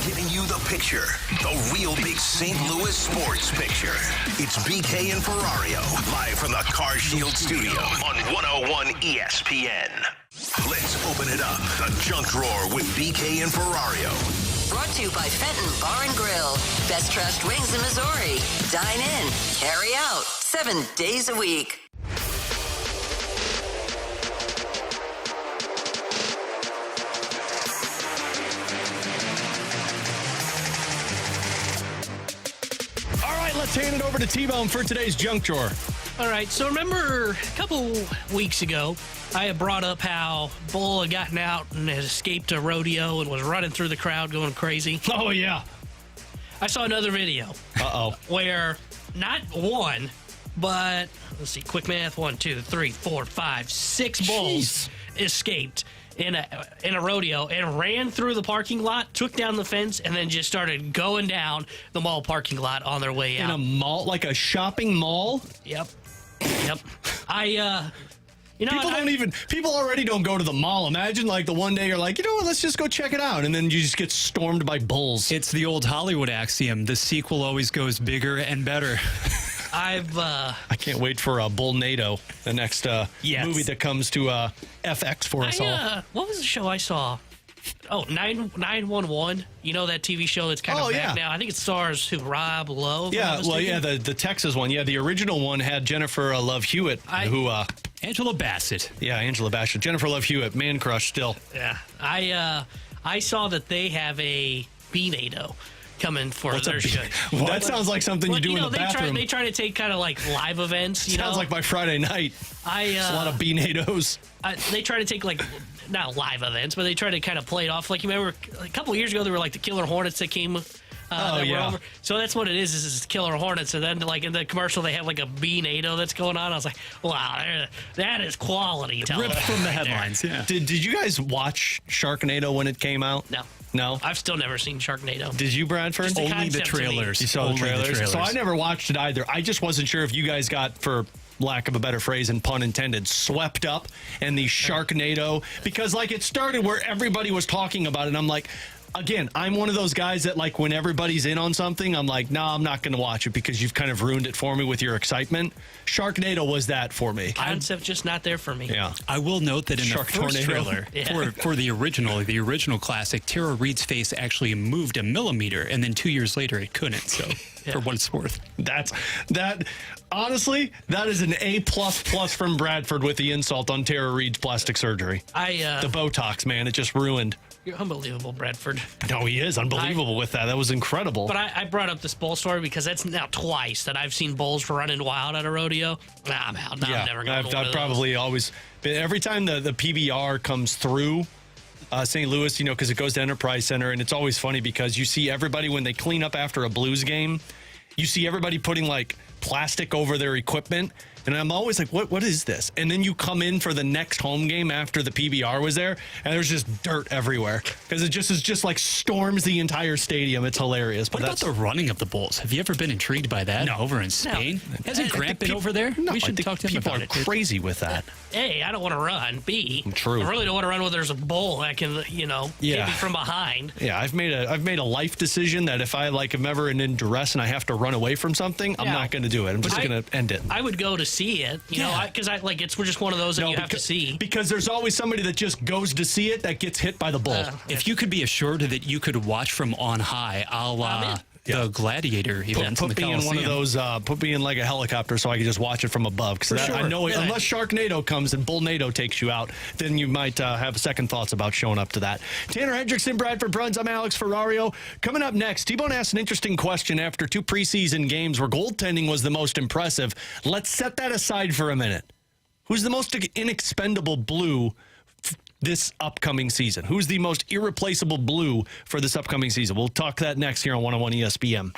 Giving you the picture, the real big St. Louis sports picture. It's BK and Ferrario, live from the Car Shield studio on 101 ESPN. Let's open it up. The Junk Drawer with BK and Ferrario. Brought to you by Fenton Bar and Grill. Best trashed wings in Missouri. Dine in, carry out, 7 days a week. All right, let's hand it over to T-Bone for today's Junk Drawer. All right, so remember a couple weeks ago, I had brought up how Bull had gotten out and had escaped a rodeo and was running through the crowd going crazy. Oh, yeah. I saw another video. Uh-oh. Where not one, but let's see, quick math, 1, 2, 3, 4, 5, 6 bulls escaped in a rodeo and ran through the parking lot, took down the fence, and then just started going down the mall parking lot on their way out. In a mall, like a shopping mall? Yep. People already don't go to the mall. Imagine like the one day you're like, you know what, let's just go check it out. And then you just get stormed by bulls. It's the old Hollywood axiom. The sequel always goes bigger and better. I can't wait for Bullnado, the next movie that comes to FX for us all. What was the show I saw? Oh, 911. You know that TV show that's kind of back now? I think it stars Rob Lowe. Yeah, the Texas one. Yeah, the original one had Jennifer Love Hewitt, Angela Bassett. Yeah, Angela Bassett. Jennifer Love Hewitt, man crush still. Yeah, I saw that they have a Beanado coming for their show. That sounds like something you do in the bathroom. They try to take kind of like live events. Sounds like my Friday night. It's a lot of Beanados. They try to take like not live events, but they try to kind of play it off. Like you remember a couple of years ago, there were like the Killer Hornets that came. Were over. So that's what it is. Is Killer Hornets, and then like in the commercial they have like a Beanado that's going on. I was like, wow, that is quality television. Ripped from the headlines. Yeah. Did you guys watch Sharknado when it came out? No, I've still never seen Sharknado. Did you, Bradford? Only the trailers. You saw the trailers. So I never watched it either. I just wasn't sure if you guys got, for lack of a better phrase and pun intended, swept up in the Sharknado, because like it started where everybody was talking about it, and I'm like, again, I'm one of those guys that like when everybody's in on something, I'm like, no, I'm not going to watch it because you've kind of ruined it for me with your excitement. Sharknado was that for me. Concept just not there for me. Yeah. I will note that in the first trailer for the original classic, Tara Reid's face actually moved a millimeter, and then 2 years later it couldn't. So for what it's worth, honestly, that is an A++ from Bradford with the insult on Tara Reid's plastic surgery. The Botox, man, it just ruined. You're unbelievable, Bradford. No, he is unbelievable with that. That was incredible. But I brought up this bull story because that's now twice that I've seen bulls running wild at a rodeo. I'm out. I'm never going to I've probably always been, every time the PBR comes through St. Louis, because it goes to Enterprise Center, and it's always funny because you see everybody when they clean up after a Blues game, you see everybody putting like plastic over their equipment. And I'm always like, what is this? And then you come in for the next home game after the PBR was there, and there's just dirt everywhere because it just like storms the entire stadium. It's hilarious. What about the running of the bulls? Have you ever been intrigued by that? No. Over in Spain? No. Hasn't Grant been over there? No, we should talk to him about it. People are crazy with that. A, I don't want to run. B, true. I really don't want to run where there's a bull that can, hit me from behind. Yeah, I've made a life decision that if I am ever in duress and I have to run away from something, I'm not going to do it. I'm just going to end it. I would go to see it, because it's just one of those that you have to see. Because there's always somebody that just goes to see it that gets hit by the bull. If you could be assured that you could watch from on high, the Gladiator events in the Coliseum. Put me in one of those. Put me in like a helicopter so I can just watch it from above. Because I know unless Sharknado comes and Bullnado takes you out, then you might have second thoughts about showing up to that. Tanner Hendrickson, Bradford Bruns. I'm Alex Ferrario. Coming up next, T-Bone asked an interesting question after 2 preseason games where goaltending was the most impressive. Let's set that aside for a minute. Who's the most inexpendable Blue this upcoming season? Who's the most irreplaceable Blue for this upcoming season? We'll talk that next here on 101 ESPN.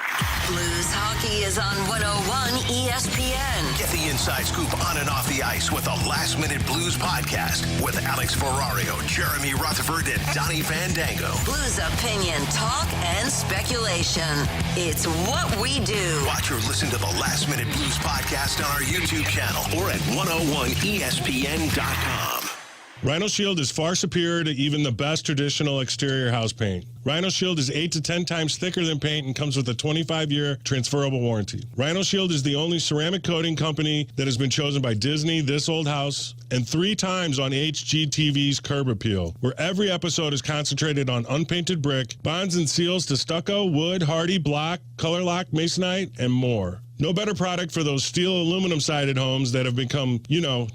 Blues hockey is on 101 ESPN. Get the inside scoop on and off the ice with a Last Minute Blues podcast with Alex Ferrario, Jeremy Rutherford, and Donnie Fandango. Blues opinion, talk, and speculation. It's what we do. Watch or listen to the Last Minute Blues podcast on our YouTube channel or at 101ESPN.com. Rhino Shield is far superior to even the best traditional exterior house paint. Rhino Shield is 8 to 10 times thicker than paint and comes with a 25-year transferable warranty. Rhino Shield is the only ceramic coating company that has been chosen by Disney, This Old House, and 3 times on HGTV's Curb Appeal, where every episode is concentrated on unpainted brick, bonds and seals to stucco, wood, hardy, block, color lock, masonite, and more. No better product for those steel aluminum sided homes that have become,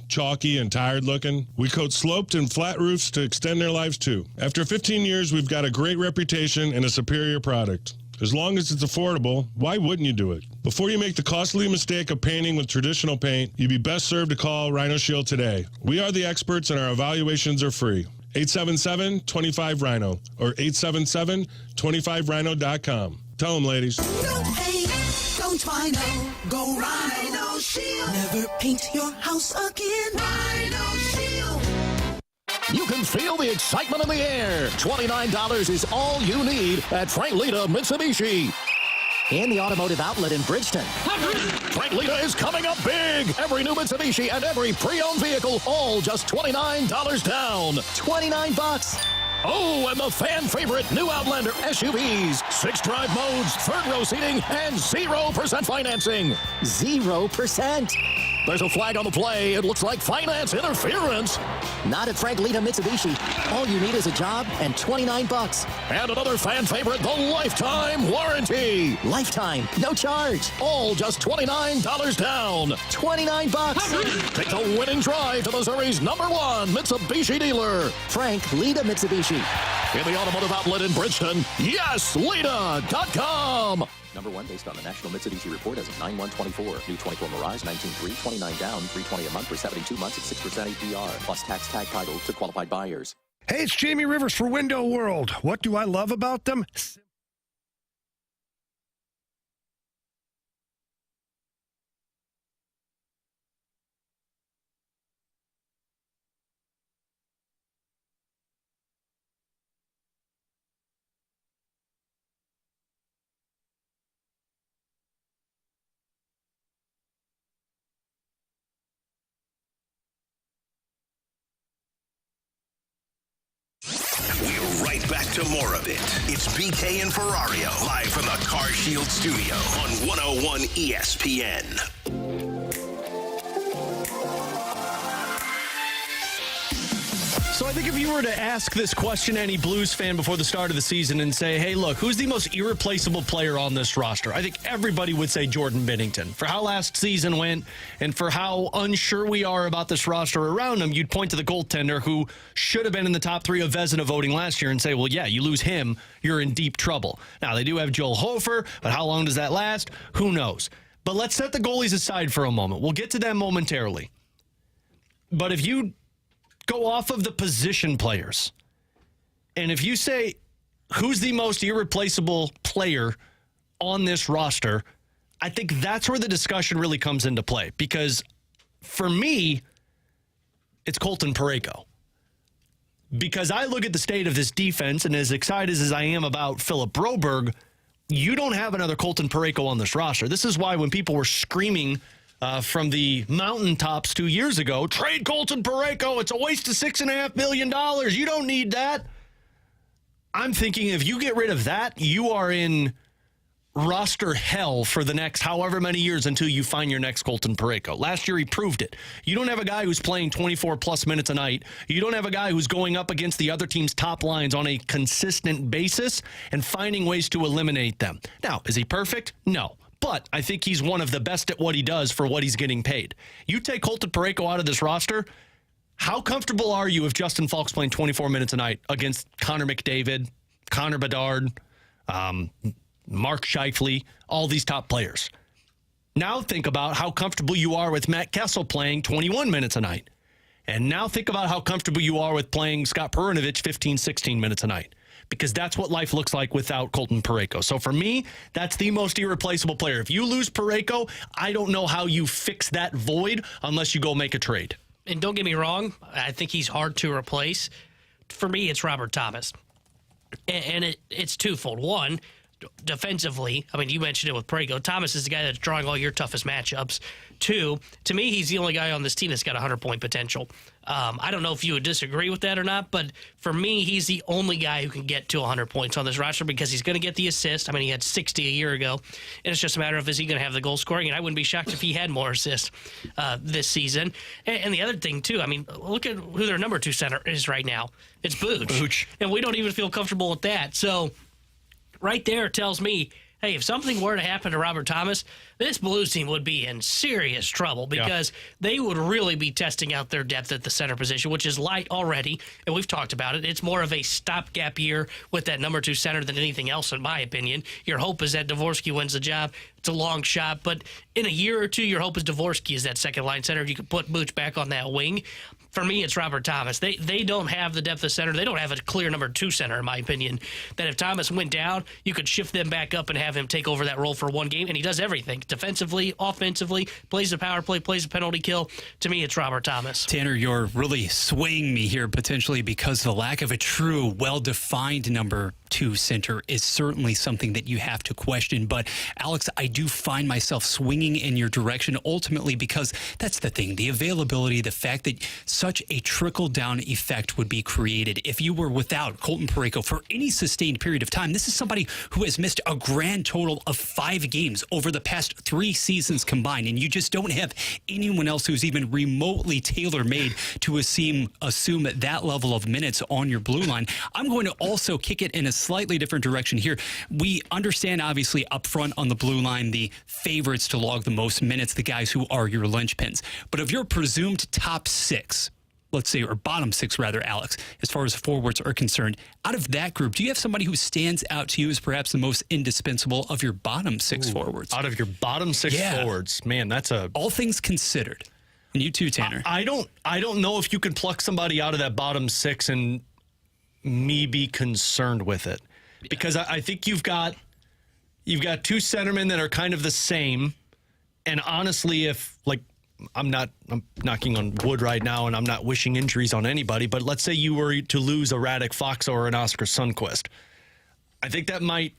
chalky and tired looking. We coat sloped and flat roofs to extend their lives too. After 15 years, we've got a great reputation and a superior product. As long as it's affordable, why wouldn't you do it? Before you make the costly mistake of painting with traditional paint, you'd be best served to call Rhino Shield today. We are the experts and our evaluations are free. 877-25-RHINO or 877-25rhino.com. Tell them, ladies. No pain, don't Rhino, go Rhino Shield. Never paint your house again. Rhino Shield. You can feel the excitement in the air. $29 is all you need at Frank Lita Mitsubishi. In the automotive outlet in Bridgeton. Frank Lita is coming up big. Every new Mitsubishi and every pre-owned vehicle, all just $29 down. $29. Oh, and the fan favorite new Outlander SUVs. 6 drive modes, 3rd row seating, and 0% financing. 0%. There's a flag on the play. It looks like finance interference. Not at Frank Lita Mitsubishi. All you need is a job and $29. And another fan favorite, the lifetime warranty. Lifetime, no charge. All just $29 down. $29. Take the winning drive to Missouri's #1 Mitsubishi dealer. Frank Lita Mitsubishi. In the automotive outlet in Bridgeton, yeslita.com. #1 based on the National Mitsubishi Report as of 9/1/24. New 24 Mirage, 19.3, 29 down, $320 a month for 72 months at 6% APR. Plus tax tag title to qualified buyers. Hey, it's Jamie Rivers for Window World. What do I love about them? We're right back to more of it. It's BK and Ferrario, live from the Car Shield studio on 101 ESPN. So I think if you were to ask this question to any Blues fan before the start of the season and say, hey, look, who's the most irreplaceable player on this roster? I think everybody would say Jordan Binnington. For how last season went and for how unsure we are about this roster around him, you'd point to the goaltender who should have been in the top 3 of Vezina voting last year and say, well, yeah, you lose him, you're in deep trouble. Now, they do have Joel Hofer, but how long does that last? Who knows? But let's set the goalies aside for a moment. We'll get to them momentarily. But if you go off of the position players, and if you say who's the most irreplaceable player on this roster, I think that's where the discussion really comes into play. Because for me, it's Colton Parayko. Because I look at the state of this defense, and as excited as I am about Philip Broberg, you don't have another Colton Parayko on this roster. This is why when people were screaming from the mountaintops 2 years ago, trade Colton Parayko, it's a waste of $6.5 million. You don't need that. I'm thinking if you get rid of that, you are in roster hell for the next however many years until you find your next Colton Parayko. Last year, he proved it. You don't have a guy who's playing 24-plus minutes a night. You don't have a guy who's going up against the other team's top lines on a consistent basis and finding ways to eliminate them. Now, is he perfect? No. But I think he's one of the best at what he does for what he's getting paid. You take Colton Parayko out of this roster, how comfortable are you if Justin Falk's playing 24 minutes a night against Connor McDavid, Connor Bedard, Mark Scheifele, all these top players? Now think about how comfortable you are with Matt Kessel playing 21 minutes a night. And now think about how comfortable you are with playing Scott Perunovich 15, 16 minutes a night. Because that's what life looks like without Colton Parayko. So for me, that's the most irreplaceable player. If you lose Parayko, I don't know how you fix that void unless you go make a trade. And don't get me wrong, I think he's hard to replace. For me, it's Robert Thomas. And it's twofold. One, defensively, I mean, you mentioned it with Parayko. Thomas is the guy that's drawing all your toughest matchups. Two, to me, he's the only guy on this team that's got 100-point potential. I don't know if you would disagree with that or not, but for me, he's the only guy who can get to 100 points on this roster because he's going to get the assist. I mean, he had 60 a year ago, and it's just a matter of is he going to have the goal scoring, and I wouldn't be shocked if he had more assists this season. And the other thing, too, I mean, look at who their number 2 center is right now. It's Booch. And we don't even feel comfortable with that. So right there tells me, hey, if something were to happen to Robert Thomas, this Blues team would be in serious trouble because they would really be testing out their depth at the center position, which is light already, and we've talked about it. It's more of a stopgap year with that number 2 center than anything else, in my opinion. Your hope is that Dvorsky wins the job. It's a long shot, but in a year or two, your hope is Dvorsky is that second-line center. You can put Booch back on that wing. For me, it's Robert Thomas. They don't have the depth of center. They don't have a clear number 2 center, in my opinion, that if Thomas went down, you could shift them back up and have him take over that role for one game, and he does everything. Defensively, offensively, plays the power play, plays the penalty kill. To me, it's Robert Thomas. Tanner, you're really swaying me here potentially because the lack of a true, well-defined number 2 center is certainly something that you have to question. But, Alex, I do find myself swinging in your direction ultimately because that's the thing, the availability, the fact that such a trickle-down effect would be created if you were without Colton Parayko for any sustained period of time. This is somebody who has missed a grand total of 5 games over the past 3 seasons combined, and you just don't have anyone else who's even remotely tailor-made to assume that level of minutes on your blue line. I'm going to also kick it in a slightly different direction here. We understand, obviously, up front on the blue line, the favorites to log the most minutes, the guys who are your linchpins. But of your presumed top 6, let's say, or bottom 6 rather, Alex, as far as forwards are concerned, out of that group, do you have somebody who stands out to you as perhaps the most indispensable of your bottom 6 forwards? Out of your bottom 6 forwards, man, that's a... All things considered. And you too, Tanner. I don't know if you can pluck somebody out of that bottom 6 and me be concerned with it. Because I think you've got 2 centermen that are kind of the same. And honestly, if, like, I'm knocking on wood right now, and I'm not wishing injuries on anybody, but let's say you were to lose a Radek Fox or an Oscar Sundqvist. I think that might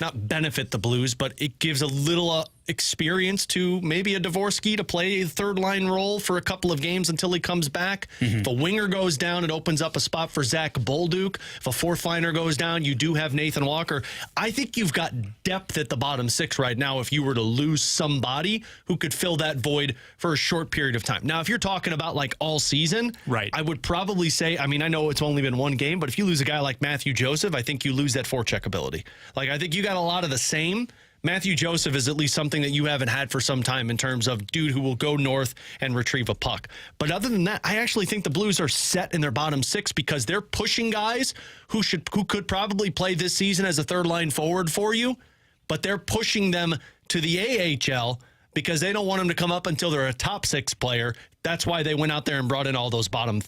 not benefit the Blues, but it gives a little experience to maybe a Dvorsky to play a third-line role for a couple of games until he comes back. If a winger goes down, it opens up a spot for Zach Bolduc. If a fourth-liner goes down, you do have Nathan Walker. I think you've got depth at the bottom 6 right now if you were to lose somebody who could fill that void for a short period of time. Now, if you're talking about, like, all season, right, I would probably say, I mean, I know it's only been 1 game, but if you lose a guy like Matthew Joseph, I think you lose that forecheck ability. Like, I think you got a lot of the same. Matthew Joseph is at least something that you haven't had for some time in terms of dude who will go north and retrieve a puck. But other than that, I actually think the Blues are set in their bottom 6 because they're pushing guys who could probably play this season as a third-line forward for you, but they're pushing them to the AHL because they don't want them to come up until they're a top 6 player. That's why they went out there and brought in all those bottom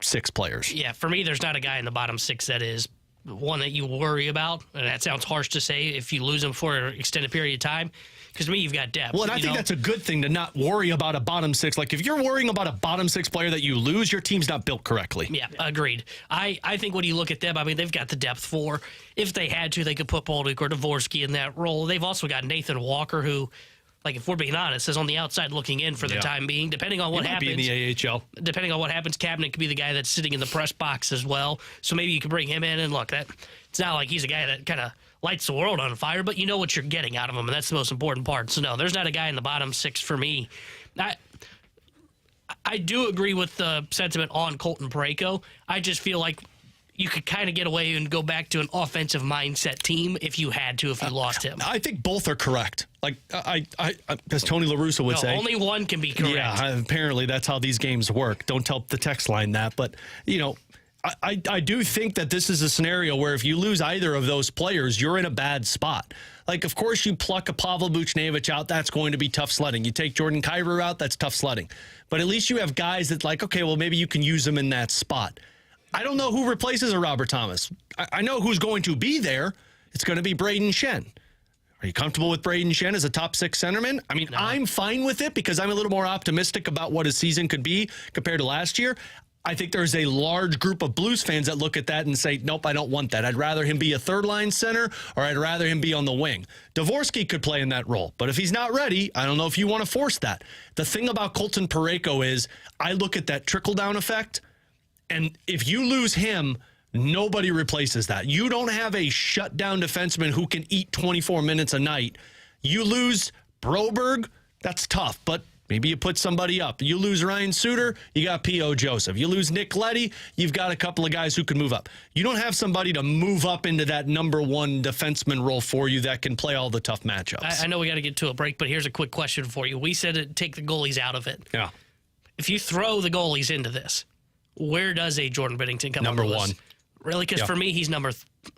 6 players. Yeah, for me, there's not a guy in the bottom 6 that is one that you worry about, and that sounds harsh to say if you lose him for an extended period of time, because to me, you've got depth. Well, and I think that's a good thing to not worry about a bottom 6. Like, if you're worrying about a bottom 6 player that you lose, your team's not built correctly. Yeah, agreed. I think when you look at them, I mean, they've got the depth for, if they had to, they could put Bolduc or Dvorsky in that role. They've also got Nathan Walker, who, like, if we're being honest, is on the outside looking in for the time being, depending on what happens. Be in the AHL. Depending on what happens, Kapanen could be the guy that's sitting in the press box as well. So maybe you could bring him in, and look, it's not like he's a guy that kind of lights the world on fire, but you know what you're getting out of him, and that's the most important part. So, no, there's not a guy in the bottom 6 for me. I do agree with the sentiment on Colton Parayko. I just feel like you could kind of get away and go back to an offensive mindset team if you had to, if you lost him. I think both are correct. Like, as Tony La Russa would say. Only one can be correct. Yeah, apparently that's how these games work. Don't tell the text line that. But, you know, I do think that this is a scenario where if you lose either of those players, you're in a bad spot. Like, of course, you pluck a Pavel Buchnevich out. That's going to be tough sledding. You take Jordan Kyrou out. That's tough sledding. But at least you have guys that like, okay, well, maybe you can use them in that spot. I don't know who replaces a Robert Thomas. I know who's going to be there. It's going to be Braden Shen. Are you comfortable with Braden Shen as a top 6 centerman? I mean, no. I'm fine with it because I'm a little more optimistic about what his season could be compared to last year. I think there's a large group of Blues fans that look at that and say, nope, I don't want that. I'd rather him be a third-line center, or I'd rather him be on the wing. Dvorsky could play in that role, but if he's not ready, I don't know if you want to force that. The thing about Colton Parayko is I look at that trickle-down effect, and if you lose him, nobody replaces that. You don't have a shutdown defenseman who can eat 24 minutes a night. You lose Broberg, that's tough, but maybe you put somebody up. You lose Ryan Suter, you got P.O. Joseph. You lose Nick Leddy, you've got a couple of guys who can move up. You don't have somebody to move up into that number 1 defenseman role for you that can play all the tough matchups. I know we got to get to a break, but here's a quick question for you. We said to take the goalies out of it. Yeah. If you throw the goalies into this, where does a Jordan Binnington come number on the 1. list? Really? Because for me, he's number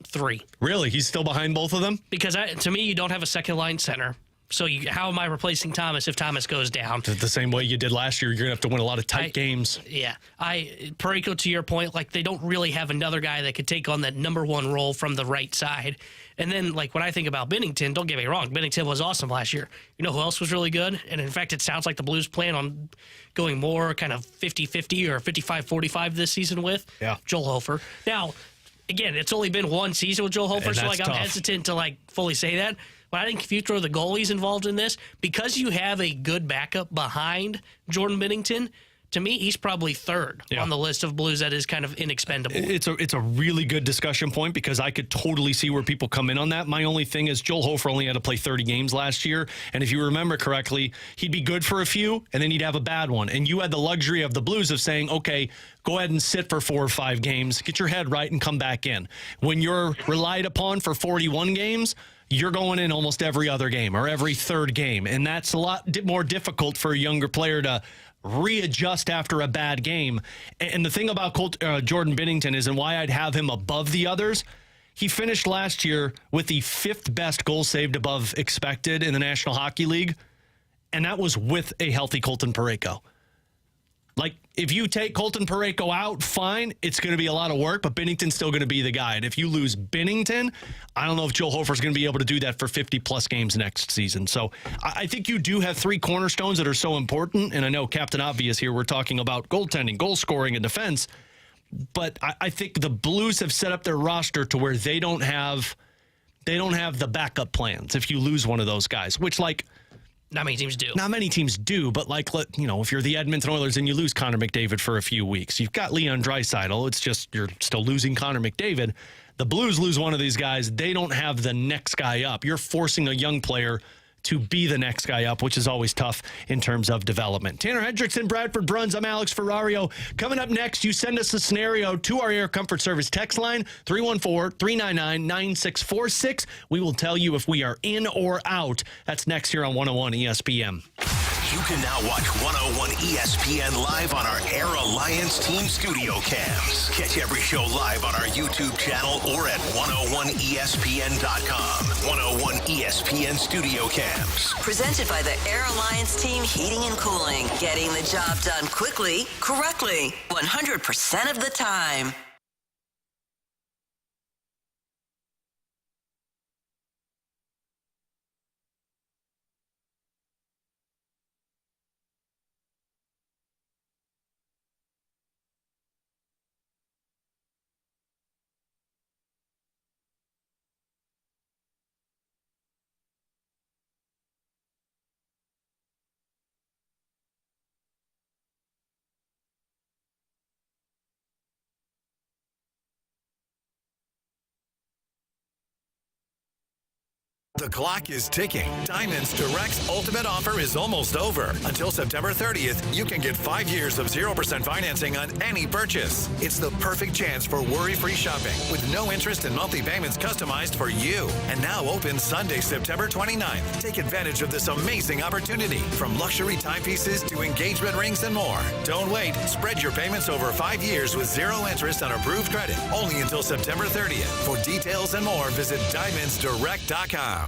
3. Really? He's still behind both of them? Because to me, you don't have a second-line center. So how am I replacing Thomas if Thomas goes down? The same way you did last year. You're going to have to win a lot of tight games. Yeah. Parayko, to your point, like they don't really have another guy that could take on that number 1 role from the right side. And then, like, when I think about Binnington, don't get me wrong, Binnington was awesome last year. You know who else was really good? And, in fact, it sounds like the Blues plan on going more kind of 50-50 or 55-45 this season with? Yeah. Joel Hofer. Now, again, it's only been one season with Joel Hofer, so, like, tough. I'm hesitant to, like, fully say that. But I think if you throw the goalies involved in this, because you have a good backup behind Jordan Binnington, to me, he's probably 3rd on the list of Blues that is kind of inexpendable. It's a really good discussion point because I could totally see where people come in on that. My only thing is Joel Hofer only had to play 30 games last year. And if you remember correctly, he'd be good for a few and then he'd have a bad one. And you had the luxury of the Blues of saying, okay, go ahead and sit for 4 or 5 games, get your head right and come back in. When you're relied upon for 41 games, you're going in almost every other game or every 3rd game. And that's a lot more difficult for a younger player to readjust after a bad game. And the thing about Jordan Binnington is, and why I'd have him above the others, he finished last year with the 5th best goal saved above expected in the National Hockey League. And that was with a healthy Colton Parayko. Like, if you take Colton Parayko out, fine, it's going to be a lot of work, but Binnington's still going to be the guy. And if you lose Binnington, I don't know if Joel Hofer's going to be able to do that for 50-plus games next season. So I think you do have 3 cornerstones that are so important, and I know Captain Obvious here, we're talking about goaltending, goal scoring, and defense, but I think the Blues have set up their roster to where they don't have the backup plans if you lose one of those guys, which, like, not many teams do. Not many teams do, but like, if you're the Edmonton Oilers and you lose Connor McDavid for a few weeks, you've got Leon Draisaitl. It's just you're still losing Connor McDavid. The Blues lose one of these guys. They don't have the next guy up. You're forcing a young player to be the next guy up, which is always tough in terms of development. Tanner Hendrickson, Bradford Bruns. I'm Alex Ferrario. Coming up next, you send us a scenario to our Air Comfort Service text line, 314-399-9646. We will tell you if we are in or out. That's next here on 101 ESPN. You can now watch 101 ESPN live on our Air Alliance Team Studio Cams. Catch every show live on our YouTube channel or at 101ESPN.com. 101 ESPN Studio Cams. Presented by the Air Alliance Team Heating and Cooling. Getting the job done quickly, correctly, 100% of the time. The clock is ticking. Diamonds Direct's ultimate offer is almost over. Until September 30th, you can get 5 years of 0% financing on any purchase. It's the perfect chance for worry-free shopping with no interest and monthly payments customized for you. And now open Sunday, September 29th. Take advantage of this amazing opportunity. From luxury timepieces to engagement rings and more. Don't wait. Spread your payments over 5 years with 0 interest on approved credit. Only until September 30th. For details and more, visit DiamondsDirect.com.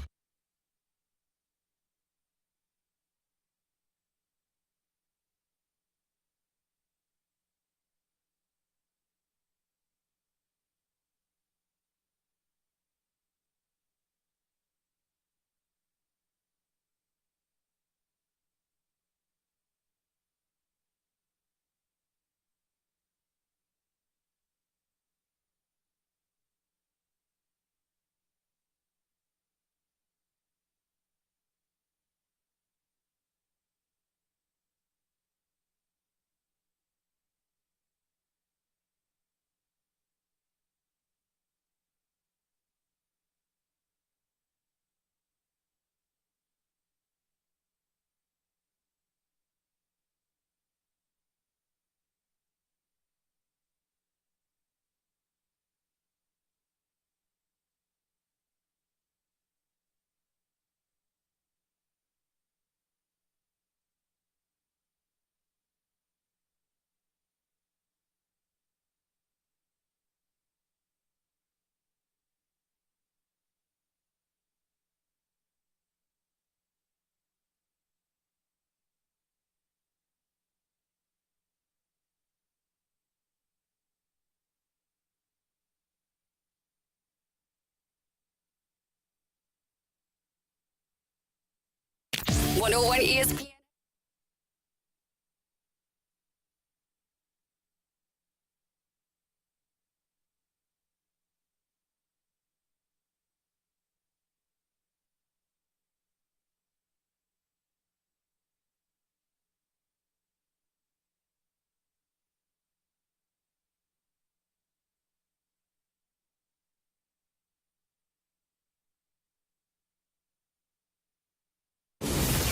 .101 ESPN.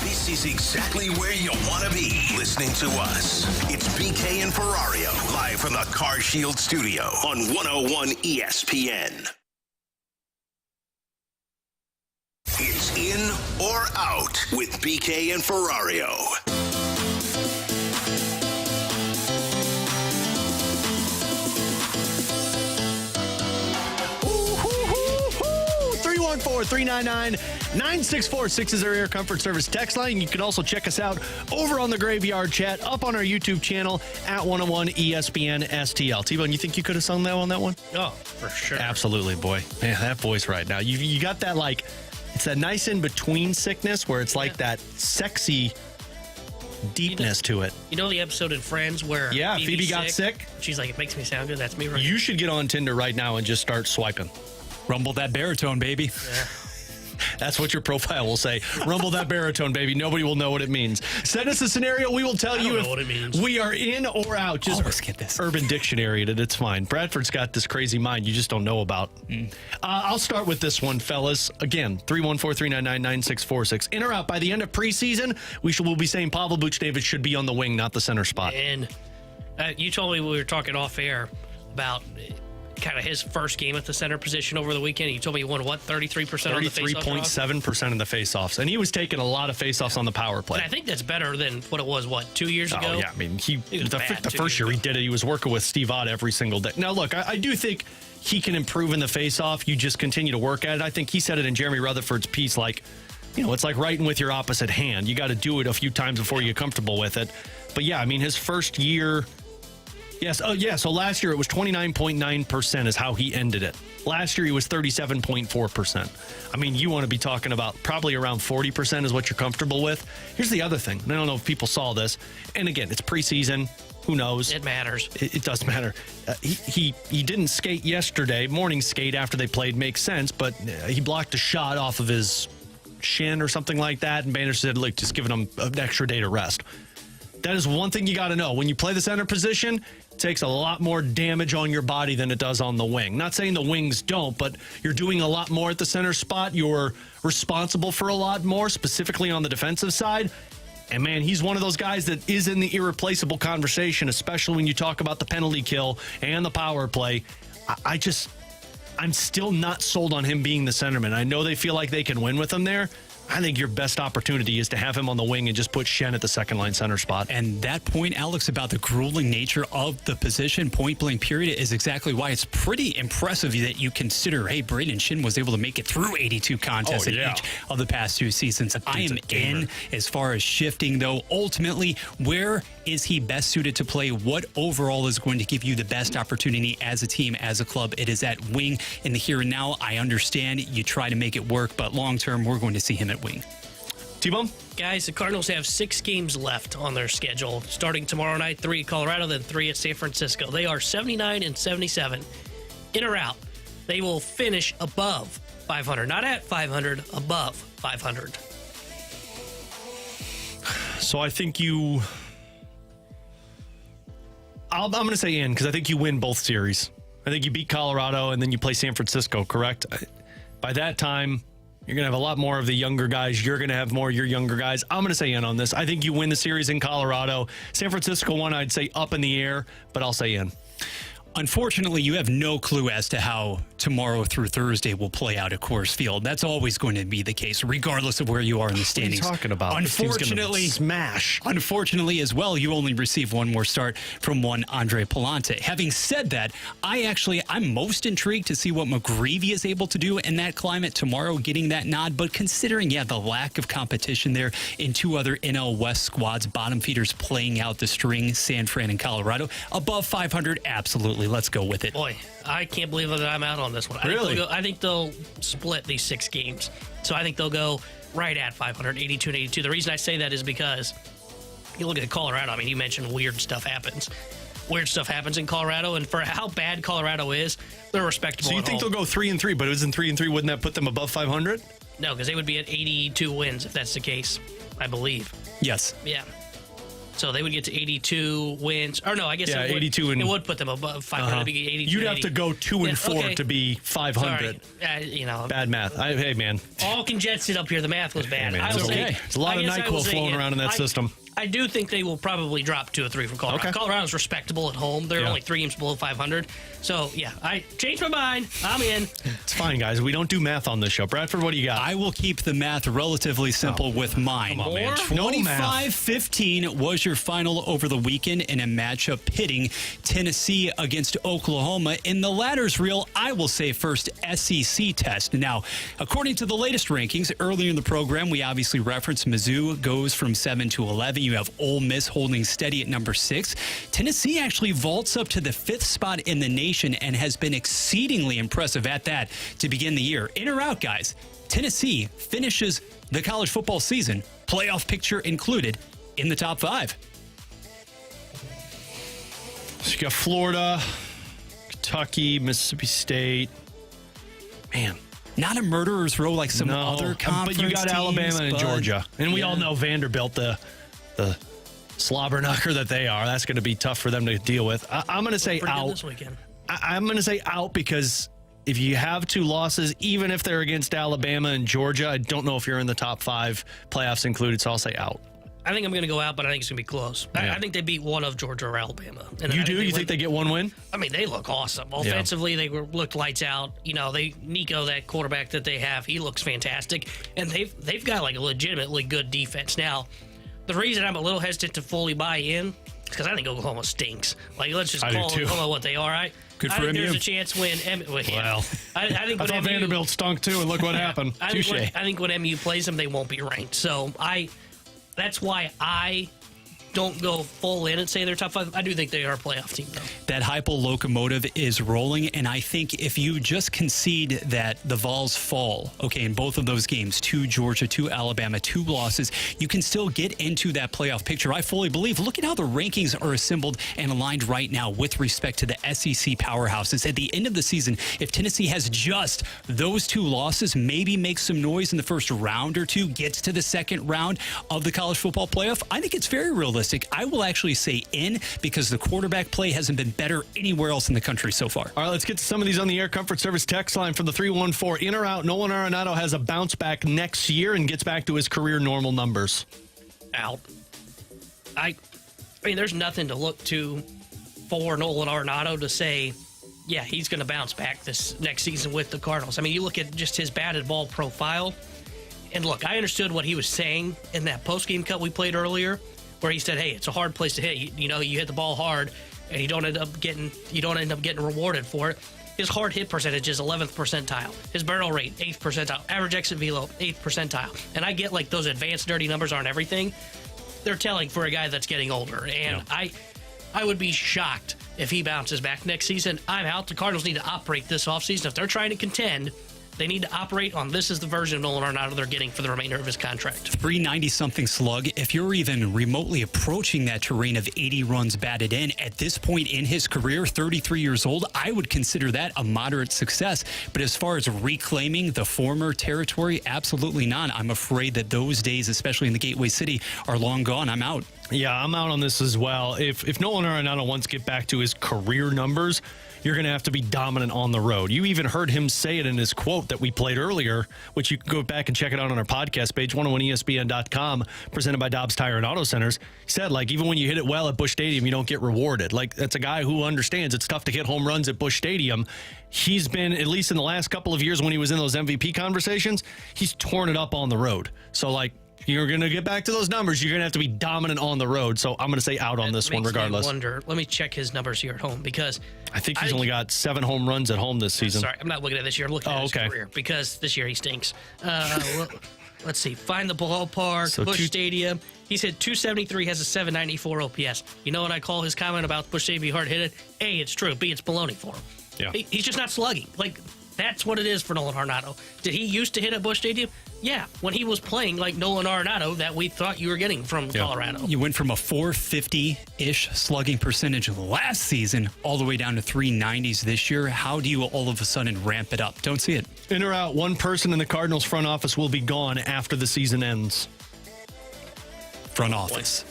This is exactly where you want to be listening to us. It's BK and Ferrario, live from the Car Shield studio on 101 ESPN. It's in or out with BK and Ferrario. Ooh, 314-399-9646 is our Air Comfort Service text line. You can also check us out over on the Graveyard Chat, up on our YouTube channel at 101 ESPN STL. T-Bone, you think you could have sung that on that one? Oh, for sure. Absolutely, boy. Man, that voice right now. You got that, like, it's that nice in-between sickness where it's like that sexy deepness to it. You know the episode in Friends where Phoebe got sick? She's like, it makes me sound good. That's me right You should get on Tinder right now and just start swiping. Rumble that baritone, baby. Yeah. That's what your profile will say. Rumble that baritone, baby. Nobody will know what it means. Send us a scenario. We will tell you if what it means. We are in or out. Just always get this. Urban Dictionary it. It's fine. Bradford's got this crazy mind you just don't know about. I'll start with this one, fellas. Again, 314-399-9646. In or out, by the end of preseason, we'll be saying Pavel Buchnevich should be on the wing, not the center spot. And you told me we were talking off air about kind of his first game at the center position over the weekend. You told me he won, 33% on the faceoff? 33.7% of the faceoffs. And he was taking a lot of faceoffs on the power play. And I think that's better than what it was, 2 years ago? Oh, yeah. I mean, the first year ago. he did it, he was working with Steve Ott every single day. Now, look, I do think he can improve in the faceoff. You just continue to work at it. I think he said it in Jeremy Rutherford's piece, like, it's like writing with your opposite hand. You got to do it a few times before you get comfortable with it. But, yeah, I mean, his first year... Yes. Oh, yeah. So last year it was 29.9% is how he ended it. Last year he was 37.4%. I mean, you want to be talking about probably around 40% is what you're comfortable with. Here's the other thing. I don't know if people saw this. And again, it's preseason. Who knows? It matters. It does matter. He didn't skate yesterday. Morning skate after they played makes sense, but he blocked a shot off of his shin or something like that. And Banner said, look, just giving him an extra day to rest. That is one thing you got to know. When you play the center position, takes a lot more damage on your body than it does on the wing. Not saying the wings don't, but you're doing a lot more at the center spot. You're responsible for a lot more, specifically on the defensive side. And, man, he's one of those guys that is in the irreplaceable conversation, especially when you talk about the penalty kill and the power play. I'm still not sold on him being the centerman. I know they feel like they can win with him there. I think your best opportunity is to have him on the wing and just put Shen at the second-line center spot. And that point, Alex, about the grueling nature of the position, point-blank period, is exactly why it's pretty impressive that you consider, hey, Braden Shen was able to make it through 82 contests in each of the past 2 seasons. I am in as far as shifting, though. Ultimately, where is he best suited to play? What overall is going to give you the best opportunity as a team, as a club? It is at wing in the here and now. I understand you try to make it work, but long-term, we're going to see him at wing. T-Bone? Guys, the Cardinals have 6 games left on their schedule. Starting tomorrow night, 3 at Colorado, then 3 at San Francisco. They are 79 and 77. In or out, they will finish above 500. Not at 500, above 500. So I think I'm going to say in, because I think you win both series. I think you beat Colorado, and then you play San Francisco, correct? By that time, you're going to have a lot more of the younger guys. You're going to have more of your younger guys. I'm going to say in on this. I think you win the series in Colorado. San Francisco one, I'd say up in the air, but I'll say in. Unfortunately, you have no clue as to how tomorrow through Thursday will play out at Coors Field. That's always going to be the case, regardless of where you are in the standings. What are you talking about? Unfortunately, smash. Unfortunately, as well, you only receive one more start from one Andre Palante. Having said that, I'm most intrigued to see what McGreevy is able to do in that climate tomorrow, getting that nod. But considering, the lack of competition there in 2 other NL West squads, bottom feeders playing out the string, San Fran and Colorado, above 500, absolutely. Let's go with it. Boy, I can't believe that I'm out on this one. Really? I think they'll split these 6 games. So I think they'll go right at 500, 82 and 82. The reason I say that is because you look at Colorado. I mean, you mentioned weird stuff happens. Weird stuff happens in Colorado, and for how bad Colorado is, they're respectable. So you think they'll go 3-3, but isn't 3-3, wouldn't that put them above 500? No, because they would be at 82 wins if that's the case, I believe. Yes. Yeah. So they would get to 82 wins. Or no, I guess it would, 82 and, it would put them above 500. It'd be 82, You'd have to go 2 and 4 to be 500. Sorry. Bad math. Hey, man. All congested up here. The math was bad. Hey, man, it's okay. There's a lot of NyQuil flowing around in that system. I do think they will probably drop 2 or 3 from Colorado. Okay. Colorado's respectable at home. They're only 3 games below 500. So, I changed my mind. I'm in. It's fine, guys. We don't do math on this show. Bradford, what do you got? I will keep the math relatively simple with mine. Come on, man. 25-15 was your final over the weekend in a matchup pitting Tennessee against Oklahoma. In the latter's reel, I will say first SEC test. Now, according to the latest rankings, earlier in the program, we obviously referenced Mizzou goes from 7 to 11. You have Ole Miss holding steady at number 6. Tennessee actually vaults up to the 5th spot in the nation and has been exceedingly impressive at that to begin the year. In or out, guys, Tennessee finishes the college football season, playoff picture included, in the top 5. So you got Florida, Kentucky, Mississippi State. Man. Not a murderer's row like some other conference but you got teams, Alabama and Georgia. And we all know Vanderbilt, the slobber knocker that they are. That's going to be tough for them to deal with. I'm going to say out. This weekend. I'm going to say out because if you have 2 losses, even if they're against Alabama and Georgia, I don't know if you're in the top 5, playoffs included, so I'll say out. I think I'm going to go out, but I think it's going to be close. Yeah. I think they beat one of Georgia or Alabama. And You do? You think they get 1 win? I mean, they look awesome. Offensively, they looked lights out. Nico, that quarterback that they have, he looks fantastic. And they've got like a legitimately good defense. Now, the reason I'm a little hesitant to fully buy in is because I think Oklahoma stinks. Like, let's just call Oklahoma what they are, right? Good for I think MU. there's a chance when I think I thought Vanderbilt stunk too, and look what happened. I think when MU plays them, they won't be ranked. So that's why I don't go full in and say they're top 5. I do think they are a playoff team, though. That Heupel locomotive is rolling, and I think if you just concede that the Vols fall, in both of those games, 2 Georgia, 2 Alabama, 2 losses, you can still get into that playoff picture. I fully believe. Look at how the rankings are assembled and aligned right now with respect to the SEC powerhouses. At the end of the season, if Tennessee has just those 2 losses, maybe makes some noise in the first round or 2, gets to the second round of the college football playoff, I think it's very realistic realistic. I will actually say in because the quarterback play hasn't been better anywhere else in the country so far. All right, let's get to some of these on the Air Comfort Service text line from the 314. In or out, Nolan Arenado has a bounce back next year and gets back to his career normal numbers. Out. I mean, there's nothing to look to for Nolan Arenado to say, yeah, he's going to bounce back this next season with the Cardinals. I mean, you look at just his batted ball profile, and look, I understood what he was saying in that postgame cut we played earlier, where he said, hey, it's a hard place to hit. You hit the ball hard, and you don't end up getting rewarded for it. His hard hit percentage is 11th percentile. His barrel rate, 8th percentile. Average exit velo, 8th percentile. And I get like those advanced dirty numbers aren't everything. They're telling for a guy that's getting older. And yeah. I would be shocked if he bounces back next season. I'm out. The Cardinals need to operate this offseason. If they're trying to contend, they need to operate on this is the version of Nolan Arenado they're getting for the remainder of his contract. 390-something slug. If you're even remotely approaching that terrain of 80 runs batted in, at this point in his career, 33 years old, I would consider that a moderate success. But as far as reclaiming the former territory, absolutely not. I'm afraid that those days, especially in the Gateway City, are long gone. I'm out. Yeah, I'm out on this as well. If Nolan Arenado wants to get back to his career numbers, you're going to have to be dominant on the road. You even heard him say it in his quote that we played earlier, which you can go back and check it out on our podcast page, 101ESPN.com, presented by Dobbs Tire and Auto Centers. He said, even when you hit it well at Busch Stadium, you don't get rewarded. That's a guy who understands it's tough to hit home runs at Busch Stadium. He's been, at least in the last couple of years when he was in those MVP conversations, he's torn it up on the road. So, you're going to get back to those numbers. You're going to have to be dominant on the road. So I'm going to say out on this one regardless. Let me check his numbers here at home because I think he's only got 7 home runs at home this season. Sorry, I'm not looking at this year. I'm looking at his career because this year he stinks. Let's see. Find the ballpark, Busch Stadium. He's hit 273, has a 794 OPS. You know what I call his comment about Busch Stadium being hard hit? A, it's true. B, it's baloney for him. Yeah. He's just not slugging. That's what it is for Nolan Arenado. Did he used to hit at Busch Stadium? Yeah, when he was playing like Nolan Arenado that we thought you were getting from Colorado. You went from a 450-ish slugging percentage last season all the way down to 390s this year. How do you all of a sudden ramp it up? Don't see it. In or out, one person in the Cardinals front office will be gone after the season ends. Front office.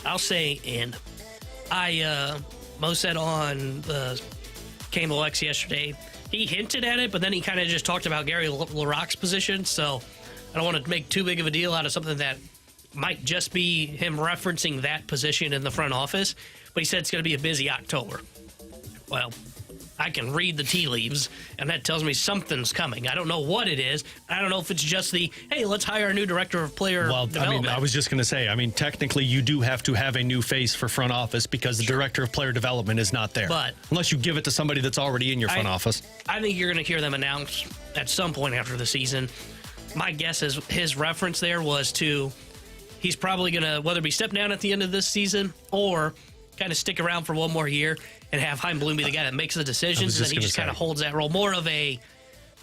I'll say in. Mo said on the KMOX yesterday, he hinted at it, but then he kind of just talked about Gary LaRocque's position. So I don't want to make too big of a deal out of something that might just be him referencing that position in the front office. But he said it's going to be a busy October. Well, I can read the tea leaves, and that tells me something's coming. I don't know what it is. I don't know if it's just hey, let's hire a new director of player development. I was just going to say, technically you do have to have a new face for front office because the director of player development is not there. But unless you give it to somebody that's already in your front office. I think you're going to hear them announce at some point after the season. My guess is his reference there was to he's probably going to whether be step down at the end of this season or kind of stick around for one more year and have Chaim Bloom be the guy that makes the decisions, and then he just kind of holds that role. More of a,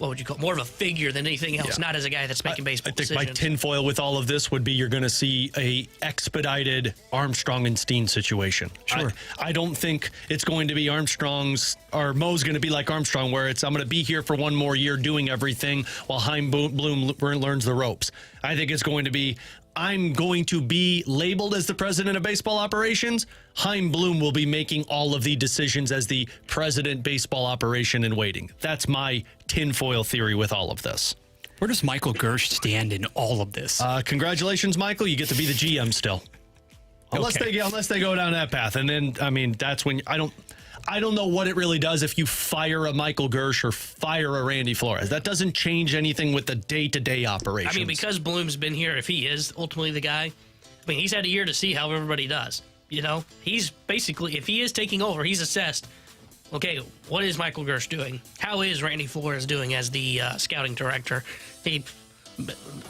more of a figure than anything else, not as a guy that's making baseball decisions. I think my tinfoil with all of this would be you're going to see a expedited Armstrong and Steen situation. Sure. I don't think it's going to be Armstrong's, or Mo's going to be like Armstrong, where it's I'm going to be here for one more year doing everything while Chaim Bloom learns the ropes. I think it's going to be I'm going to be labeled as the president of baseball operations. Chaim Bloom will be making all of the decisions as the president baseball operation in waiting. That's my tinfoil theory with all of this. Where does Michael Gersh stand in all of this? Congratulations, Michael. You get to be the GM still. Unless they go down that path. And then, that's when I don't know what it really does if you fire a Michael Gersh or fire a Randy Flores. That doesn't change anything with the day-to-day operations. Because Bloom's been here, if he is ultimately the guy, he's had a year to see how everybody does. He's basically, if he is taking over, he's assessed, okay, what is Michael Gersh doing? How is Randy Flores doing as the scouting director? He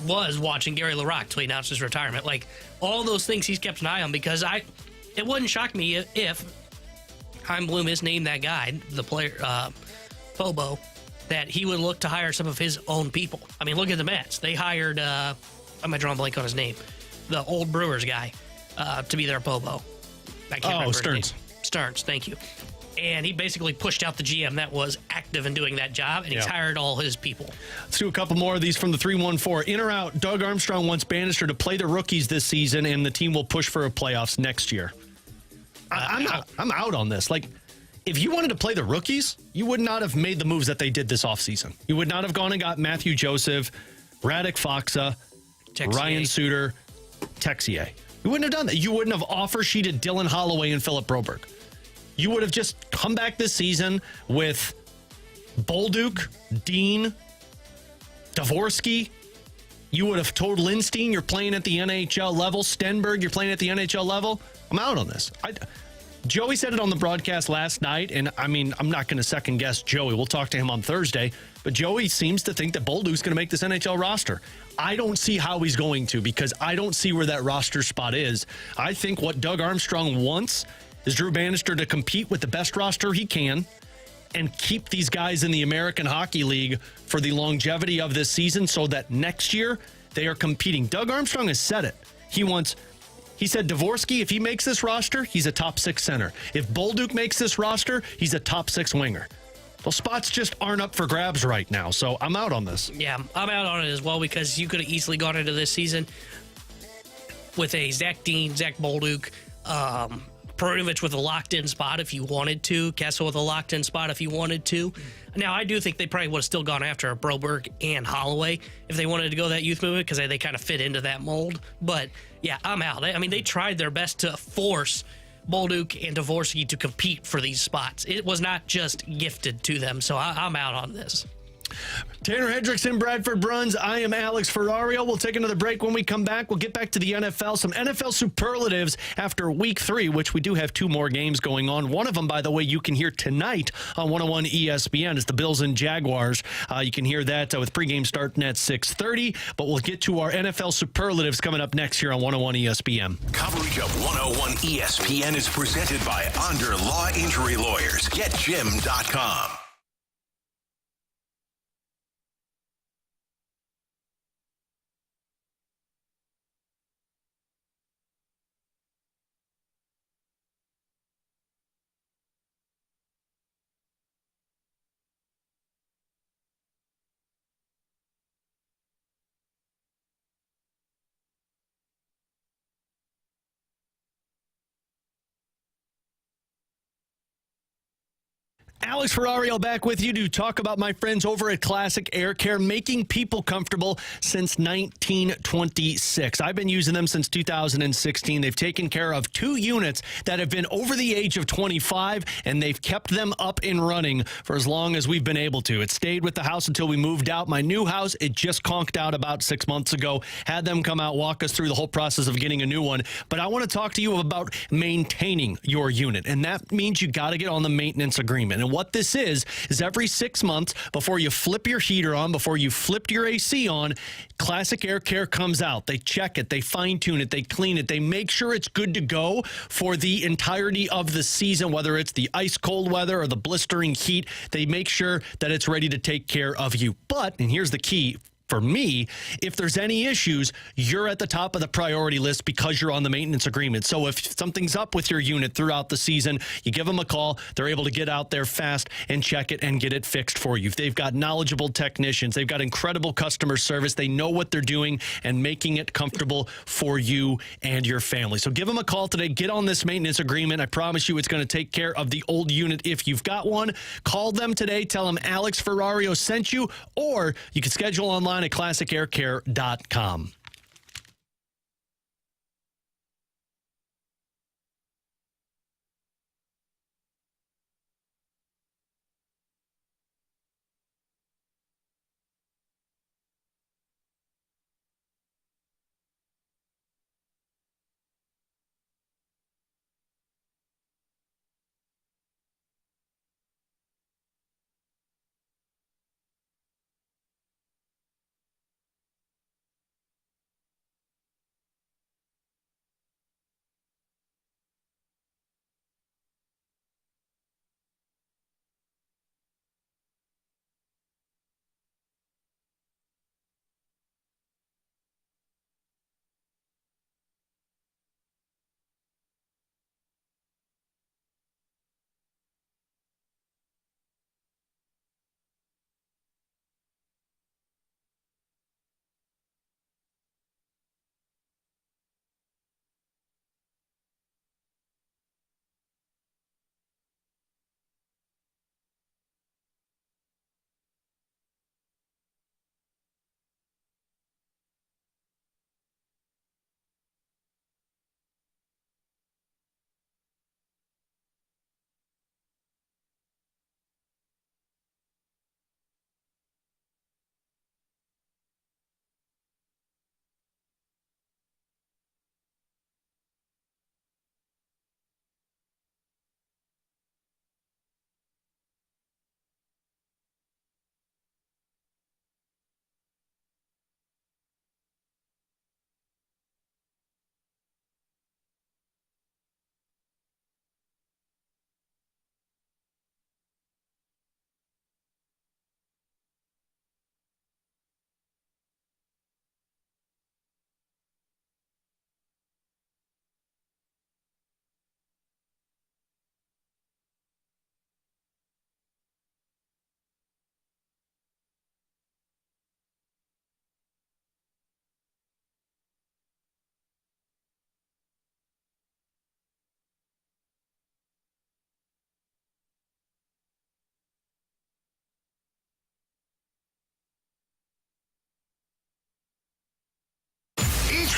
was watching Gary LaRocque till he announced his retirement. All those things he's kept an eye on because it wouldn't shock me if Chaim Bloom is named that guy, the player, Fobo, that he would look to hire some of his own people. Look at the Mets. They hired, I might draw a blank on his name, the old Brewers guy, to be their Pobo. I can't remember Stearns. Stearns, thank you. And he basically pushed out the GM that was active in doing that job, and he's hired all his people. Let's do a couple more of these from the 314. In or out, Doug Armstrong wants Bannister to play the rookies this season, and the team will push for a playoffs next year. I'm out on this. Like, if you wanted to play the rookies, you would not have made the moves that they did this offseason. You would not have gone and got Matthew Joseph, Radek Faksa, Ryan Suter, Texier. You wouldn't have done that. You wouldn't have offer sheeted Dylan Holloway and Philip Broberg. You would have just come back this season with Bolduc, Dean, Dvorsky. You would have told Lindstein you're playing at the NHL level. Stenberg, you're playing at the NHL level. I'm out on this. Joey said it on the broadcast last night, and I mean, I'm not going to second guess Joey. We'll talk to him on Thursday, but Joey seems to think that Bolduc's going to make this NHL roster. I don't see how he's going to, because I don't see where that roster spot is. I think what Doug Armstrong wants is Drew Bannister to compete with the best roster he can and keep these guys in the American Hockey League for the longevity of this season so that next year they are competing. Doug Armstrong has said it. He said Dvorsky, if he makes this roster, he's a top 6 center. If Bolduc makes this roster, he's a top 6 winger. Those spots just aren't up for grabs right now, so I'm out on this. Yeah, I'm out on it as well, because you could have easily gone into this season with a Zach Dean, Zach Bolduc, Perunovich with a locked-in spot if you wanted to. Kessel with a locked-in spot if you wanted to. Now, I do think they probably would have still gone after Broberg and Holloway if they wanted to go that youth movement, because they kind of fit into that mold. But, yeah, I'm out. I mean, they tried their best to force Bolduc and Dvorsky to compete for these spots. It was not just gifted to them, so I'm out on this. Tanner Hendrickson, Bradford Bruns. I am Alex Ferrario. We'll take another break. When we come back, we'll get back to the NFL. Some NFL superlatives after week 3, which we do have 2 more games going on. One of them, by the way, you can hear tonight on 101 ESPN. It's the Bills and Jaguars. You can hear that with pregame starting at 6:30. But we'll get to our NFL superlatives coming up next here on 101 ESPN. Coverage of 101 ESPN is presented by Onder Law Injury Lawyers. GetJim.com. Alex Ferrario back with you to talk about my friends over at Classic Air Care, making people comfortable since 1926. I've been using them since 2016. They've taken care of 2 units that have been over the age of 25, and they've kept them up and running for as long as we've been able to. It stayed with the house until we moved out. My new house, it just conked out about 6 months ago. Had them come out, walk us through the whole process of getting a new one. But I want to talk to you about maintaining your unit, and that means you got to get on the maintenance agreement. And what this is every 6 months, before you flip your heater on, before you flip your AC on, Classic Air Care comes out. They check it, they fine-tune it, they clean it, they make sure it's good to go for the entirety of the season, whether it's the ice-cold weather or the blistering heat. They make sure that it's ready to take care of you. But, and here's the key, for me, if there's any issues, you're at the top of the priority list because you're on the maintenance agreement. So if something's up with your unit throughout the season, you give them a call. They're able to get out there fast and check it and get it fixed for you. They've got knowledgeable technicians. They've got incredible customer service. They know what they're doing and making it comfortable for you and your family. So give them a call today. Get on this maintenance agreement. I promise you it's going to take care of the old unit if you've got one. Call them today. Tell them Alex Ferrario sent you, or you can schedule online at classicaircare.com.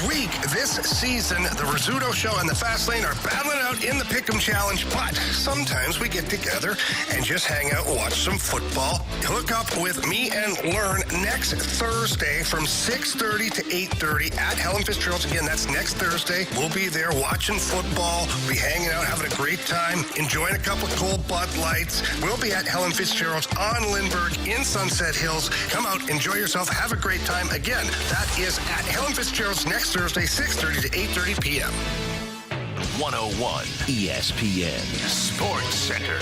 week this season, the Rizzuto Show and the Fast Lane are battling out in the Pick'em Challenge, but sometimes we get together and just hang out and watch some football. Hook up with me and learn next Thursday from 6:30 to 8:30 at Helen Fitzgerald's. Again, that's next Thursday. We'll be there watching football, be hanging out, having a great time, enjoying a couple of cold Bud Lights. We'll be at Helen Fitzgerald's on Lindbergh in Sunset Hills. Come out, enjoy yourself, have a great time. Again, that is at Helen Fitzgerald's next Thursday, 6:30 to 8:30 p.m. 101 ESPN Sports Center.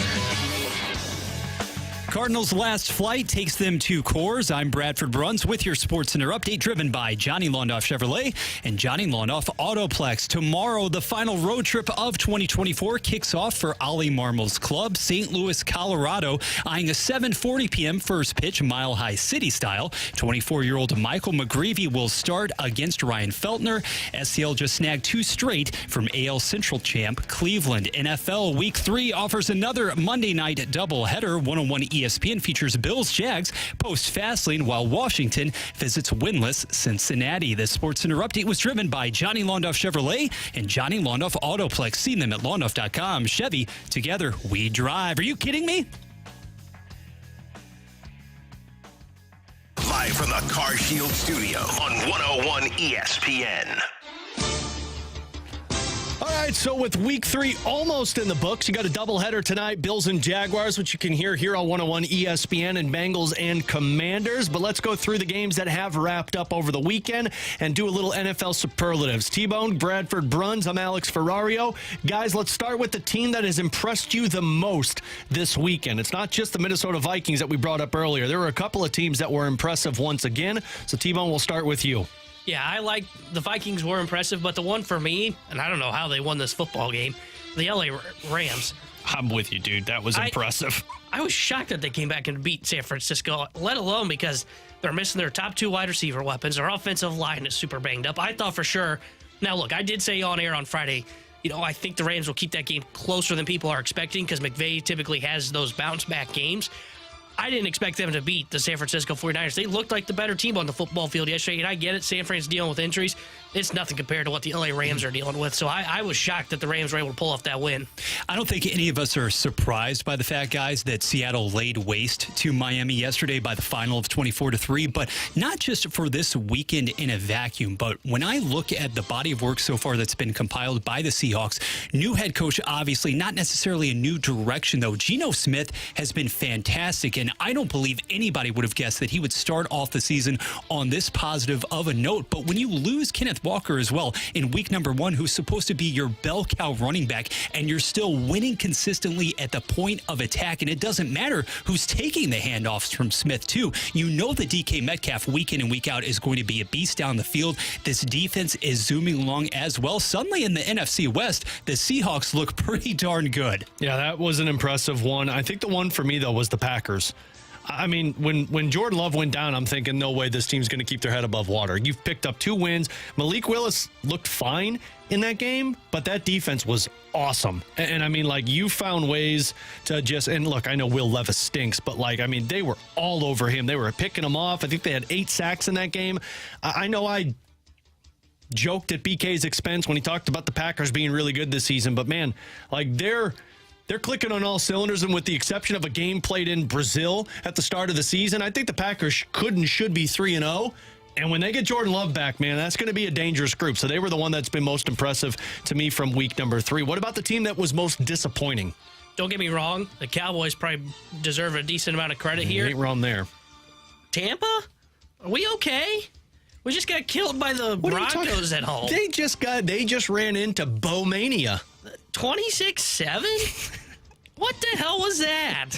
Cardinals' last flight takes them to Coors. I'm Bradford Bruns with your Sports Center update, driven by Johnny Londoff Chevrolet and Johnny Londoff Autoplex. Tomorrow, the final road trip of 2024 kicks off for Ollie Marmol's club, St. Louis, Colorado, eyeing a 7:40 p.m. first pitch, Mile High City style. 24-year-old Michael McGreevy will start against Ryan Feltner. SCL just snagged 2 straight from AL Central champ Cleveland. NFL Week 3 offers another Monday night doubleheader. 101 ESPN features Bills Jags post Fastlane, while Washington visits winless Cincinnati. The Sports Center update was driven by Johnny Londoff Chevrolet and Johnny Londoff Autoplex. See them at londoff.com. Chevy, together we drive. Are you kidding me? Live from the Car Shield studio on 101 ESPN. All right, so with Week 3 almost in the books, you got a doubleheader tonight, Bills and Jaguars, which you can hear here on 101 ESPN, and Bengals and Commanders. But let's go through the games that have wrapped up over the weekend and do a little NFL superlatives. T-Bone, Bradford Bruns, I'm Alex Ferrario. Guys, let's start with the team that has impressed you the most this weekend. It's not just the Minnesota Vikings that we brought up earlier. There were a couple of teams that were impressive once again. So, T-Bone, we'll start with you. Yeah, I like the Vikings were impressive, but the one for me, and I don't know how they won this football game, the LA Rams. I'm with you, dude. That was impressive. I was shocked that they came back and beat San Francisco, let alone because they're missing their top 2 wide receiver weapons. Their offensive line is super banged up. I thought for sure. Now, look, I did say on air on Friday, I think the Rams will keep that game closer than people are expecting because McVay typically has those bounce-back games. I didn't expect them to beat the San Francisco 49ers. They looked like the better team on the football field yesterday, and I get it. San Fran's dealing with injuries. It's nothing compared to what the LA Rams are dealing with. So I was shocked that the Rams were able to pull off that win. I don't think any of us are surprised by the fact, guys, that Seattle laid waste to Miami yesterday by the final of 24-3, but not just for this weekend in a vacuum. But when I look at the body of work so far that's been compiled by the Seahawks, new head coach, obviously, not necessarily a new direction, though. Geno Smith has been fantastic, and I don't believe anybody would have guessed that he would start off the season on this positive of a note. But when you lose Kenneth Walker as well in week number 1, who's supposed to be your bell cow running back, and you're still winning consistently at the point of attack, and it doesn't matter who's taking the handoffs from Smith too. You know that DK Metcalf week in and week out is going to be a beast down the field. This defense is zooming along as well. Suddenly in the NFC West, the Seahawks look pretty darn good. Yeah, that was an impressive one. I think the one for me, though, was the Packers. I mean, when Jordan Love went down, I'm thinking, no way this team's going to keep their head above water. You've picked up 2 wins. Malik Willis looked fine in that game, but that defense was awesome. And I mean, you found ways to just, and look, I know Will Levis stinks, but they were all over him. They were picking him off. I think they had 8 sacks in that game. I know I joked at BK's expense when he talked about the Packers being really good this season, but man, they're clicking on all cylinders, and with the exception of a game played in Brazil at the start of the season, I think the Packers could and should be 3-0. And when they get Jordan Love back, man, that's going to be a dangerous group. So they were the one that's been most impressive to me from week number 3. What about the team that was most disappointing? Don't get me wrong. The Cowboys probably deserve a decent amount of credit here. You ain't wrong there. Tampa? Are we okay? We just got killed by the Broncos at home. They just ran into Bo-mania. 26-7? What the hell was that?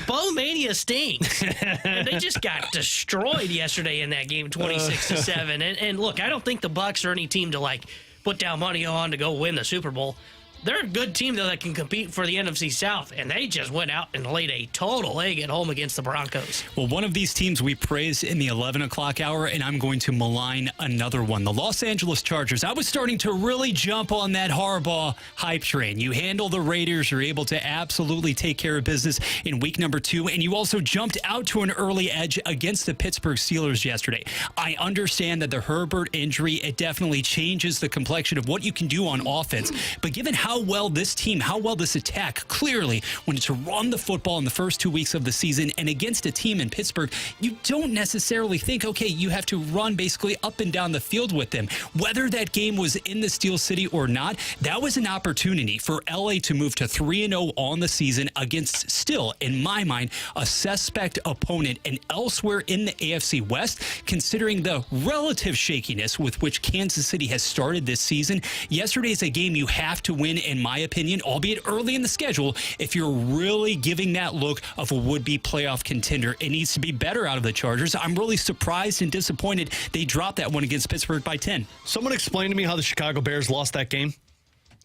Bo-mania stinks. And they just got destroyed yesterday in that game, 26-7. And look, I don't think the Bucs are any team to put down money on to go win the Super Bowl. They're a good team, though, that can compete for the NFC South, and they just went out and laid a total egg at home against the Broncos. Well, one of these teams we praised in the 11 o'clock hour, and I'm going to malign another one. The Los Angeles Chargers. I was starting to really jump on that Harbaugh hype train. You handle the Raiders. You're able to absolutely take care of business in week number 2, and you also jumped out to an early edge against the Pittsburgh Steelers yesterday. I understand that the Herbert injury, it definitely changes the complexion of what you can do on offense, but given how well this team, how well this attack clearly wanted to run the football in the first 2 weeks of the season, and against a team in Pittsburgh, you don't necessarily think, okay, you have to run basically up and down the field with them. Whether that game was in the Steel City or not, that was an opportunity for LA to move to 3-0 on the season against still, in my mind, a suspect opponent, and elsewhere in the AFC West, considering the relative shakiness with which Kansas City has started this season. Yesterday's a game you have to win, in my opinion, albeit early in the schedule, if you're really giving that look of a would-be playoff contender. It needs to be better out of the Chargers. I'm really surprised and disappointed they dropped that one against Pittsburgh by 10. Someone explain to me how the Chicago Bears lost that game.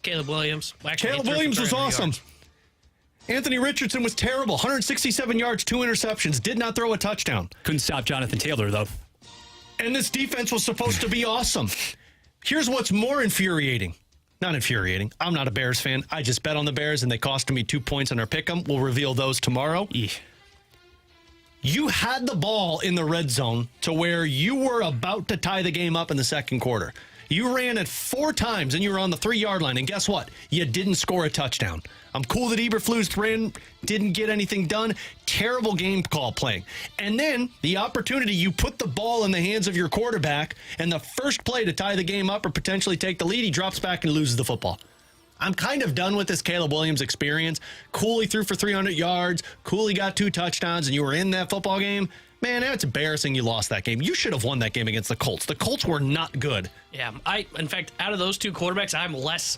Caleb Williams. Caleb Williams was awesome. Yards. Anthony Richardson was terrible. 167 yards, 2 interceptions, did not throw a touchdown. Couldn't stop Jonathan Taylor, though. And this defense was supposed to be awesome. Here's what's more infuriating. Not infuriating. I'm not a Bears fan. I just bet on the Bears, and they cost me 2 points on our pick'em. We'll reveal those tomorrow. You had the ball in the red zone to where you were about to tie the game up in the second quarter. You ran it 4 times, and you were on the 3-yard line. And guess what? You didn't score a touchdown. I'm cool that Eberflus didn't get anything done. Terrible game call playing. And then the opportunity, you put the ball in the hands of your quarterback, and the first play to tie the game up or potentially take the lead, he drops back and loses the football. I'm kind of done with this Caleb Williams experience. Cooley threw for 300 yards. Cooley got 2 touchdowns, and you were in that football game. Man, that's embarrassing you lost that game. You should have won that game against the Colts. The Colts were not good. Yeah, in fact, out of those 2 quarterbacks, I'm less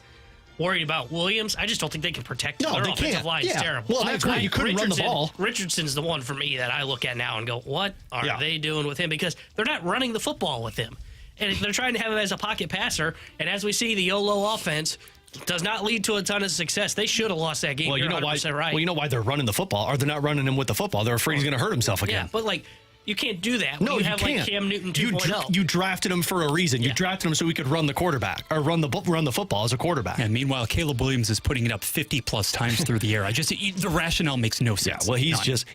worried about Williams. I just don't think they can protect him. Their offensive line is terrible. Well, that's why you couldn't run the ball. Richardson's the one for me that I look at now and go, what are they doing with him? Because they're not running the football with him. And they're trying to have him as a pocket passer. And as we see, the YOLO offense does not lead to a ton of success. They should have lost that game. Well, you know why? Right. Well, you know why they're running the football. Or they're not running him with the football. They're afraid he's going to hurt himself again. Yeah, but you can't do that. No, you have like Cam Newton 2.0. You drafted him for a reason. You drafted him so he could run the quarterback or run the football as a quarterback. And meanwhile, Caleb Williams is putting it up 50-plus times through the air. The rationale makes no sense. Yeah, well,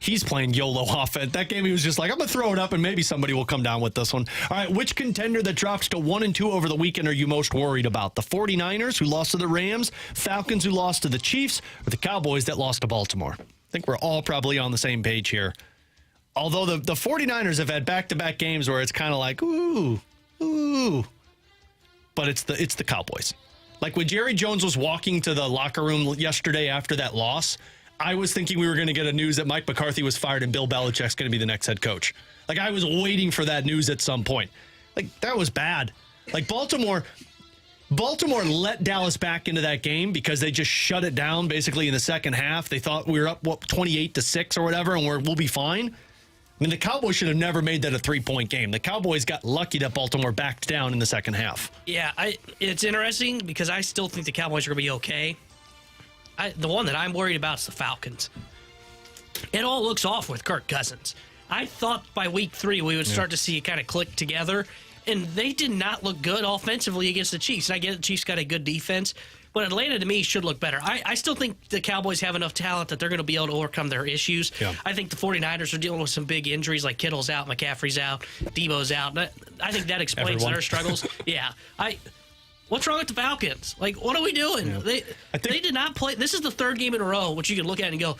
he's playing YOLO offense. That game, he was just like, I'm going to throw it up and maybe somebody will come down with this one. All right, which contender that drops to 1-2 over the weekend are you most worried about? The 49ers, who lost to the Rams, Falcons, who lost to the Chiefs, or the Cowboys that lost to Baltimore? I think we're all probably on the same page here. Although the 49ers have had back-to-back games where it's kind of like, ooh. But it's the Cowboys. Like when Jerry Jones was walking to the locker room yesterday after that loss, I was thinking we were going to get a news that Mike McCarthy was fired and Bill Belichick's going to be the next head coach. Like I was waiting for that news at some point. Like that was bad. Like Baltimore let Dallas back into that game because they just shut it down basically in the second half. They thought we were up 28-6 or whatever, and we'll be fine. I mean, the Cowboys should have never made that a 3-point game. The Cowboys got lucky that Baltimore backed down in the second half. Yeah, it's interesting because I still think the Cowboys are going to be okay. The one that I'm worried about is the Falcons. It all looks off with Kirk Cousins. I thought by week 3 we would start to see it kind of click together, and they did not look good offensively against the Chiefs. And I get the Chiefs got a good defense, but Atlanta, to me, should look better. I still think the Cowboys have enough talent that they're going to be able to overcome their issues. Yeah. I think the 49ers are dealing with some big injuries, like Kittle's out, McCaffrey's out, Debo's out. I think that explains their struggles. Yeah. What's wrong with the Falcons? Like, what are we doing? Yeah. They did not play. This is the 3rd game in a row, which you can look at and go,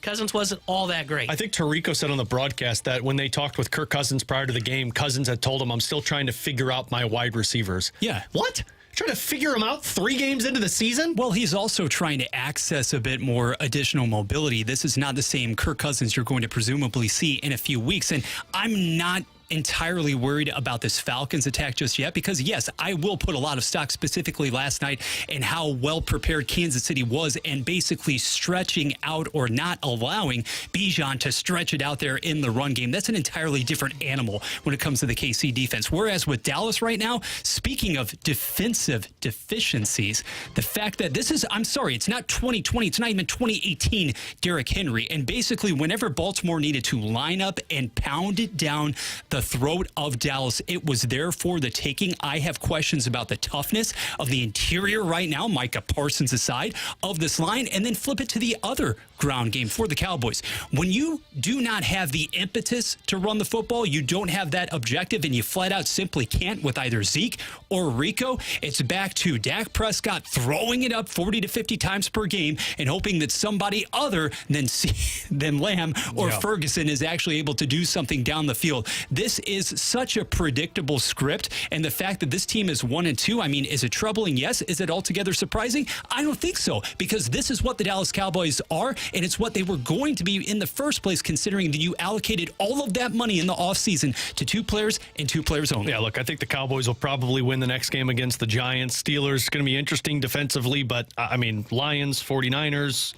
Cousins wasn't all that great. I think Tirico said on the broadcast that when they talked with Kirk Cousins prior to the game, Cousins had told him, I'm still trying to figure out my wide receivers. Yeah. What? Trying to figure him out 3 games into the season? Well, he's also trying to access a bit more additional mobility. This is not the same Kirk Cousins you're going to presumably see in a few weeks. And I'm not entirely worried about this Falcons attack just yet because, yes, I will put a lot of stock specifically last night in how well prepared Kansas City was and basically stretching out or not allowing Bijan to stretch it out there in the run game. That's an entirely different animal when it comes to the KC defense. Whereas with Dallas right now, speaking of defensive deficiencies, the fact that this is, I'm sorry, it's not 2020, it's not even 2018 Derrick Henry. And basically, whenever Baltimore needed to line up and pound it down the throat of Dallas, it was there for the taking. I have questions about the toughness of the interior right now, Micah Parsons aside, of this line, and then flip it to the other ground game for the Cowboys. When you do not have the impetus to run the football, you don't have that objective, and you flat out simply can't with either Zeke or Rico, it's back to Dak Prescott throwing it up 40 to 50 times per game and hoping that somebody other than Lamb or Ferguson is actually able to do something down the field. This is such a predictable script, and the fact that this team is 1-2, I mean, is it troubling? Yes. Is it altogether surprising? I don't think so, because this is what the Dallas Cowboys are, and it's what they were going to be in the first place, considering that you allocated all of that money in the offseason to 2 players and 2 players only. Yeah, look, I think the Cowboys will probably win the next game against the Giants. Steelers going to be interesting defensively, but, I mean, Lions, 49ers,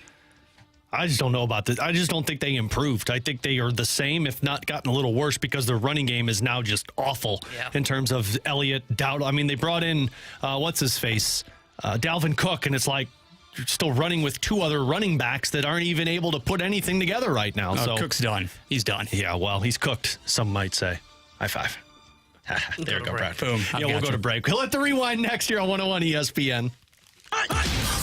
I just don't know about this. I just don't think they improved. I think they are the same, if not gotten a little worse, because their running game is now just awful in terms of Elliott, Dowd. I mean, they brought in, what's-his-face, Dalvin Cook, and it's like, you're still running with 2 other running backs that aren't even able to put anything together right now. So Cook's done. He's done. Yeah, well, he's cooked, some might say. High five. There you go, Brad. Boom. Yeah, we'll go to break. We'll hit the rewind next year on 101 ESPN.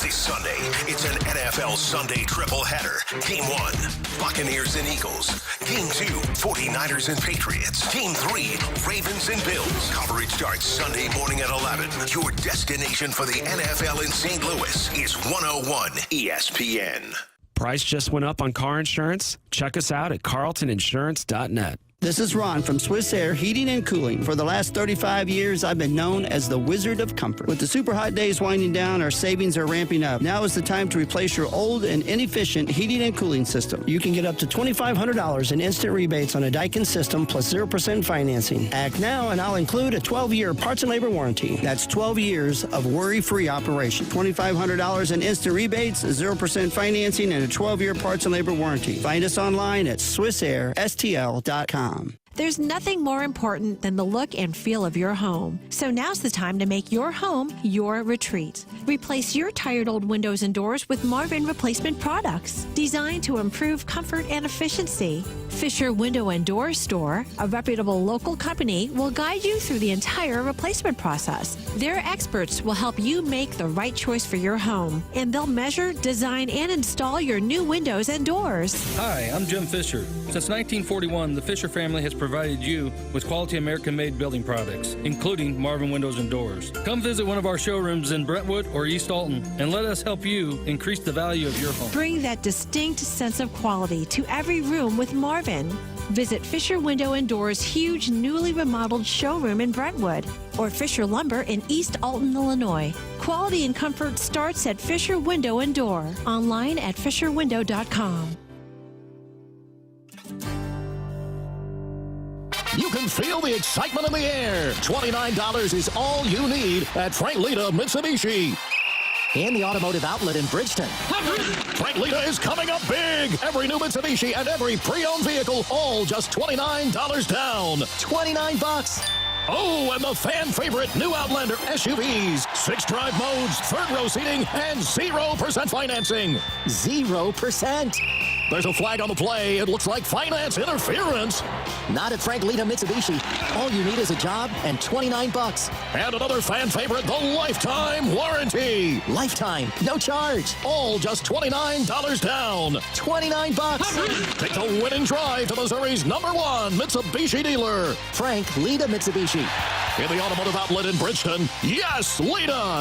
This Sunday, it's an NFL Sunday triple-header. Game 1, Buccaneers and Eagles. Game 2, 49ers and Patriots. Game 3, Ravens and Bills. Coverage starts Sunday morning at 11. Your destination for the NFL in St. Louis is 101 ESPN. Price just went up on car insurance? Check us out at carltoninsurance.net. This is Ron from Swiss Air Heating and Cooling. For the last 35 years, I've been known as the Wizard of Comfort. With the super hot days winding down, our savings are ramping up. Now is the time to replace your old and inefficient heating and cooling system. You can get up to $2,500 in instant rebates on a Daikin system plus 0% financing. Act now and I'll include a 12-year parts and labor warranty. That's 12 years of worry-free operation. $2,500 in instant rebates, 0% financing, and a 12-year parts and labor warranty. Find us online at SwissAirSTL.com. There's nothing more important than the look and feel of your home. So now's the time to make your home your retreat. Replace your tired old windows and doors with Marvin replacement products designed to improve comfort and efficiency. Fisher Window and Door Store, a reputable local company, will guide you through the entire replacement process. Their experts will help you make the right choice for your home, and they'll measure, design, and install your new windows and doors. Hi, I'm Jim Fisher. Since 1941, the Fisher family has provided you with quality American-made building products, including Marvin Windows and Doors. Come visit one of our showrooms in Brentwood or East Alton, and let us help you increase the value of your home. Bring that distinct sense of quality to every room with Marvin. Visit Fisher Window and Doors' huge, newly remodeled showroom in Brentwood or Fisher Lumber in East Alton, Illinois. Quality and comfort starts at Fisher Window and Door. Online at fisherwindow.com. You can feel the excitement in the air. $29 is all you need at Frank Lita Mitsubishi. And the automotive outlet in Bridgeton. Frank Lita is coming up big. Every new Mitsubishi and every pre-owned vehicle, all just $29 down. $29. Oh, and the fan favorite new Outlander SUVs. 6 drive modes, 3rd row seating, and 0% financing. 0%. There's a flag on the play. It looks like finance interference. Not at Frank Lita Mitsubishi. All you need is a job and $29. And another fan favorite, the lifetime warranty. Lifetime, no charge. All just $29 down. $29. Take the winning drive to Missouri's #1 Mitsubishi dealer. Frank Lita Mitsubishi. In the automotive outlet in Bridgeton, YesLita.com.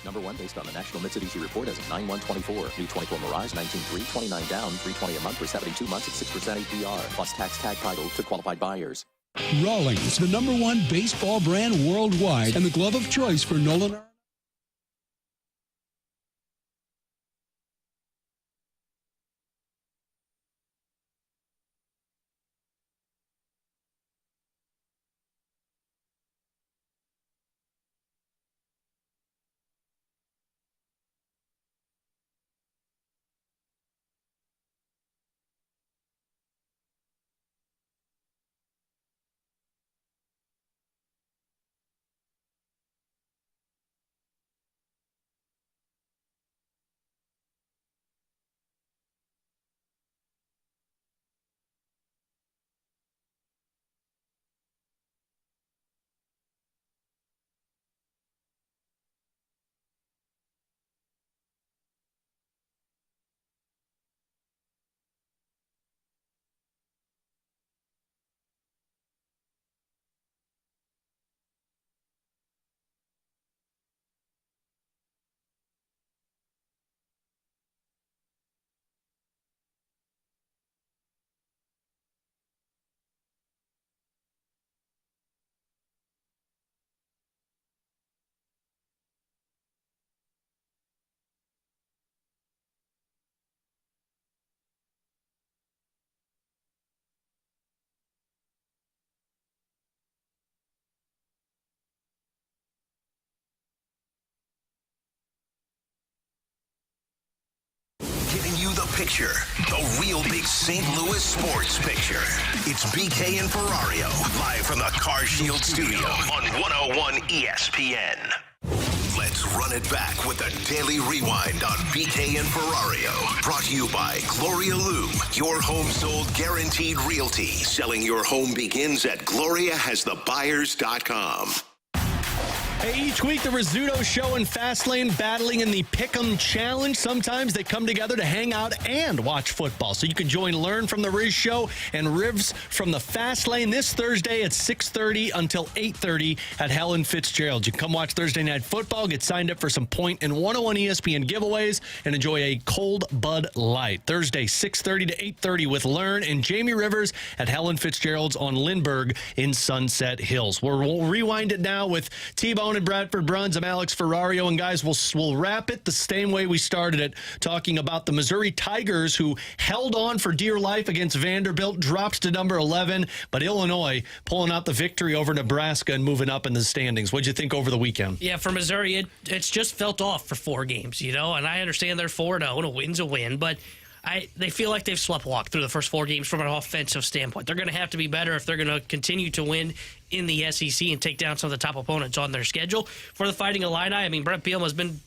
#1 based on the National Mitsubishi Report as of 9/1/24. New 24 Mirage, 19.3, 29 down, $320 a month for 72 months at 6% APR. Plus tax tag title to qualified buyers. Rawlings, the #1 baseball brand worldwide and the glove of choice for Nolan. Giving you the picture, the real big St. Louis sports picture. It's BK and Ferrario, live from the Car Shield studio on 101 ESPN. Let's run it back with the Daily Rewind on BK and Ferrario. Brought to you by Gloria Lou, your home sold guaranteed realty. Selling your home begins at GloriaHasTheBuyers.com. Hey, each week, the Rizzuto Show and Fastlane battling in the Pick'em Challenge. Sometimes they come together to hang out and watch football. So you can learn from the Riz Show and Rivs from the Fastlane this Thursday at 6:30 until 8:30 at Helen Fitzgerald. You can come watch Thursday Night Football, get signed up for some Point and 101 ESPN giveaways, and enjoy a cold Bud Light. Thursday, 6:30 to 8:30 with Learn and Jamie Rivers at Helen Fitzgerald's on Lindbergh in Sunset Hills. We'll rewind it now with T-Bone and Bradford Bruns. I'm Alex Ferrario, and guys, we'll wrap it the same way we started it, talking about the Missouri Tigers, who held on for dear life against Vanderbilt, dropped to number 11, but Illinois pulling out the victory over Nebraska and moving up in the standings. What'd you think over the weekend? Yeah, for Missouri, it's just felt off for 4 games, and I understand they're 4-0, and a win's a win, but they feel like they've sleptwalked through the first 4 games from an offensive standpoint. They're going to have to be better if they're going to continue to win in the SEC and take down some of the top opponents on their schedule. For the Fighting Illini, I mean, Brett Bielema has been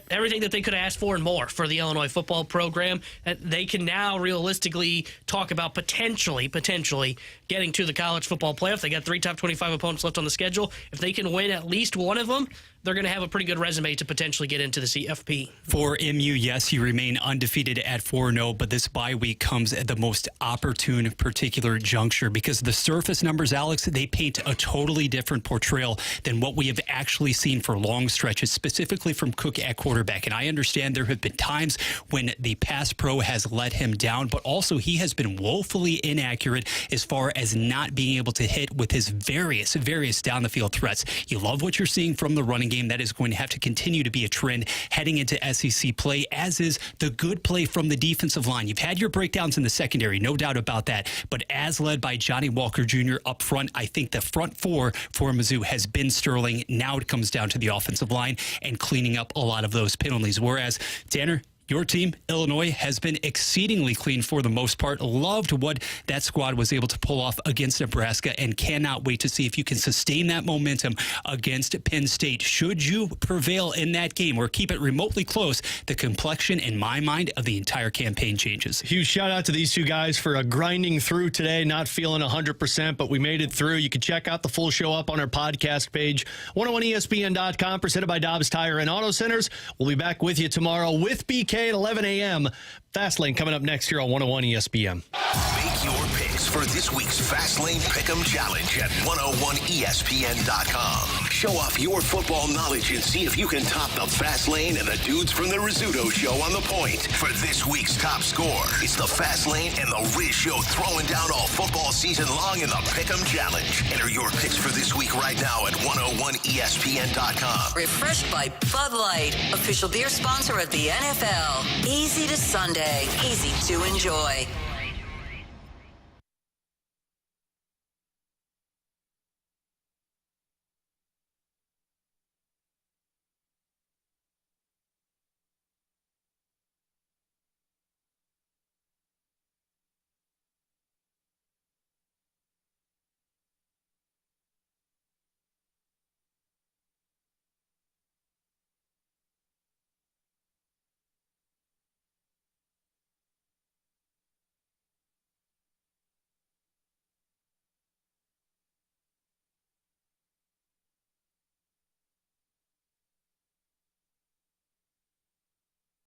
everything that they could ask for and more for the Illinois football program. They can now realistically talk about potentially getting to the college football playoff. They got 3 top 25 opponents left on the schedule. If they can win at least one of them, they're going to have a pretty good resume to potentially get into the CFP. For MU, yes, you remain undefeated at 4-0, but this bye week comes at the most opportune particular juncture because the surface numbers, Alex, they paint a totally different portrayal than what we have actually seen for long stretches, specifically from Cook at quarterback. And I understand there have been times when the pass pro has let him down, but also he has been woefully inaccurate as far as not being able to hit with his various down the field threats. You love what you're seeing from the running game. That is going to have to continue to be a trend heading into SEC play, as is the good play from the defensive line. You've had your breakdowns in the secondary, no doubt about that, but as led by Johnny Walker Jr. up front, I think the front 4 for Mizzou has been sterling. Now it comes down to the offensive line and cleaning up a lot of those penalties, whereas Tanner, your team, Illinois, has been exceedingly clean for the most part. Loved what that squad was able to pull off against Nebraska and cannot wait to see if you can sustain that momentum against Penn State. Should you prevail in that game or keep it remotely close, the complexion, in my mind, of the entire campaign changes. Huge shout out to these 2 guys for grinding through today, not feeling 100%, but we made it through. You can check out the full show up on our podcast page, 101ESPN.com, presented by Dobbs Tire and Auto Centers. We'll be back with you tomorrow with BK at 11 a.m. Fastlane coming up next here on 101 ESPN. Make your picks for this week's Fastlane Pick'em Challenge at 101ESPN.com. Show off your football knowledge and see if you can top the Fastlane and the dudes from the Rizzuto Show on the point. For this week's top score, it's the Fastlane and the Riz Show throwing down all football season long in the Pick'em Challenge. Enter your picks for this week right now at 101ESPN.com. Refreshed by Bud Light, official beer sponsor of the NFL. Easy to Sunday, easy to enjoy.